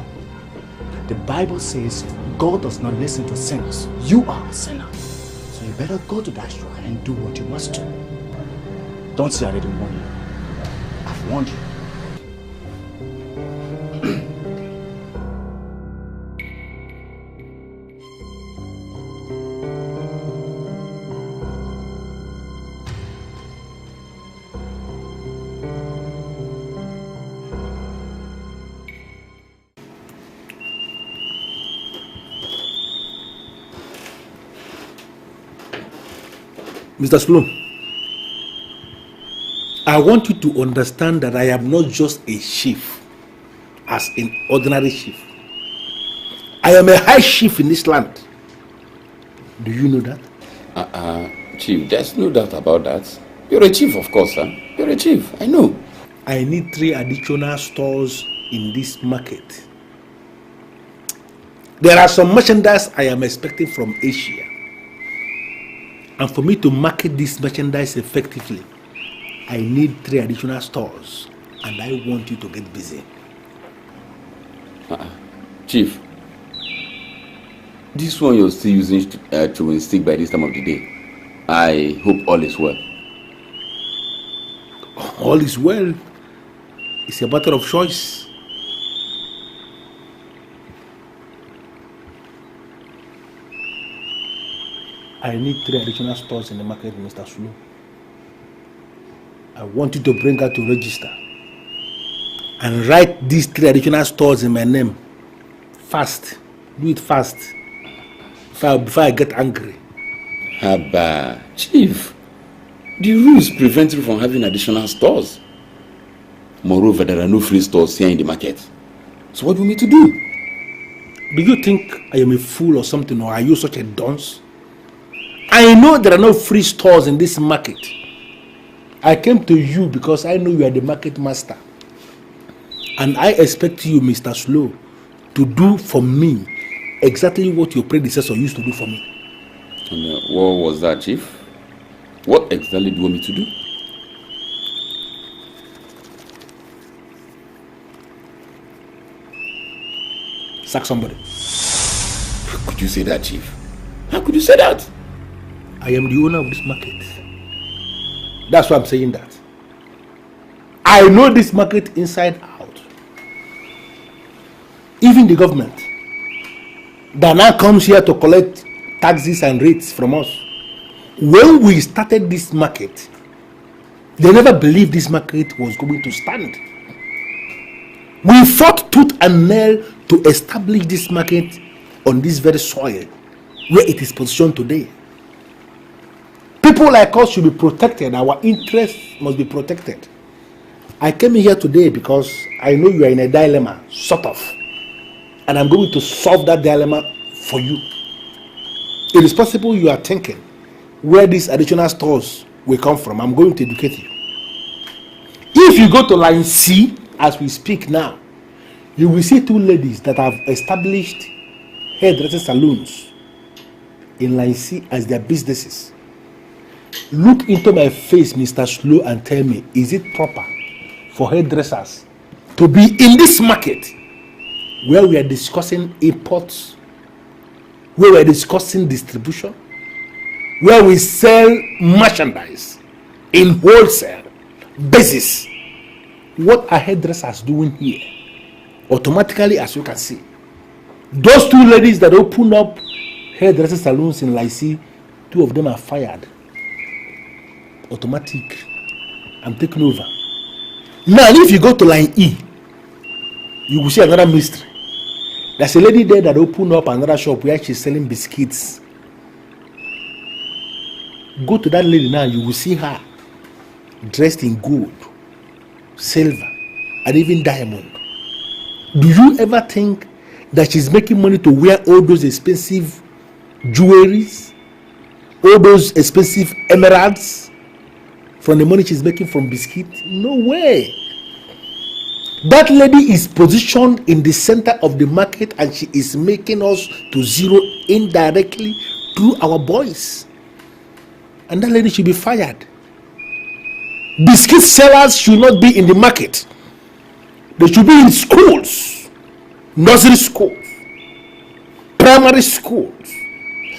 Speaker 10: The Bible says God does not listen to sinners. You are a sinner. So you better go to that shrine and do what you must do. Don't say I didn't warn you. I've warned you.
Speaker 15: Mr. Sloan, I want you to understand that I am not just a chief, as an ordinary chief. I am a high chief in this land. Do you know that?
Speaker 17: Chief, there's no doubt about that. You're a chief, of course, sir. You're a chief, I know.
Speaker 15: I need 3 additional stores in this market. There are some merchandise I am expecting from Asia. And for me to market this merchandise effectively, I need 3 additional stores. And I want you to get busy.
Speaker 17: Chief, this one you're still using chewing stick by this time of the day. I hope all is well.
Speaker 15: All is well. It's a matter of choice. I need 3 additional stores in the market, Mr. Sulu. I want you to bring her to register and write these 3 additional stores in my name. Fast. Do it fast. Before I get angry.
Speaker 17: Haba, Chief, the rules prevent you from having additional stores. Moreover, there are no free stores here in the market. So what do we need to do?
Speaker 15: Do you think I am a fool or something, or are you such a dunce? I know there are no free stores in this market. I came to you because I know you are the market master. And I expect you, Mr. Slow, to do for me exactly what your predecessor used to do for me.
Speaker 17: And, what was that, Chief? What exactly do you want me to do?
Speaker 15: Sack somebody.
Speaker 17: How could you say that, Chief? How could you say that?
Speaker 15: I am the owner of this market. That's why I'm saying that. I know this market inside out. Even the government that now comes here to collect taxes and rates from us,
Speaker 4: When we started this market, they never believed this market was going to stand. We fought tooth and nail to establish this market on this very soil where it is positioned today. People like us should be protected. Our interests must be protected. I came here today because I know you are in a dilemma, sort of. And I'm going to solve that dilemma for you. It is possible you are thinking where these additional stores will come from. I'm going to educate you. If you go to line C, as we speak now, you will see two ladies that have established hairdressing salons in line C as their businesses. Look into my face, Mr. Slow, and tell me, is it proper for hairdressers to be in this market where we are discussing imports, where we are discussing distribution, where we sell merchandise in wholesale basis? What are hairdressers doing here? Automatically, as you can see, those two ladies that open up hairdressing salons in Lycée, two of them are fired. Automatic. I'm taking over. Now, if you go to line E, you will see another mystery. There's a lady there that opened up another shop where she's selling biscuits. Go to that lady now, you will see her dressed in gold, silver, and even diamond. Do you ever think that she's making money to wear all those expensive jewelries, all those expensive emeralds from the money she's making from biscuit? No way. That lady is positioned in the center of the market and she is making us to zero indirectly through our boys. And that lady should be fired. Biscuit sellers should not be in the market. They should be in schools, nursery schools, primary schools,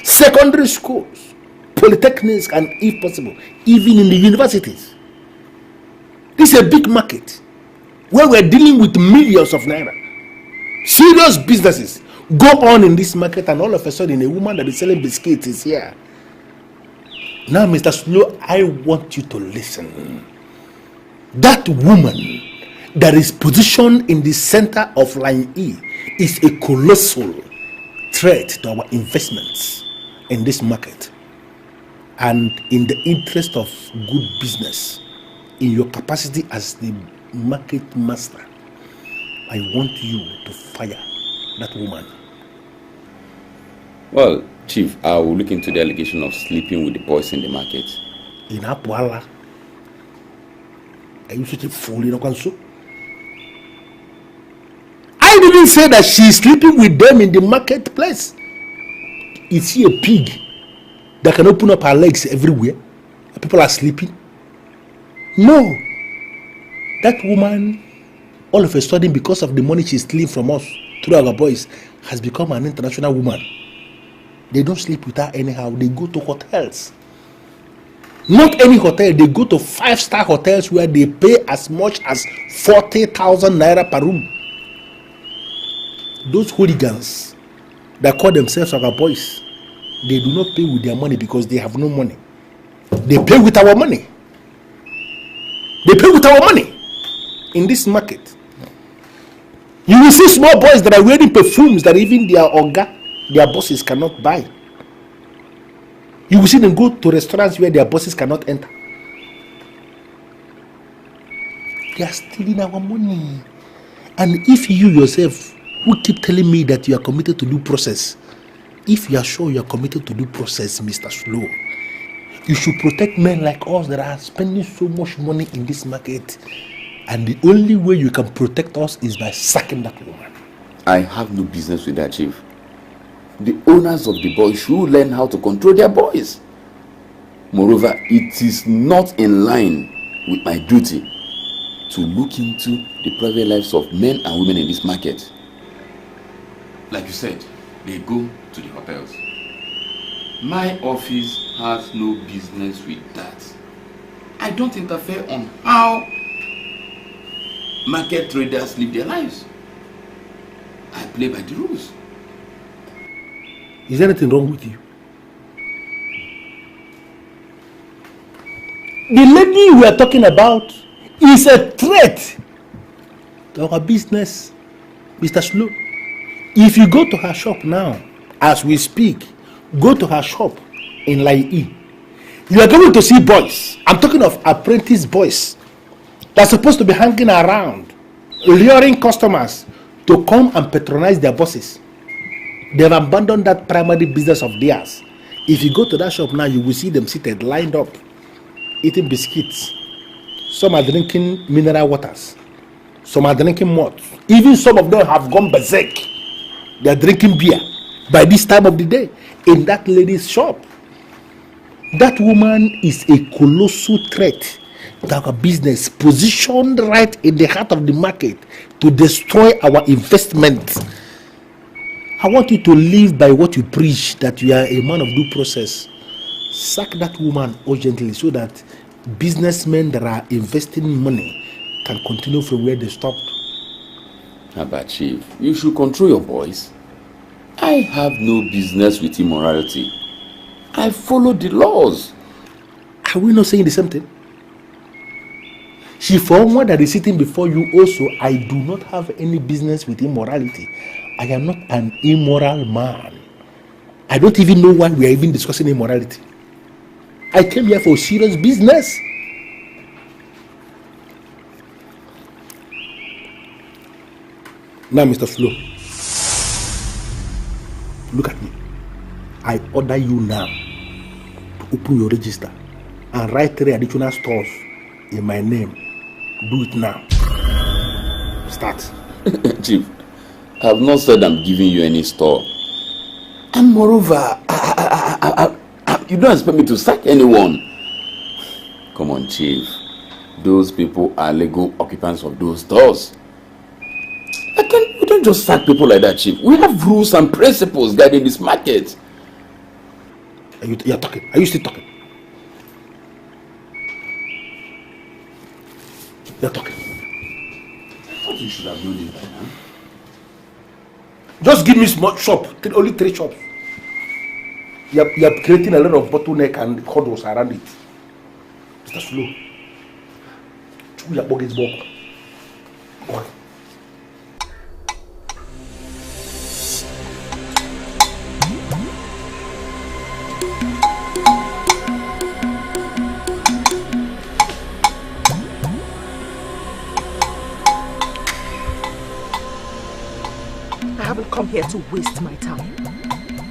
Speaker 4: secondary schools, polytechnics, and if possible, even in the universities. This is a big market where we're dealing with millions of naira. Serious businesses go on in this market, and all of a sudden a woman that is selling biscuits is here. Now, Mr. Slow, I want you to listen. That woman that is positioned in the center of line E is a colossal threat to our investments in this market. And in the interest of good business, in your capacity as the market master, I want you to fire that woman.
Speaker 17: Well, Chief, I will look into the allegation of sleeping with the boys in the market.
Speaker 4: In Apuala, are you such a fool in Okanso? I didn't say that she is sleeping with them in the marketplace. Is she a pig that can open up her legs everywhere? People are sleeping? No. That woman, all of a sudden, because of the money she's stealing from us through our boys, has become an international woman. They don't sleep with her anyhow. They go to hotels. Not any hotel. They go to 5-star hotels where they pay as much as 40,000 naira per room. Those hooligans that call themselves our boys, they do not pay with their money because they have no money. They pay with our money. They pay with our money in this market. You will see small boys that are wearing perfumes that even their oga, their bosses cannot buy. You will see them go to restaurants where their bosses cannot enter. They are stealing our money. And if you yourself, who keep telling me that you are committed to due process, if you are sure you are committed to due process, Mr. Slow, you should protect men like us that are spending so much money in this market. And the only way you can protect us is by sacking that woman.
Speaker 17: I have no business with that, Chief. The owners of the boys should learn how to control their boys. Moreover, it is not in line with my duty to look into the private lives of men and women in this market. Like you said, they go to the hotels. My office has no business with that. I don't interfere on how market traders live their lives. I play by the rules.
Speaker 4: Is there anything wrong with you?
Speaker 18: The lady we are talking about is a threat to our business, Mr. Slow. If you go to her shop now, as we speak, go to her shop in Lai, you are going to see boys. I'm talking of apprentice boys that are supposed to be hanging around, luring customers to come and patronize their bosses. They have abandoned that primary business of theirs. If you go to that shop now, you will see them seated, lined up, eating biscuits. Some are drinking mineral waters. Some are drinking malt. Even some of them have gone berserk. They are drinking beer by this time of the day in that lady's shop. That woman is a colossal threat to our business, positioned right in the heart of the market to destroy our investment. I want you to live by what you preach, that you are a man of due process. Sack that woman urgently so that businessmen that are investing money can continue from where they stopped.
Speaker 17: But Chief, you should control your voice. I have no business with immorality. I follow the laws.
Speaker 18: Are we not saying the same thing? Chief, for one that is sitting before you also, I do not have any business with immorality. I am not an immoral man. I don't even know why we are even discussing immorality. I came here for serious business. Now, Mr. Flo, look at me. I order you now to open your register and write 3 additional stores in my name. Do it now. Start.
Speaker 17: Chief, I have not said I'm giving you any store. And moreover, you don't expect me to sack anyone. Come on, Chief. Those people are legal occupants of those stores. We don't just sack people like that, Chief. We have rules and principles guiding this market.
Speaker 18: You're talking. Are you still talking? You're talking.
Speaker 17: I thought you should have known it by now.
Speaker 18: Just give me small shop. Only 3 shops. You are creating a lot of bottleneck and hurdles around it. Mr. Slow. Your bogus book. Boy.
Speaker 1: I haven't come here to waste my time.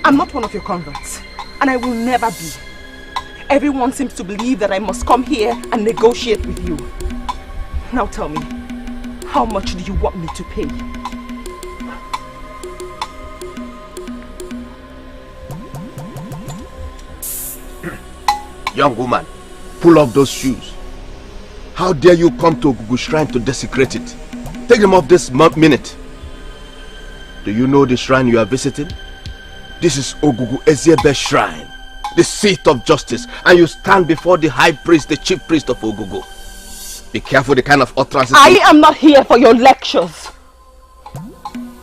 Speaker 1: I'm not one of your converts, and I will never be. Everyone seems to believe that I must come here and negotiate with you. Now tell me, how much do you want me to pay?
Speaker 20: Young woman, pull off those shoes. How dare you come to Ogugu Shrine to desecrate it? Take them off this minute. Do you know the shrine you are visiting? This is Ogugu Eziebe Shrine, the seat of justice, and you stand before the high priest, the chief priest of Ogugu. Be careful the kind of utterances.
Speaker 1: I am not here for your lectures.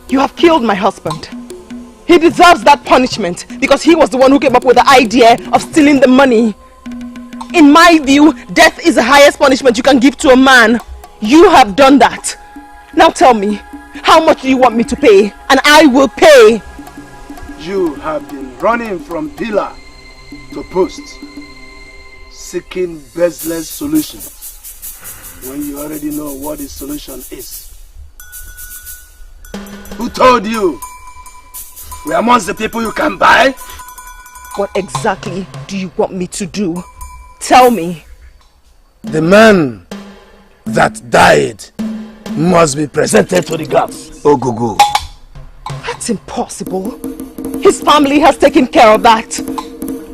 Speaker 1: You have killed my husband. He deserves that punishment because he was the one who came up with the idea of stealing the money. In my view, death is the highest punishment you can give to a man. You have done that. Now tell me, how much do you want me to pay? And I will pay.
Speaker 15: You have been running from pillar to post, seeking baseless solutions when you already know what the solution is. Who told you? We are amongst the people you can buy?
Speaker 1: What exactly do you want me to do? Tell me.
Speaker 15: The man that died must be presented to the gods. Ogugu.
Speaker 1: That's impossible. His family has taken care of that.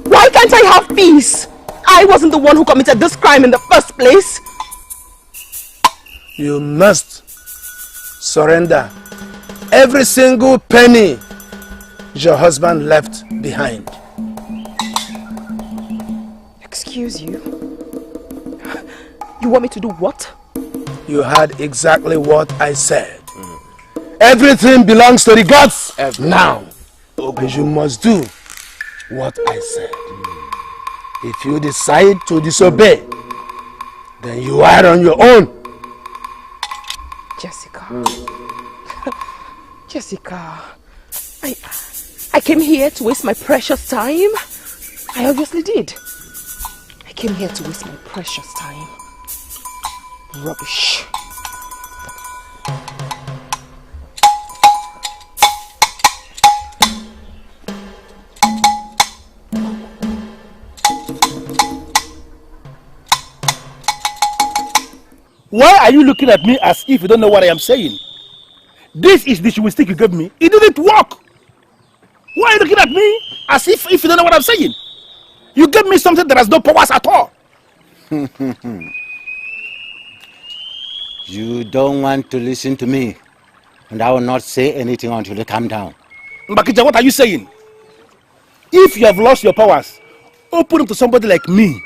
Speaker 1: Why can't I have peace? I wasn't the one who committed this crime in the first place.
Speaker 15: You must surrender every single penny your husband left behind.
Speaker 1: Excuse you? You want me to do what?
Speaker 15: You heard exactly what I said. Everything belongs to the gods now. And you must do what I said. If you decide to disobey, then you are on your own.
Speaker 1: Jessica. Jessica. I came here to waste my precious time. I obviously did. I came here to waste my precious time. Rubbish.
Speaker 15: Why are you looking at me as if you don't know what I am saying? This is the chewing stick you gave me. It didn't work. Why are you looking at me as if you don't know what I'm saying? You gave me something that has no powers at all.
Speaker 21: You don't want to listen to me, and I will not say anything until you calm down.
Speaker 15: Mbakija, what are you saying? If you have lost your powers, open them to somebody like me,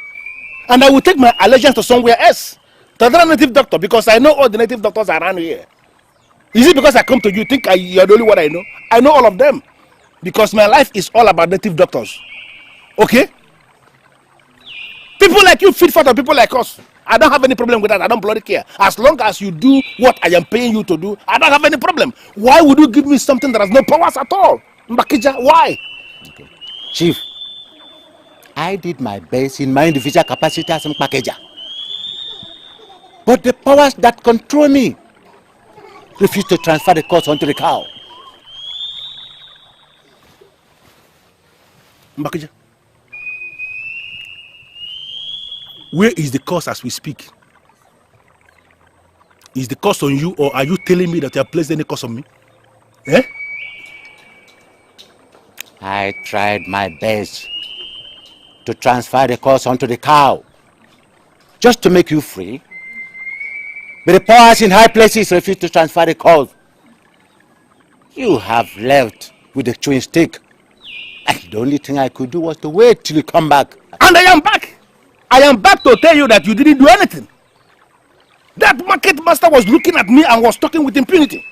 Speaker 15: and I will take my allegiance to somewhere else. To another native doctor, because I know all the native doctors around here. Is it because I come to you, think you're the only one I know? I know all of them. Because my life is all about native doctors. Okay? People like you feed for people like us. I don't have any problem with that. I don't bloody care. As long as you do what I am paying you to do, I don't have any problem. Why would you give me something that has no powers at all? Mbakija, why?
Speaker 21: Okay. Chief, I did my best in my individual capacity as a Mbakija. But the powers that control me refuse to transfer the cost onto the cow.
Speaker 15: Mbakija, where is the cost as we speak? Is the cost on you, or are you telling me that you have placed any cost on me? Eh?
Speaker 21: I tried my best to transfer the cost onto the cow, just to make you free. But the powers in high places refuse to transfer the cost. You have left with the chewing stick. And the only thing I could do was to wait till you come back.
Speaker 15: And I am back. I am back to tell you that you didn't do anything. That market master was looking at me and was talking with impunity.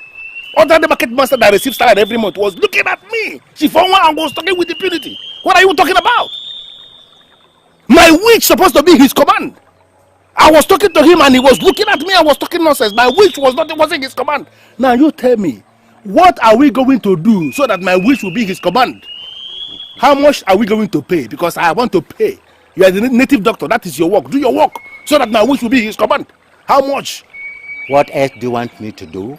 Speaker 15: Other the market master that receives salary every month was looking at me. She found one and was talking with impunity. What are you talking about? My witch supposed to be his command. I was talking to him and he was looking at me and was talking nonsense. My wish wasn't his command. Now you tell me, what are we going to do so that my wish will be his command? How much are we going to pay? Because I want to pay. You are the native doctor. That is your work. Do your work so that my wish will be his command. How much?
Speaker 21: What else do you want me to do?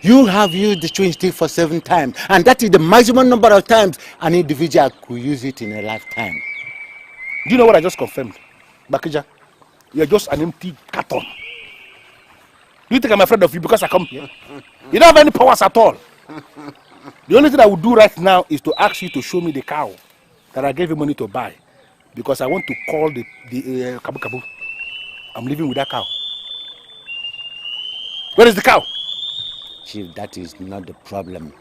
Speaker 21: You have used the chewing stick for 7 times, and that is the maximum number of times an individual could use it in a lifetime.
Speaker 15: Do you know what I just confirmed? Bakija, you're just an empty carton. Do you think I'm afraid of you because I come here? You don't have any powers at all. The only thing I would do right now is to ask you to show me the cow that I gave you money to buy. Because I want to call the Kabu Kabu. I'm living with that cow. Where is the cow?
Speaker 21: Chief, that is not the problem.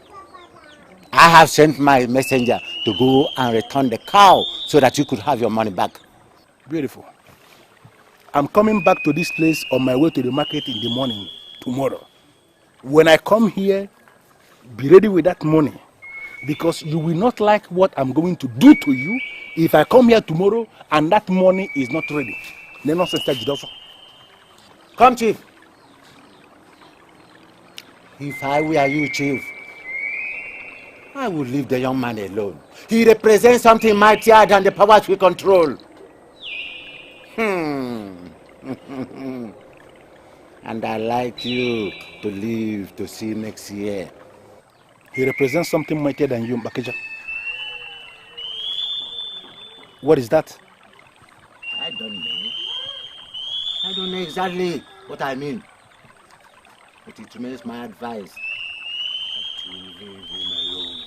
Speaker 21: I have sent my messenger to go and return the cow so that you could have your money back.
Speaker 15: Beautiful. I'm coming back to this place on my way to the market in the morning tomorrow. When I come here, be ready with that money, because you will not like what I'm going to do to you if I come here tomorrow and that money is not ready.
Speaker 21: Come, Chief. If I were you, Chief, I would leave the young man alone. He represents something mightier than the powers we control. And I like you to live to see next year.
Speaker 15: He represents something mightier than you, Mbakija. What is that?
Speaker 21: I don't know. I don't know exactly what I mean. But it remains my advice that you leave him alone.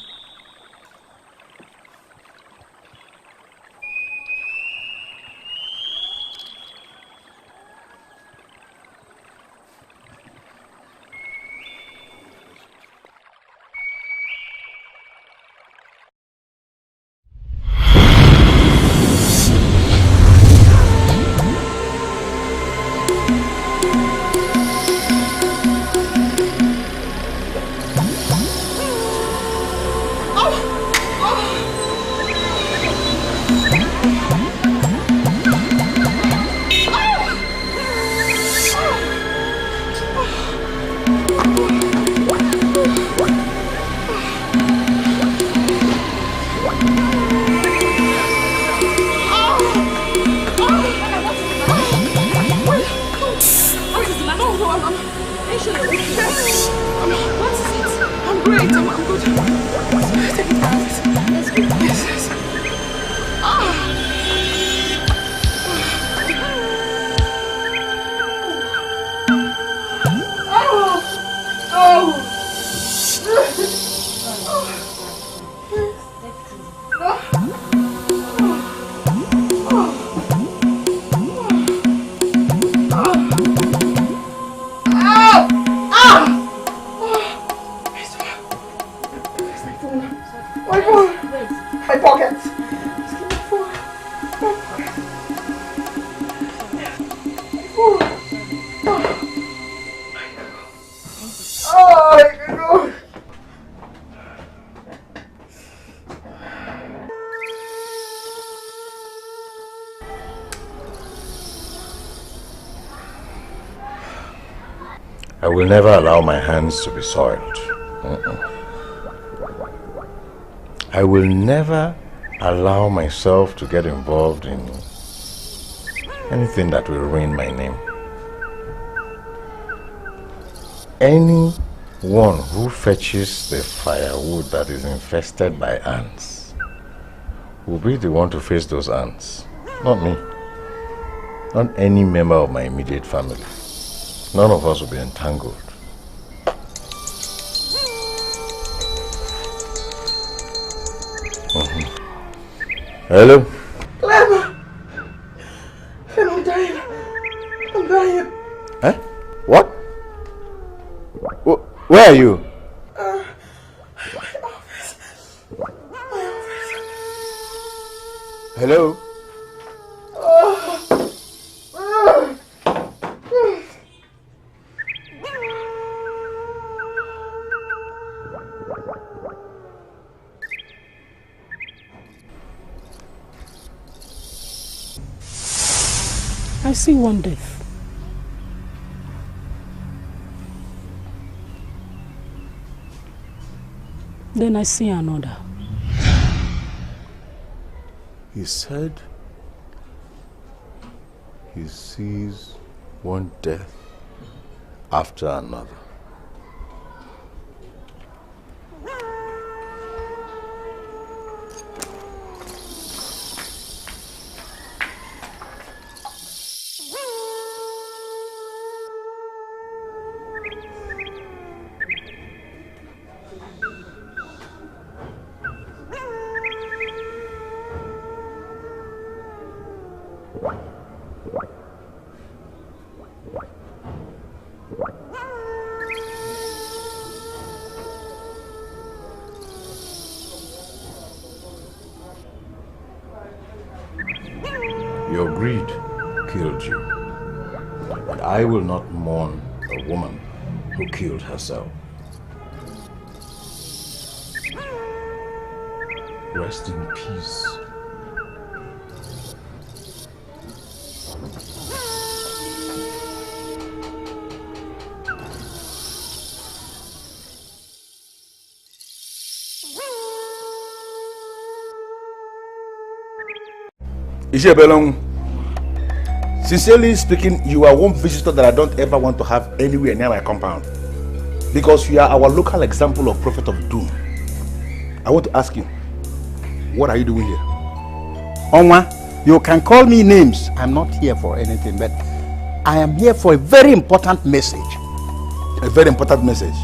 Speaker 1: great. I'm good. Take it out. Let's go. Yes, yes.
Speaker 9: I will never allow my hands to be soiled. I will never allow myself to get involved in anything that will ruin my name. Anyone who fetches the firewood that is infested by ants will be the one to face those ants, not me, not any member of my immediate family. None of us will be entangled. Hello?
Speaker 1: Clever! I'm dying. I'm dying.
Speaker 9: Eh? What? Where are you?
Speaker 1: My office. My office.
Speaker 9: Hello?
Speaker 6: I see one death. Then I see another.
Speaker 9: He said he sees one death after another. Your greed killed you, and I will not mourn a woman who killed herself. Rest in peace.
Speaker 22: Isabelong, sincerely speaking, you are one visitor that I don't ever want to have anywhere near my compound. Because you are our local example of prophet of doom. I want to ask you, what are you doing here?
Speaker 18: Onwa, you can call me names. I'm not here for anything, but I am here for a very important message.
Speaker 22: A very important message?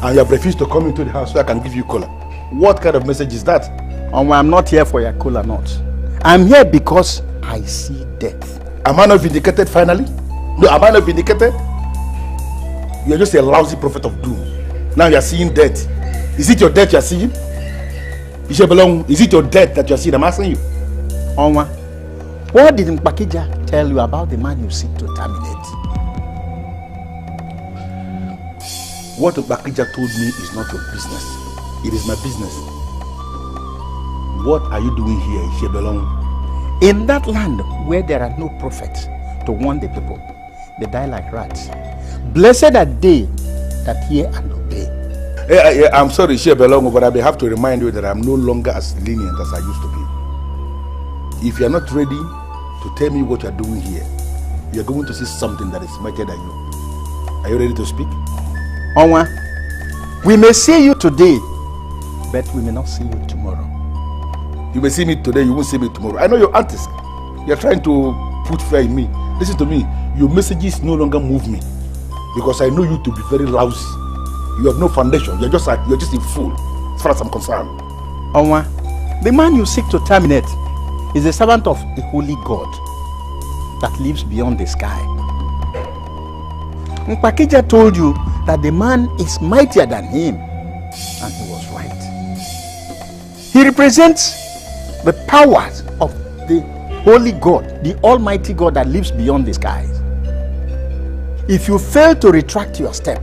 Speaker 22: And you have refused to come into the house so I can give you cola. What kind of message is that?
Speaker 18: Onwa, I'm not here for your cola nuts. I'm here because I see death.
Speaker 22: Am I not vindicated finally? No, am I not vindicated? You are just a lousy prophet of doom. Now you are seeing death. Is it your death you are seeing? Ishabelong, is it your death that you are seeing? I'm asking you.
Speaker 18: Onwa, what did Mpakija tell you about the man you seek to terminate?
Speaker 22: What Mpakija told me is not your business. It is my business. What are you doing here, Ishabelong?
Speaker 18: In that land where there are no prophets to warn the people, they die like rats. Blessed are they that hear and obey.
Speaker 22: I'm sorry, Ishabelong, but I have to remind you that I'm no longer as lenient as I used to be. If you're not ready to tell me what you're doing here, you're going to see something that is mightier than you. Are you ready to speak?
Speaker 18: Onwa,
Speaker 15: We may see you today, but we may not see you tomorrow.
Speaker 22: You may see me today, you won't see me tomorrow. I know your aunties. You're trying to put fear in me. Listen to me. Your messages no longer move me. Because I know you to be very lousy. You have no foundation. You're just a fool, as far as I'm concerned.
Speaker 15: Onwa, the man you seek to terminate is a servant of the holy God that lives beyond the sky. Mpakija told you that the man is mightier than him, and he was right. He represents the powers of the holy God, the almighty God that lives beyond the skies. If you fail to retract your step,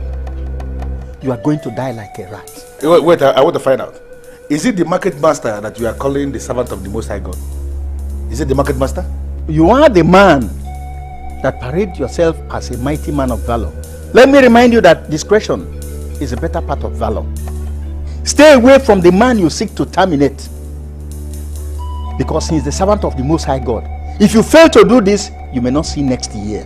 Speaker 15: you are going to die like a rat.
Speaker 22: Wait, I want to find out. Is it the market master that you are calling the servant of the Most High God? Is it the market master?
Speaker 15: You are the man that parades yourself as a mighty man of valor. Let me remind you that discretion is a better part of valor. Stay away from the man you seek to terminate, because he is the servant of the Most High God. If you fail to do this, you may not see next year.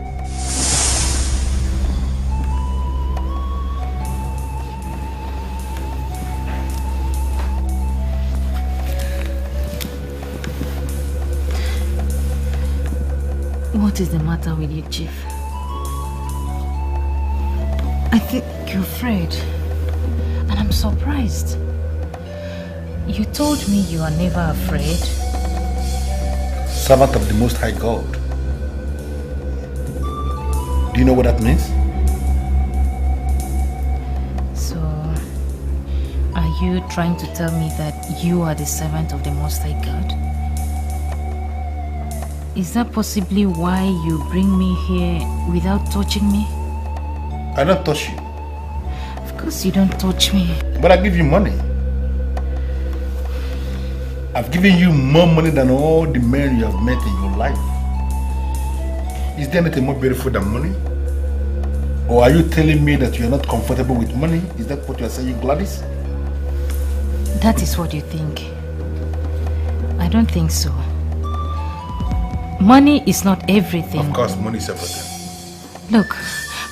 Speaker 5: What is the matter with you, Chief? I think you're afraid, and I'm surprised. You told me you are never afraid.
Speaker 22: Servant of the Most High God. Do you know what that means?
Speaker 5: So, are you trying to tell me that you are the servant of the Most High God? Is that possibly why you bring me here without touching me?
Speaker 22: I don't touch you.
Speaker 5: Of course you don't touch me.
Speaker 22: But I give you money. I've given you more money than all the men you have met in your life. Is there anything more beautiful than money? Or are you telling me that you are not comfortable with money? Is that what you are saying, Gladys?
Speaker 5: That is what you think. I don't think so. Money is not everything.
Speaker 22: Of course, money is everything.
Speaker 5: Look,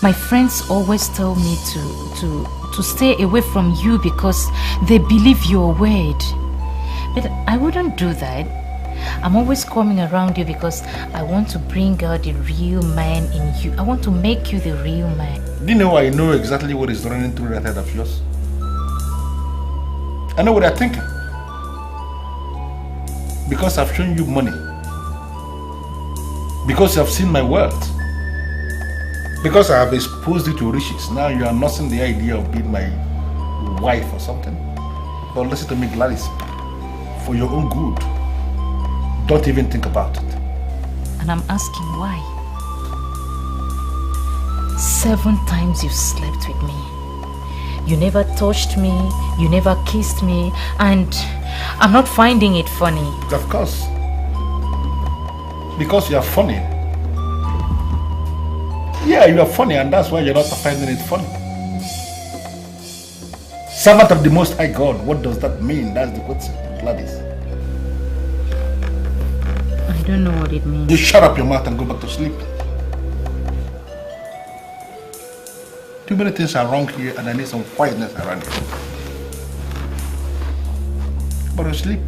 Speaker 5: my friends always tell me to stay away from you because they believe your word. But I wouldn't do that. I'm always coming around you because I want to bring out the real man in you. I want to make you the real man.
Speaker 22: Do you know I know exactly what is running through that head of yours? I know what they're thinking. Because I've shown you money. Because you have seen my wealth. Because I have exposed you to riches. Now you are nursing the idea of being my wife or something. But listen to me, Gladys. For your own good, don't even think about it.
Speaker 5: And I'm asking why. 7 times you slept with me. You never touched me, you never kissed me, and I'm not finding it funny.
Speaker 22: Of course. Because you are funny. Yeah, you are funny, and that's why you're not finding it funny. Servant of the Most High God, what does that mean? That's the question, Gladys.
Speaker 5: I don't know what it means.
Speaker 22: You shut up your mouth and go back to sleep. Too many things are wrong here, and I need some quietness around here. But you sleep.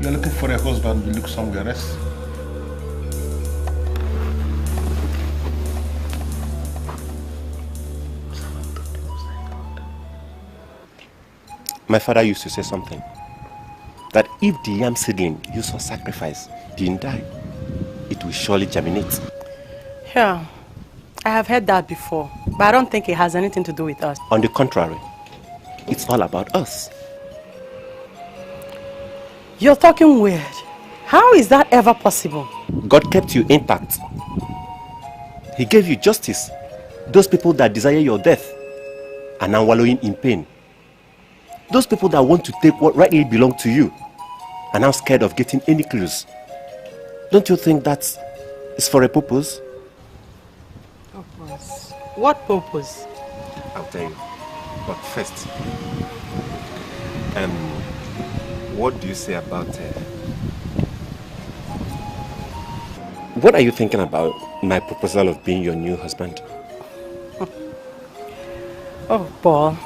Speaker 22: You're looking for a husband, you look somewhere else.
Speaker 4: My father used to say something, that if the yam seedling used for sacrifice didn't die, it will surely germinate.
Speaker 3: Yeah, I have heard that before, but I don't think it has anything to do with us.
Speaker 4: On the contrary, it's all about us.
Speaker 3: You're talking weird. How is that ever possible?
Speaker 4: God kept you intact. He gave you justice. Those people that desire your death are now wallowing in pain. Those people that want to take what rightly belongs to you are now scared of getting any clues. Don't you think that is for a purpose?
Speaker 3: Purpose? What purpose?
Speaker 4: I'll tell you. But first, what do you say about what are you thinking about my proposal of being your new husband?
Speaker 3: Oh, Paul.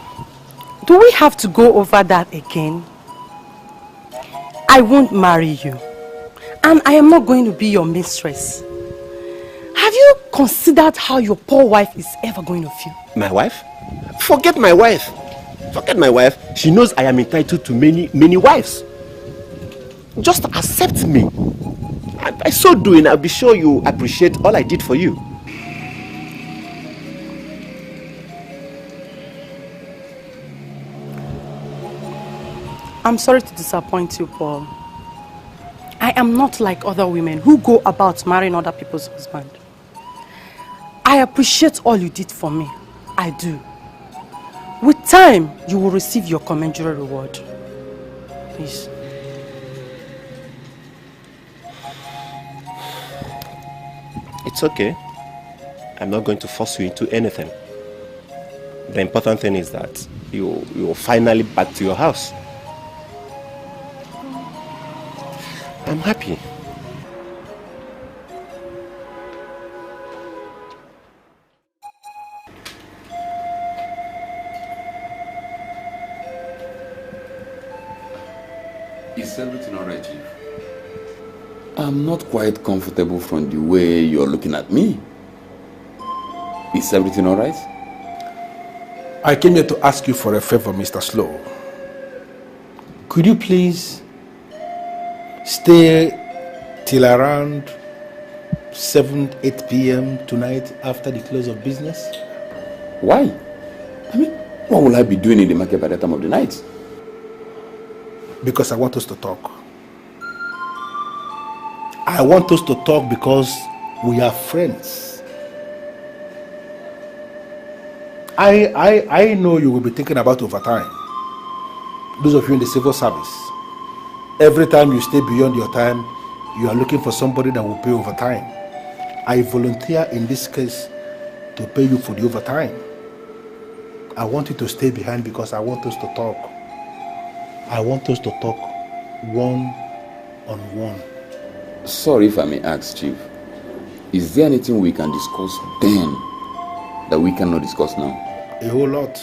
Speaker 3: Do we have to go over that again? I won't marry you. And I am not going to be your mistress. Have you considered how your poor wife is ever going to feel?
Speaker 4: My wife? Forget my wife. Forget my wife. She knows I am entitled to many wives. Just accept me. By so doing, I'll be sure you appreciate all I did for you.
Speaker 3: I'm sorry to disappoint you, Paul. I am not like other women who go about marrying other people's husbands. I appreciate all you did for me. I do. With time, you will receive your commensurate reward. Please.
Speaker 4: It's okay. I'm not going to force you into anything. The important thing is that you're finally back to your house. I'm happy.
Speaker 17: Is everything alright, Chief? I'm not quite comfortable from the way you're looking at me. Is everything alright?
Speaker 22: I came here to ask you for a favor, Mr. Slow. Could you please stay till around 7-8 p.m. tonight after the close of business?
Speaker 17: Why? I mean, what will I be doing in the market by the time of the night?
Speaker 22: Because I want us to talk. I want us to talk because we are friends. I know you will be thinking about overtime. Those of you in the civil service, every time you stay beyond your time, you are looking for somebody that will pay overtime. I volunteer in this case to pay you for the overtime. I want you to stay behind because I want us to talk. I want us to talk one-on-one.
Speaker 17: Sorry if I may ask, Chief. Is there anything we can discuss then that we cannot discuss now?
Speaker 22: A whole lot.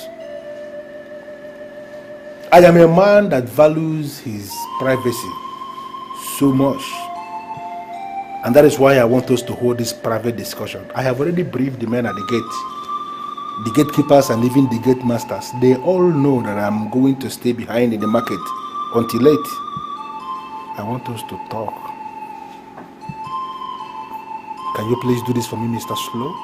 Speaker 22: I am a man that values his privacy so much. And that is why I want us to hold this private discussion. I have already briefed the men at the gate. The gatekeepers and even the gate masters. They all know that I'm going to stay behind in the market until late. I want us to talk. Can you please do this for me, Mr. Slow?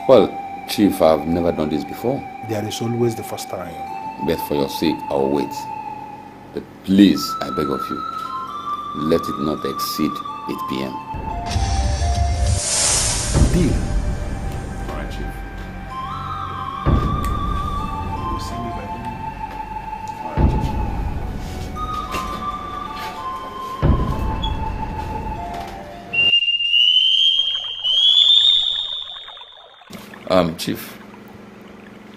Speaker 17: Well, Chief, I've never done this before.
Speaker 22: There is always the first time.
Speaker 17: But for your sake, I'll wait. But please, I beg of you, let it not exceed 8 p.m.
Speaker 22: Deal.
Speaker 17: All right, Chief.
Speaker 22: You see me by then?
Speaker 17: All right, Chief. Chief,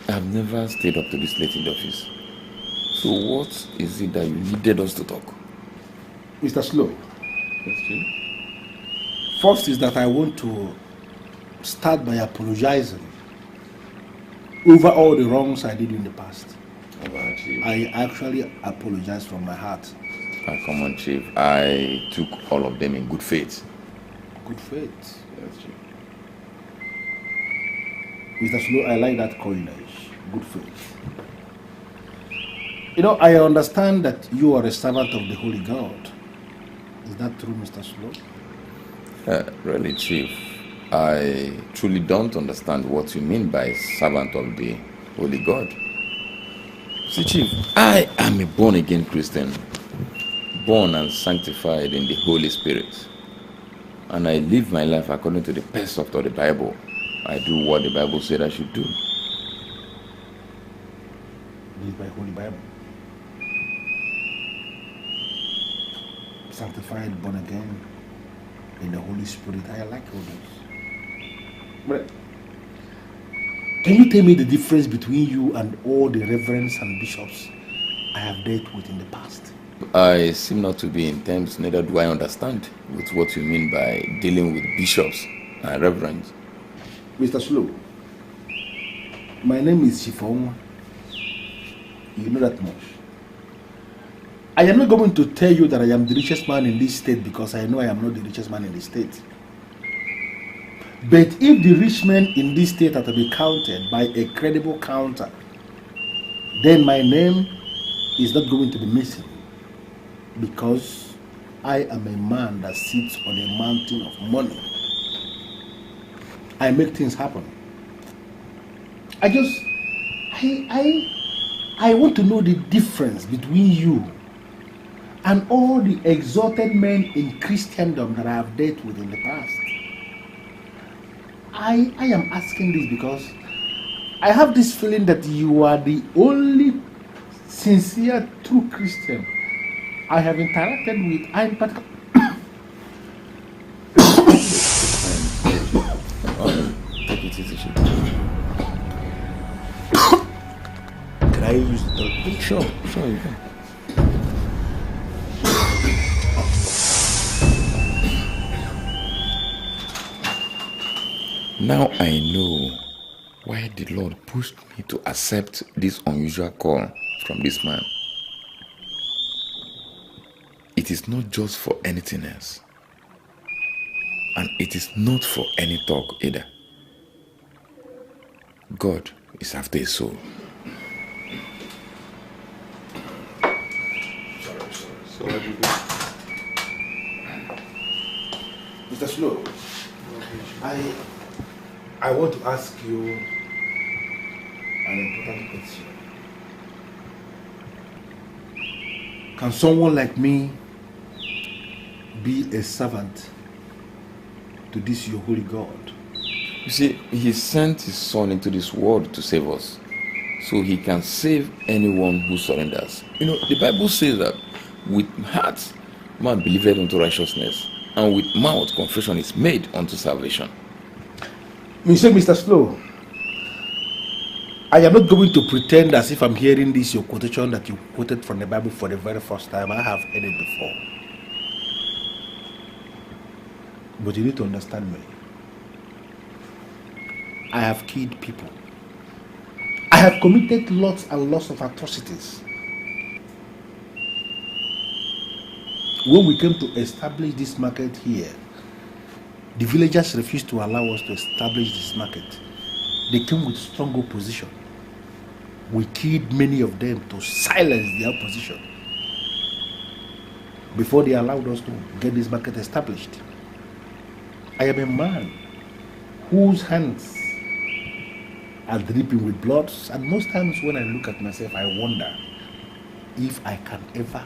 Speaker 17: I've never stayed up to this late in the office. So what is it that you needed us to talk?
Speaker 22: Mr. Slow.
Speaker 17: Yes, Chief.
Speaker 22: First is that I want to start by apologizing over all the wrongs I did in the past. I actually apologize from my heart.
Speaker 17: Come on, Chief. I took all of them in good faith.
Speaker 22: Good faith?
Speaker 17: Yes, Chief.
Speaker 22: Mr. Slow, I like that coinage. Good faith. You know, I understand that you are a servant of the Holy God. Is that true, Mr. Slow?
Speaker 17: Really, Chief, I truly don't understand what you mean by servant of the Holy God. See, Chief, I am a born-again Christian, born and sanctified in the Holy Spirit. And I live my life according to the precept of the Bible. I do what the Bible said I should do.
Speaker 22: Live by Holy Bible. Sanctified, born again, in the Holy Spirit. I like all this. But can you tell me the difference between you and all the reverends and bishops I have dealt with in the past?
Speaker 17: I seem not to be in terms, neither do I understand with what you mean by dealing with bishops and reverends.
Speaker 22: Mr. Slow, My name is Shifoma. You know that much. I am not going to tell you that I am the richest man in this state because I know I am not the richest man in this state. But if the rich men in this state are to be counted by a credible counter, then my name is not going to be missing because I am a man that sits on a mountain of money. I make things happen. I want to know the difference between you and all the exalted men in Christendom that I have dealt with in the past. I am asking this because I have this feeling that you are the only sincere, true Christian I have interacted with.
Speaker 17: Take it easy.
Speaker 22: Can I use the toilet?
Speaker 17: Sure, you can. Now I know why the Lord pushed me to accept this unusual call from this man. It is not just for anything else. And it is not for any talk either. God is after his soul.
Speaker 22: Sorry. Mr. Slow, I want to ask you an important question. Can someone like me be a servant to this your holy God?
Speaker 17: You see, he sent his son into this world to save us, so he can save anyone who surrenders. You know, the Bible says that with heart man believeth unto righteousness, and with mouth confession is made unto salvation.
Speaker 22: Mr. Slow, I am not going to pretend as if I'm hearing this your quotation that you quoted from the Bible for the very first time. I have heard it before. But you need to understand me. I have killed people. I have committed lots and lots of atrocities. When we came to establish this market here, the villagers refused to allow us to establish this market. They came with strong opposition. We killed many of them to silence their opposition before they allowed us to get this market established. I am a man whose hands are dripping with blood, and most times when I look at myself, I wonder if I can ever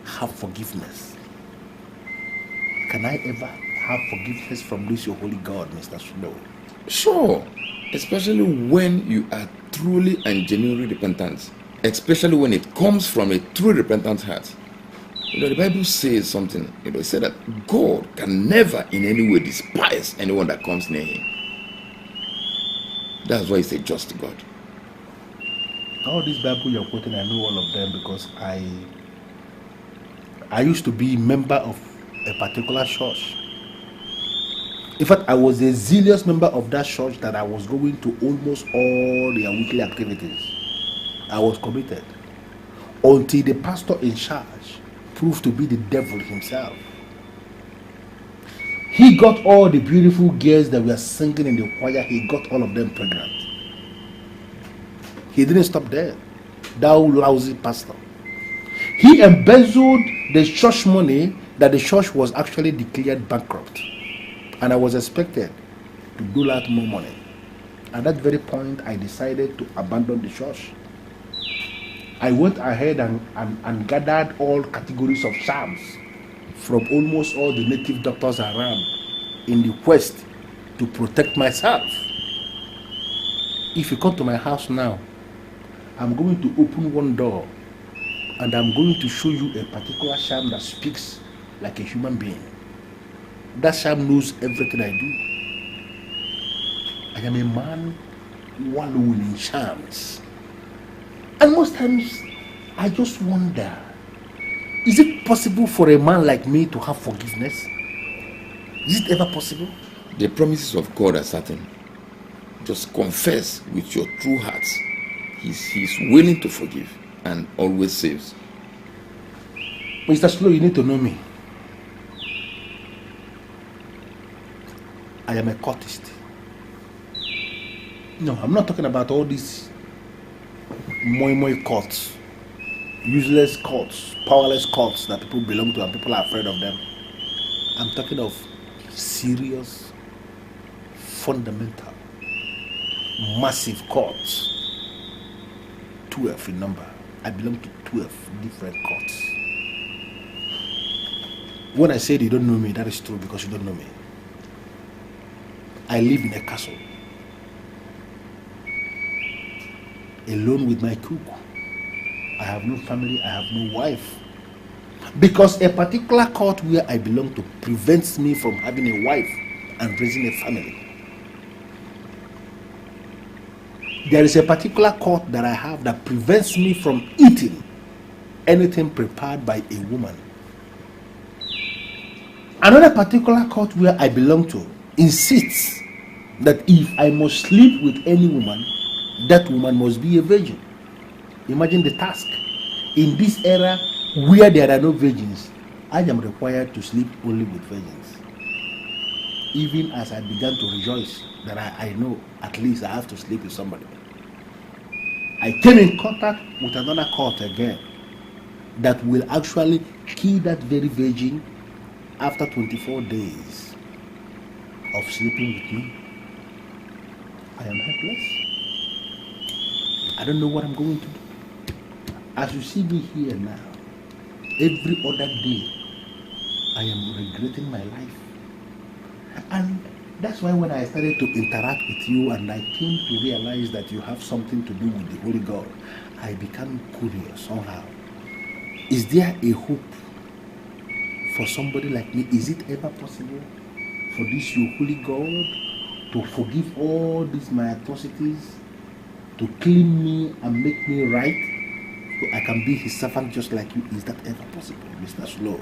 Speaker 22: have forgiveness. Can I ever have forgiveness from this your holy God, Mr. Snow?
Speaker 17: Sure, especially when you are truly and genuinely repentant, especially when it comes from a true repentant heart. You know, the Bible says something, it said that God can never in any way despise anyone that comes near him. That's why he's a just God.
Speaker 22: All these Bible you're quoting, I know all of them because I used to be a member of a particular church. In fact, I was a zealous member of that church that I was going to almost all their weekly activities. I was committed until the pastor in charge proved to be the devil himself. He got all the beautiful girls that were singing in the choir, he got all of them pregnant. He didn't stop there. That lousy pastor. He embezzled the church money that the church was actually declared bankrupt. And I was expected to dole out more money. At that very point, I decided to abandon the church. I went ahead and gathered all categories of charms from almost all the native doctors around in the quest to protect myself. If you come to my house now, I'm going to open one door and I'm going to show you a particular charm that speaks like a human being. That charm knows everything I do. I am a man wallowing in charms. And most times, I just wonder, is it possible for a man like me to have forgiveness? Is it ever possible?
Speaker 17: The promises of God are certain. just confess with your true heart, he's willing to forgive and always saves.
Speaker 22: Mr. Slow, you need to know me. I am a courtist. No, I'm not talking about all these moi courts, useless courts, powerless courts that people belong to and people are afraid of them. I'm talking of serious, fundamental, massive courts. 12 in number. I belong to 12 different courts. When I said you don't know me, that is true because you don't know me. I live in a castle, alone with my cuckoo. I have no family, I have no wife. Because a particular court where I belong to prevents me from having a wife and raising a family. There is a particular court that I have that prevents me from eating anything prepared by a woman. Another particular court where I belong to insists that if I must sleep with any woman, that woman must be a virgin. Imagine the task. In this era where there are no virgins, I am required to sleep only with virgins. Even as I began to rejoice that I know at least I have to sleep with somebody, I came in contact with another court again that will actually kill that very virgin after 24 days of sleeping with me. I am helpless. I don't know what I'm going to do. As you see me here now, every other day I am regretting my life. And that's why when I started to interact with you and I came to realize that you have something to do with the Holy God, I became curious somehow. Is there a hope for somebody like me? Is it ever possible for this your Holy God to forgive all these my atrocities, to clean me and make me right, so I can be his servant just like you? Is that ever possible, Mr. Slow?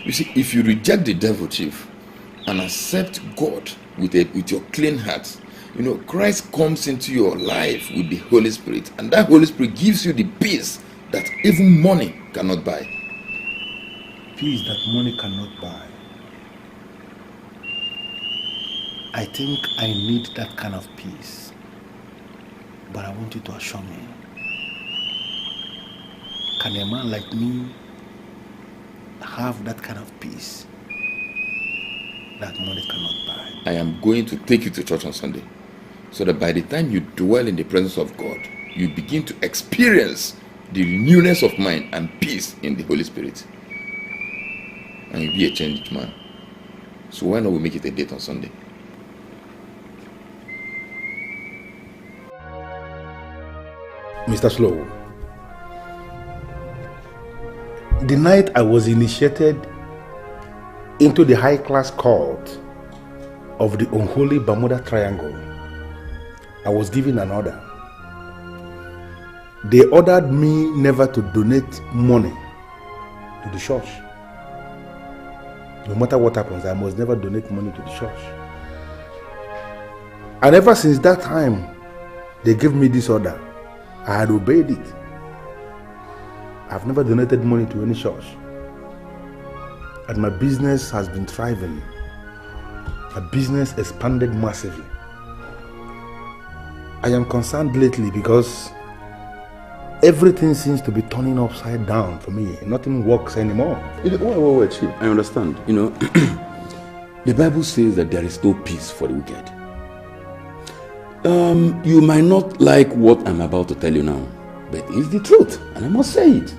Speaker 17: You see, if you reject the devil, Chief, and accept God with your clean heart, you know, Christ comes into your life with the Holy Spirit, and that Holy Spirit gives you the peace that even money cannot buy.
Speaker 22: Peace that money cannot buy. I think I need that kind of peace. But I want you to assure me, can a man like me have that kind of peace that money cannot buy?
Speaker 17: I am going to take you to church on Sunday, so that by the time you dwell in the presence of God, you begin to experience the newness of mind and peace in the Holy Spirit. And you'll be a changed man. So why not we make it a date on Sunday?
Speaker 22: Mr. Slow, the night I was initiated into the high-class cult of the unholy Bermuda Triangle, I was given an order. They ordered me never to donate money to the church. No matter what happens, I must never donate money to the church. And ever since that time, they gave me this order. I had obeyed it. I've never donated money to any church. And my business has been thriving. My business expanded massively. I am concerned lately because everything seems to be turning upside down for me. Nothing works anymore.
Speaker 17: Wait, Chief. I understand. You know, the Bible says that there is no peace for the wicked. You might not like what I'm about to tell you now, but it's the truth, and I must say it.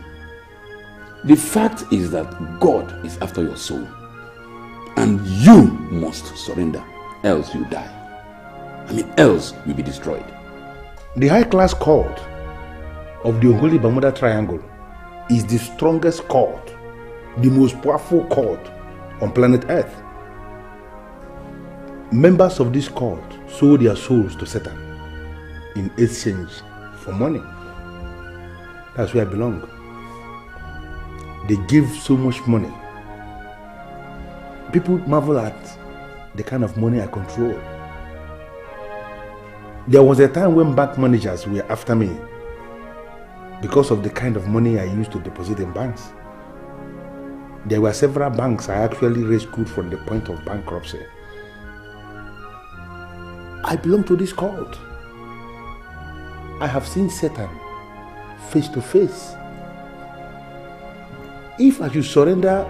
Speaker 17: The fact is that God is after your soul, and you must surrender, else you die. Else you'll be destroyed.
Speaker 22: The high-class cult of the unholy Bermuda Triangle is the strongest cult, the most powerful cult on planet Earth. Members of this cult sold their souls to Satan in exchange for money. That's where I belong. They give so much money. People marvel at the kind of money I control. There was a time when bank managers were after me because of the kind of money I used to deposit in banks. There were several banks I actually rescued from the point of bankruptcy. I belong to this cult. I have seen Satan face to face. If I should surrender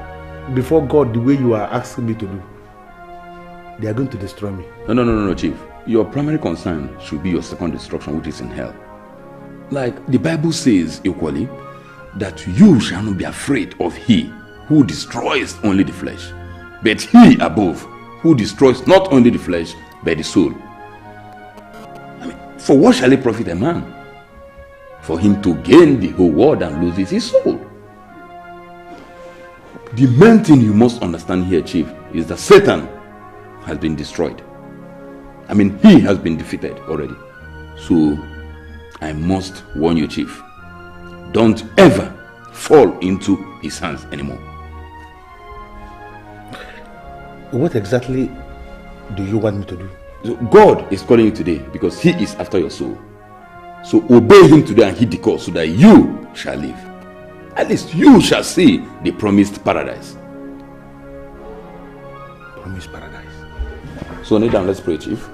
Speaker 22: before God the way you are asking me to do, they are going to destroy me.
Speaker 17: No, Chief. Your primary concern should be your second destruction, which is in hell. Like the Bible says equally, that you shall not be afraid of he who destroys only the flesh, but he above, who destroys not only the flesh, but the soul. I mean, for what shall it profit a man? For him to gain the whole world and lose his soul. The main thing you must understand here, Chief, is that Satan has been destroyed. I mean, he has been defeated already. So, I must warn you, Chief. Don't ever fall into his hands anymore.
Speaker 22: What exactly do you want me to do?
Speaker 17: So God is calling you today because he is after your soul. So obey him today and heed the call so that you shall live. At least you shall see the promised paradise.
Speaker 22: Promised paradise.
Speaker 17: So kneel down, let's pray, Chief.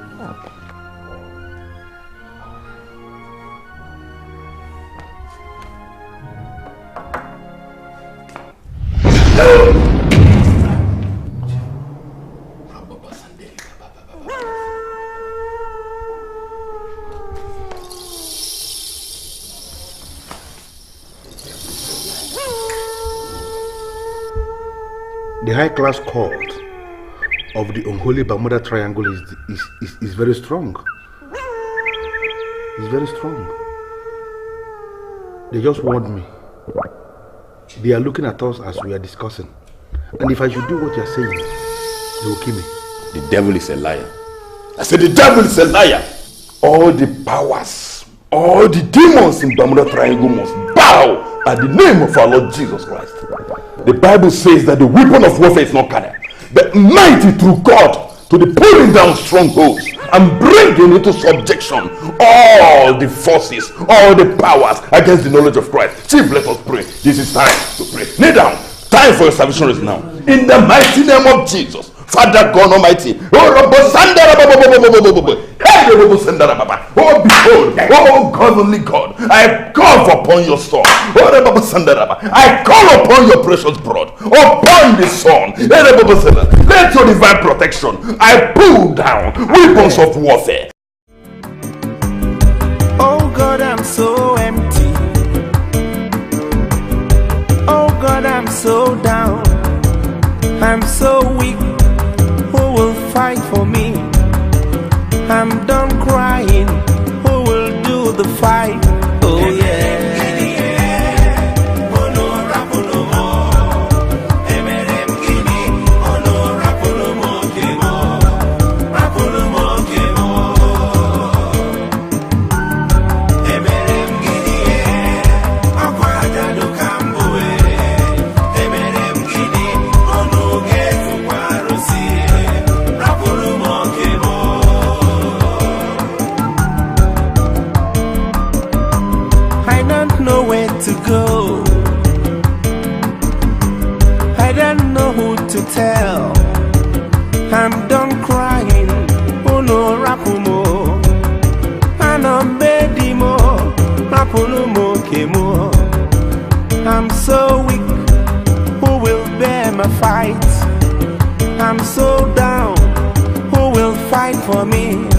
Speaker 22: The high-class court of the unholy Bermuda Triangle is very strong. It's very strong. They just warned me. They are looking at us as we are discussing. And if I should do what you are saying, they will kill me.
Speaker 17: The devil is a liar. I said the devil is a liar. All the powers, all the demons in Bermuda Triangle must bow at the name of our Lord Jesus Christ. The Bible says that the weapon of warfare is not carnal, but mighty through God to the pulling down strongholds and bringing into subjection all the forces, all the powers against the knowledge of Christ. Chief, let us pray. This is time to pray. Kneel down. Time for your salvation is now. In the mighty name of Jesus, Father God Almighty. Oh behold, oh God, only God, I call upon your Son. I call upon your precious blood, upon the Son. Let your divine protection, I pull down weapons of warfare.
Speaker 8: Oh God, I'm so empty. Oh God, I'm so down. I'm so weak. Who will fight for me? I'm done crying. Who will do the fight? Oh yeah. To go, I don't know who to tell. I'm done crying. Oh no, Rapumo, I'm bedimo, Rapumo kemo. I'm so weak. Who will bear my fight? I'm so down. Who will fight for me?